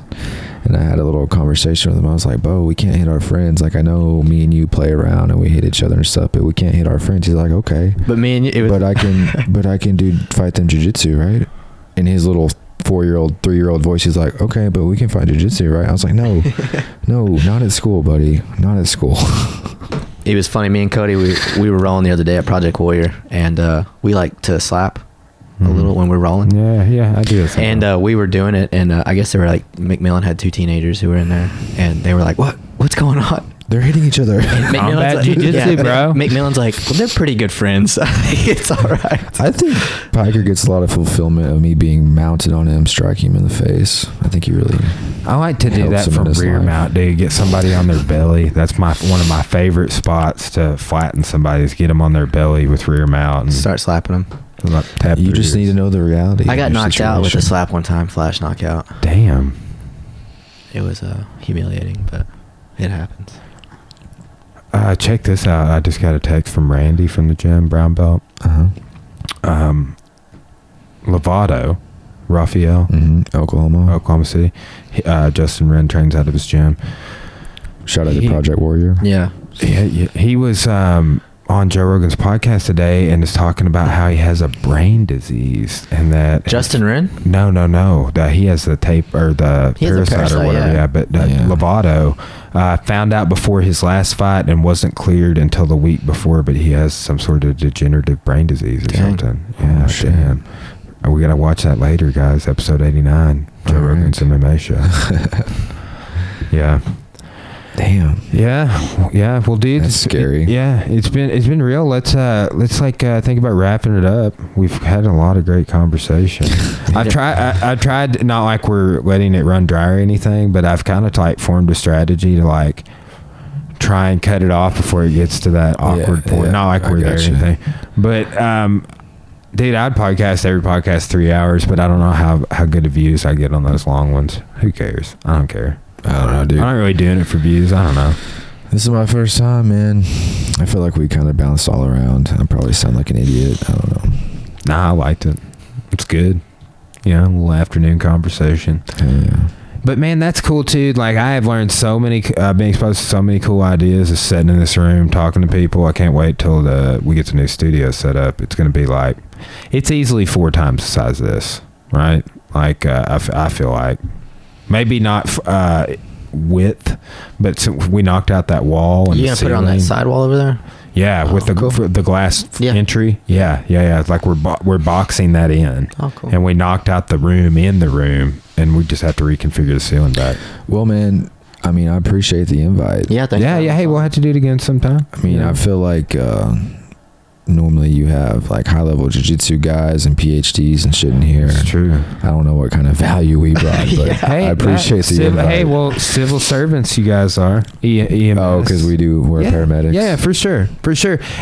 And I had a little conversation with him. I was like, Bo, we can't hit our friends. Like, I know me and you play around and we hit each other and stuff, but we can't hit our friends. He's like, okay. But me and you, but I can fight them jiu-jitsu, right? In his little 4-year-old, 3-year-old voice, he's like, okay, but we can fight jiu-jitsu, right? I was like, no, not at school, buddy. Not at school. It was funny. Me and Cody, we were rolling the other day at Project Warrior, and we like to slap a little when we're rolling. Yeah, I do. And we were doing it, and I guess they were like, McMillan had 2 teenagers who were in there, and they were like, what's going on? They're hitting each other. Combat jiu-jitsu, bro. McMillan's like, well, they're pretty good friends. It's all right. I think Piker gets a lot of fulfillment of me being mounted on him, striking him in the face. I think he really. I like to do that from rear mount, dude. Get somebody on their belly. That's one of my favorite spots to flatten somebody. Is get them on their belly with rear mount and start slapping them. You just need to know the reality. I got knocked out with a slap one time, flash knockout. Damn. It was humiliating, but it happens. Check this out. I just got a text from Randy from the gym, brown belt. Lovato, Raphael, Oklahoma City. Justin Wren trains out of his gym. Shout out to Project Warrior. Yeah. He was on Joe Rogan's podcast today and is talking about how he has a brain disease and that Justin Wren? No. That he has the tape or the parasite or whatever. Yeah, but Lovato found out before his last fight and wasn't cleared until the week before, but he has some sort of degenerative brain disease or something. Yeah, damn. We gotta watch that later, guys. Episode 89, Joe Rogan's MMA show. Yeah. Damn. Yeah. Well, dude, that's scary. It's been real. Let's think about wrapping it up. We've had a lot of great conversation. I tried not like we're letting it run dry or anything, but I've kind of like formed a strategy to like try and cut it off before it gets to that awkward point. Yeah, not like we're there or anything, but dude, I'd podcast every podcast 3 hours, but I don't know how good of views I get on those long ones. Who cares? I don't care. I don't know, dude. I'm not really doing it for views. I don't know. This is my first time, man. I feel like we kind of bounced all around. I probably sound like an idiot. I don't know. Nah, I liked it. It's good. A little afternoon conversation. Yeah. But man, that's cool too. Like I have learned so many, being exposed to so many cool ideas, just sitting in this room talking to people. I can't wait till we get the new studio set up. It's going to be like, it's easily 4 times the size of this, right? Like I feel like. Maybe not width, but we knocked out that wall. And you gonna put it on that side wall over there? Yeah, with the glass entry. Yeah. It's like we're boxing that in. Oh, cool. And we knocked out the room in the room, and we just have to reconfigure the ceiling back. Well, man, I mean, I appreciate the invite. Yeah, thanks. Yeah. Hey, we'll have to do it again sometime. I mean, I feel like normally you have like high-level jiu-jitsu guys and PhDs and shit in here. It's true. I don't know what kind of value we brought, but I appreciate the invite. Hey, well, civil servants you guys are. EMS. Oh, because we're paramedics. Yeah, for sure.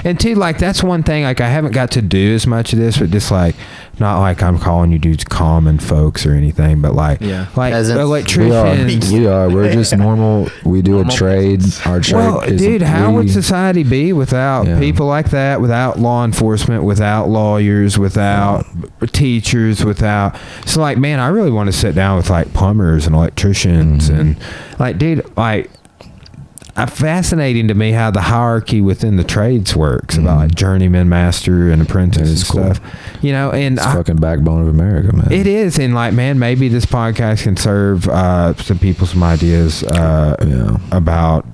And too, like, that's one thing, like, I haven't got to do as much of this, but just like, not like I'm calling you dudes common folks or anything, but like electricians. We are. We're just normal. We do a trade. Our trade. Well, dude, how would society be without people like that? Without law enforcement? Without lawyers? Without teachers? So, like, man, I really want to sit down with like plumbers and electricians and like, dude, like. Fascinating to me how the hierarchy within the trades works about like journeyman, master, and apprentice and stuff. And it's fucking backbone of America, man. It is, and like, man, maybe this podcast can serve some people some ideas about.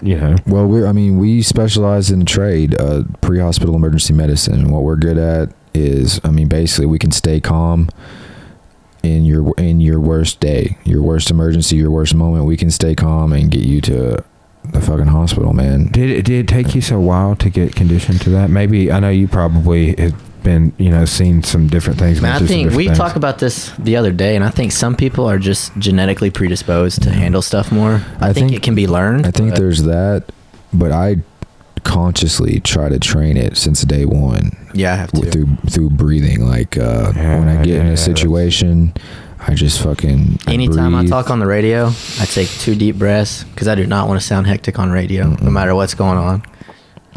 Well, we specialize in trade, pre-hospital emergency medicine, and what we're good at is, basically we can stay calm in your worst day, your worst emergency, your worst moment. We can stay calm and get you to the fucking hospital, man. Did it take you so while to get conditioned to that? Maybe, I know you probably have been, seen some different things. Man, I think we talked about this the other day, and I think some people are just genetically predisposed to handle stuff more. I think it can be learned. I think there's that, but I consciously try to train it since day one. Yeah, I have to. Through breathing. Like, when I get in a situation, I just fucking anytime I talk on the radio, I take 2 deep breaths because I do not want to sound hectic on radio, no matter what's going on.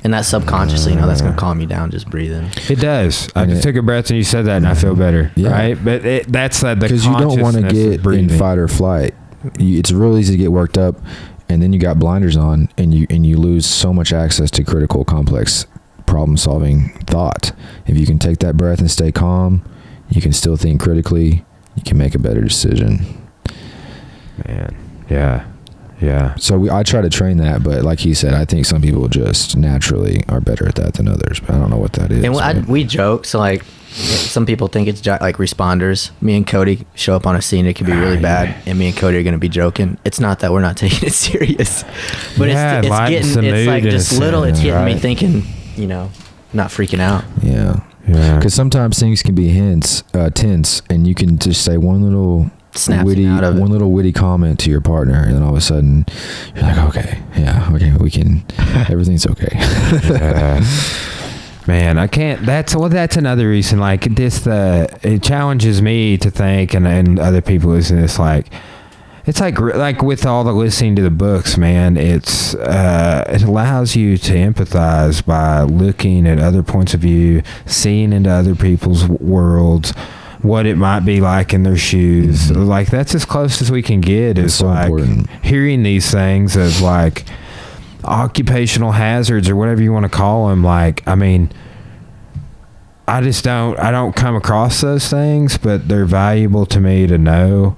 And that subconsciously, that's going to calm you down, just breathing. It does. I just took a breath and you said that and I feel better, right? But that's the because you don't want to get in fight or flight. it's real easy to get worked up, and then you got blinders on, and you lose so much access to critical, complex problem-solving thought. If you can take that breath and stay calm, you can still think critically. You can make a better decision. Man, yeah. So I try to train that, but like he said, I think some people just naturally are better at that than others. But I don't know what that is. And we joke, so like some people think it's like responders. Me and Cody show up on a scene, it could be really bad, and me and Cody are going to be joking. It's not that we're not taking it serious, but it's like just little. It's getting me thinking, not freaking out. Yeah. Because sometimes things can be tense, and you can just say one little witty comment to your partner, and then all of a sudden you're like, okay, we can, everything's okay. Man, I can't. That's another reason. Like this, it challenges me to think, and other people is this like. It's like with all the listening to the books, man, it allows you to empathize by looking at other points of view, seeing into other people's worlds, what it might be like in their shoes. Mm-hmm. Like that's as close as we can get. It's so like important. Hearing these things of like occupational hazards or whatever you want to call them. Like, I mean, I don't come across those things, but they're valuable to me to know.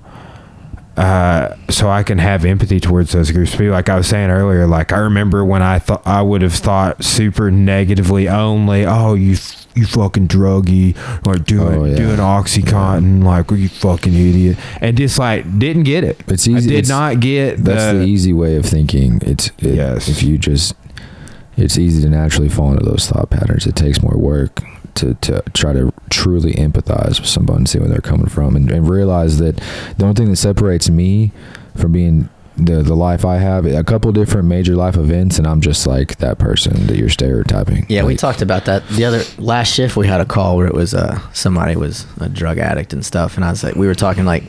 So I can have empathy towards those groups of people. Like I was saying earlier, like I remember when I would have thought super negatively only, oh, you fucking druggie, like doing Oxycontin, like, you fucking idiot, and just like didn't get it. It's easy. I did not get that's the easy way of thinking. Yes. If you just, it's easy to naturally fall into those thought patterns. It takes more work to try to truly empathize with somebody and see where they're coming from, and realize that the only thing that separates me from being the life I have, a couple different major life events, and I'm just like that person that you're stereotyping. Yeah, we talked about that the last shift. We had a call where it was somebody was a drug addict and stuff, and I was like, we were talking like,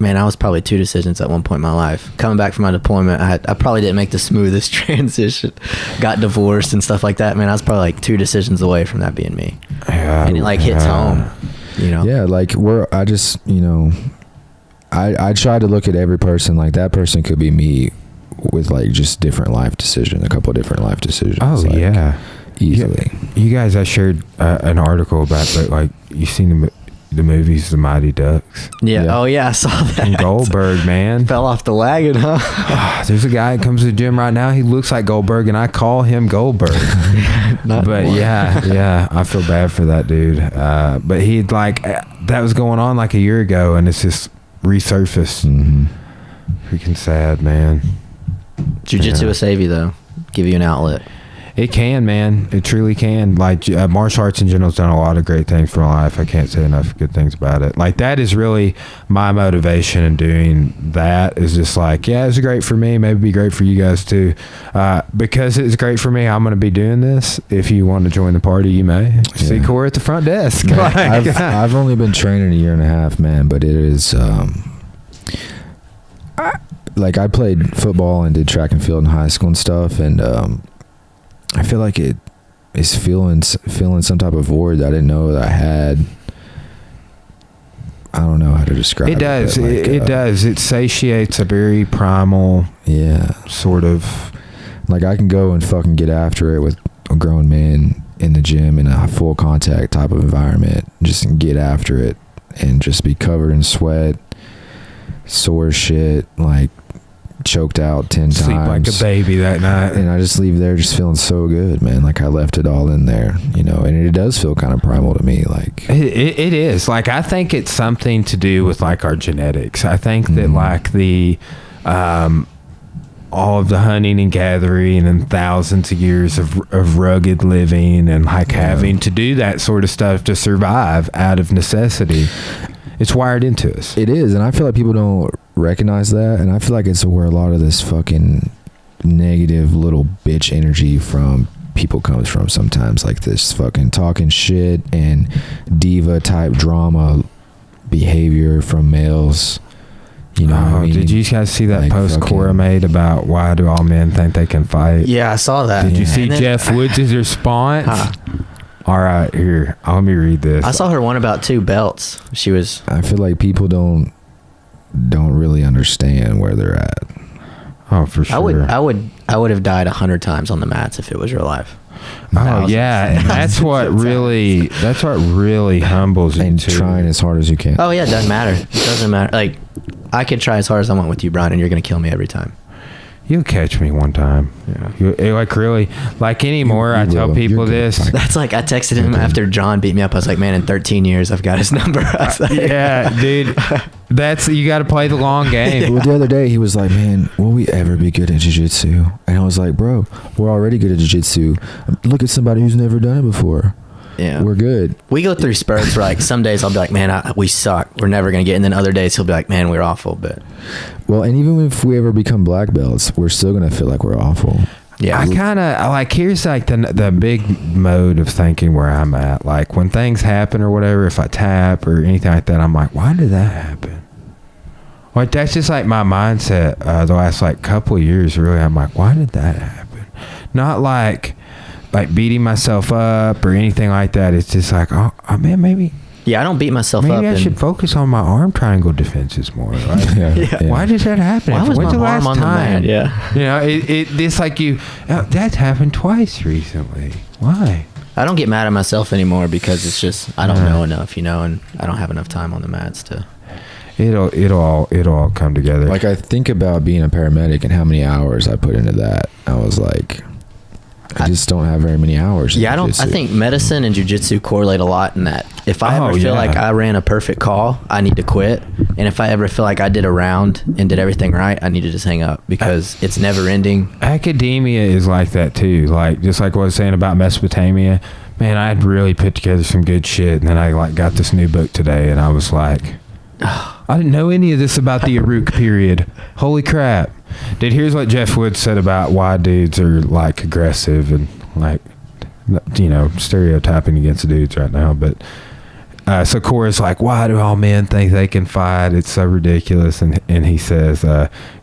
man, I was probably 2 decisions at one point in my life. Coming back from my deployment, I probably didn't make the smoothest transition. Got divorced and stuff like that. Man, I was probably like 2 decisions away from that being me. Yeah, and it like hits home, Yeah, like I try to look at every person like that person could be me with like just different life decisions, a couple of different life decisions. Oh, like, yeah. Easily. You guys, I shared an article about, like, you seen the movies, The Mighty Ducks. Yeah. Oh, yeah, I saw that. And Goldberg, man. Fell off the wagon, huh? There's a guy that comes to the gym right now. He looks like Goldberg, and I call him Goldberg. Yeah, I feel bad for that dude. But he'd like, that was going on like a year ago, and it's just resurfaced. Mm-hmm. Freaking sad, man. Jiu-jitsu will save you, though. Give you an outlet. It can, man. It truly can. Like, martial arts in general has done a lot of great things for my life. I can't say enough good things about it. Like, that is really my motivation in doing that, is just like, yeah, it's great for me. Maybe be great for you guys too. Because it's great for me, I'm going to be doing this. If you want to join the party, you may. See Corey at the front desk. Man, I've only been training 1.5 years, man, but it is... like, I played football and did track and field in high school and stuff, and... I feel like it is feeling some type of void that I didn't know that I had. I don't know how to describe it. It does. It does. It satiates a very primal, sort of. Like, I can go and fucking get after it with a grown man in the gym in a full contact type of environment. Just get after it and just be covered in sweat, sore shit, like choked out 10 Sleep times. like a baby that night. And I just leave there just feeling so good, man. Like, I left it all in there, and it does feel kind of primal to me. Like, it is. Like, I think it's something to do with like our genetics. I think that like the all of the hunting and gathering and thousands of years of rugged living and like having to do that sort of stuff to survive out of necessity. It's wired into us. It is, and I feel like people don't recognize that, and I feel like it's where a lot of this fucking negative little bitch energy from people comes from sometimes, like this fucking talking shit and diva type drama behavior from males. You know what I mean? Did you guys see that like post Cora made about why do all men think they can fight? Yeah, I saw that. Did you see Jeff Woods' response? All right, here, let me read this. I saw her one about 2 belts. I feel like people don't don't really understand where they're at. Oh, for sure. I would have died 100 times on the mats if it was real life. Oh yeah, and that's what really humbles you. And too. trying as hard as you can. Oh yeah, it doesn't matter. It doesn't matter. Like, I could try as hard as I want with you, Brian, and you're gonna kill me every time. You'll catch me one time. Yeah. Like really, like anymore. I tell people this. That's like, I texted him after John beat me up. I was like, man, in 13 years, I've got his number. I was like, yeah, dude. You got to play the long game. Well, the other day he was like, man, will we ever be good at jiu-jitsu? And I was like, bro, we're already good at jiu-jitsu. Look at somebody who's never done it before. Yeah, we're good. We go through spurts where, like, some days I'll be like, man, we suck. We're never going to get. And then other days he'll be like, man, we're awful. But well, and even if we ever become black belts, we're still going to feel like we're awful. Yeah, I kind of like, here's like the big mode of thinking where I'm at. Like when things happen or whatever, if I tap or anything like that, I'm like, why did that happen? Like that's just like my mindset the last like couple of years. Really, I'm like, why did that happen? Not like beating myself up or anything like that. It's just like, oh man, maybe. Yeah, I don't beat myself up. Maybe I should focus on my arm triangle defenses more. Right? Yeah. Why did that happen? Why was When's my the arm last on the time? mat? Yeah. You know, it's like that's happened twice recently. Why? I don't get mad at myself anymore because it's just, I don't know enough, and I don't have enough time on the mats to. It'll all come together. Like I think about being a paramedic and how many hours I put into that. I was like, I just don't have very many hours. Yeah, I think medicine and jiu-jitsu correlate a lot in that. If I ever feel like I ran a perfect call, I need to quit. And if I ever feel like I did a round and did everything right, I need to just hang up because it's never ending. Academia is like that too. Like just like what I was saying about Mesopotamia, man, I had really put together some good shit, and then I got this new book today, and I was like, I didn't know any of this about the Uruk period. Holy crap. Dude, here's what Jeff Wood said about why dudes are like aggressive and like, stereotyping against dudes right now. But so Cora's like, why do all men think they can fight? It's so ridiculous. And he says,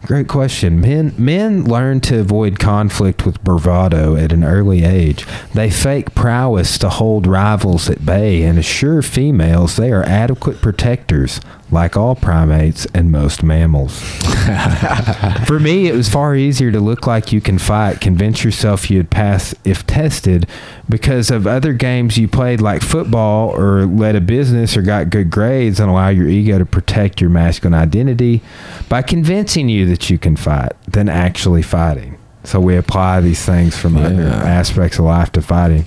great question. Men learn to avoid conflict with bravado at an early age. They fake prowess to hold rivals at bay and assure females they are adequate protectors, like all primates and most mammals. For me, it was far easier to look like you can fight, convince yourself you'd pass if tested, because of other games you played like football or led a business or got good grades, and allow your ego to protect your masculine identity by convincing you that you can fight than actually fighting. So we apply these things from other aspects of life to fighting.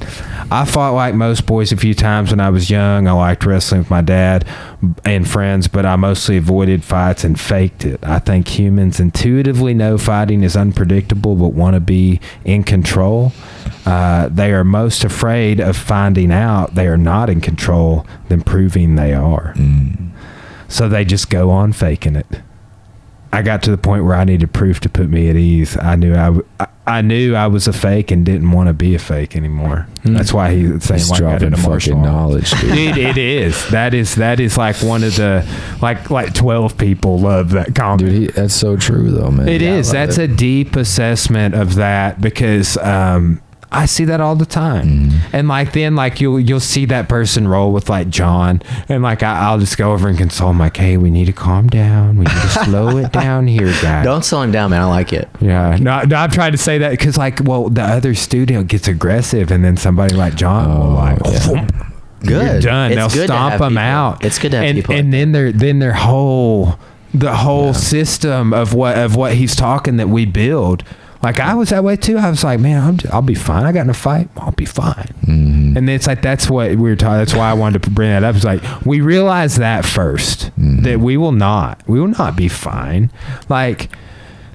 I fought like most boys a few times when I was young. I liked wrestling with my dad and friends, but I mostly avoided fights and faked it. I think humans intuitively know fighting is unpredictable but want to be in control. They are most afraid of finding out they are not in control than proving they are. So they just go on faking it. I got to the point where I needed proof to put me at ease. I knew I was a fake and didn't want to be a fake anymore. That's why he's saying he's like I did a martial knowledge, dude. It is. That is like one of the like 12 people love that comment. Dude, that's so true though, man. It is. That's a deep assessment of that because I see that all the time. And like then like you'll see that person roll with like John, and like I'll just go over and console him like, hey, we need to calm down, we need to slow it down here, guys. Don't slow him down, man. I like it. Yeah, no, I'm trying to say that because like, well, the other student gets aggressive, and then somebody like John will like, good, you're done. It's They'll stomp them out. It's good to have people, and then their whole system of what he's talking that we build. Like I was that way too. I was like, man, I'll be fine. I got in a fight. I'll be fine. And it's like, that's what we were talking. That's why I wanted to bring that up. It's like, we realize that first, that we will not be fine. Like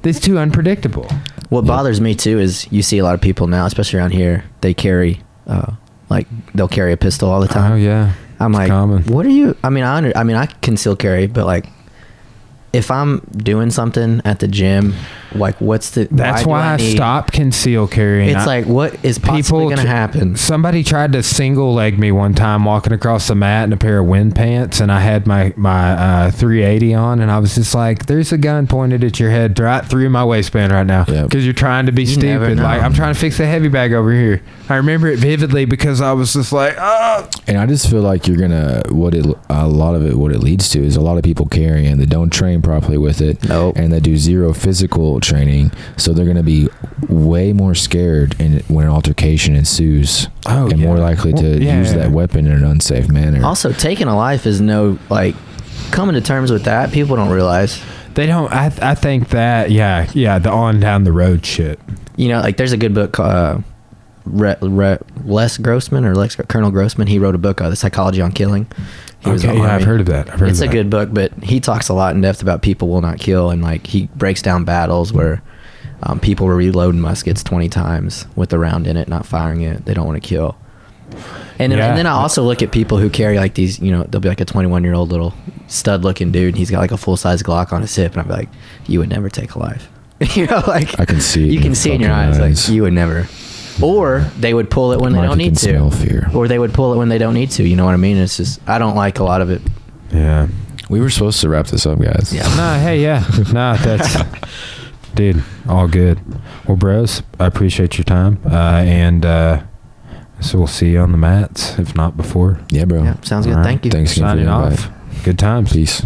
it's too unpredictable. What bothers me too is you see a lot of people now, especially around here, they carry, they'll carry a pistol all the time. Oh yeah. I'm like, common. What are you? I mean, I can still carry, but like, if I'm doing something at the gym like what's the? That's why I stopped conceal carrying. It's like, what is possibly going to happen? Somebody tried to single leg me one time walking across the mat in a pair of wind pants, and I had my 380 on, and I was just like, "There's a gun pointed at your head right through my waistband right now because you're trying to be stupid. Like I'm trying to fix the heavy bag over here." I remember it vividly because I was just like, "Oh." And I just feel like you're gonna what it leads to is a lot of people carrying that don't train properly with it, and they do zero physical training, so they're gonna be way more scared when an altercation ensues, more likely to use that weapon in an unsafe manner. Also, taking a life is coming to terms with that. People don't realize. They don't. I think that the on down the road shit. You know, like there's a good book called Colonel Grossman. He wrote a book, The Psychology on Killing. I've heard of that. It's a good book, but he talks a lot in depth about people will not kill, and like he breaks down battles where people were reloading muskets 20 times with the round in it, not firing it. They don't want to kill. And then I also look at people who carry like these, you know, they'll be like a 21-year-old little stud-looking dude, and he's got like a full-size Glock on his hip, and I'm like, you would never take a life. You know, like I can see it. You can see in your eyes, like you would never. Or they would pull it when they don't need to. Smell fear. Or they would pull it when they don't need to. You know what I mean? It's just, I don't like a lot of it. Yeah. We were supposed to wrap this up, guys. Yeah. That's, dude, all good. Well, bros, I appreciate your time. So we'll see you on the mats, if not before. Yeah, bro. Yeah, sounds good. All right. Thank you. Thanks again for Signing your off. invite. Good times. Peace.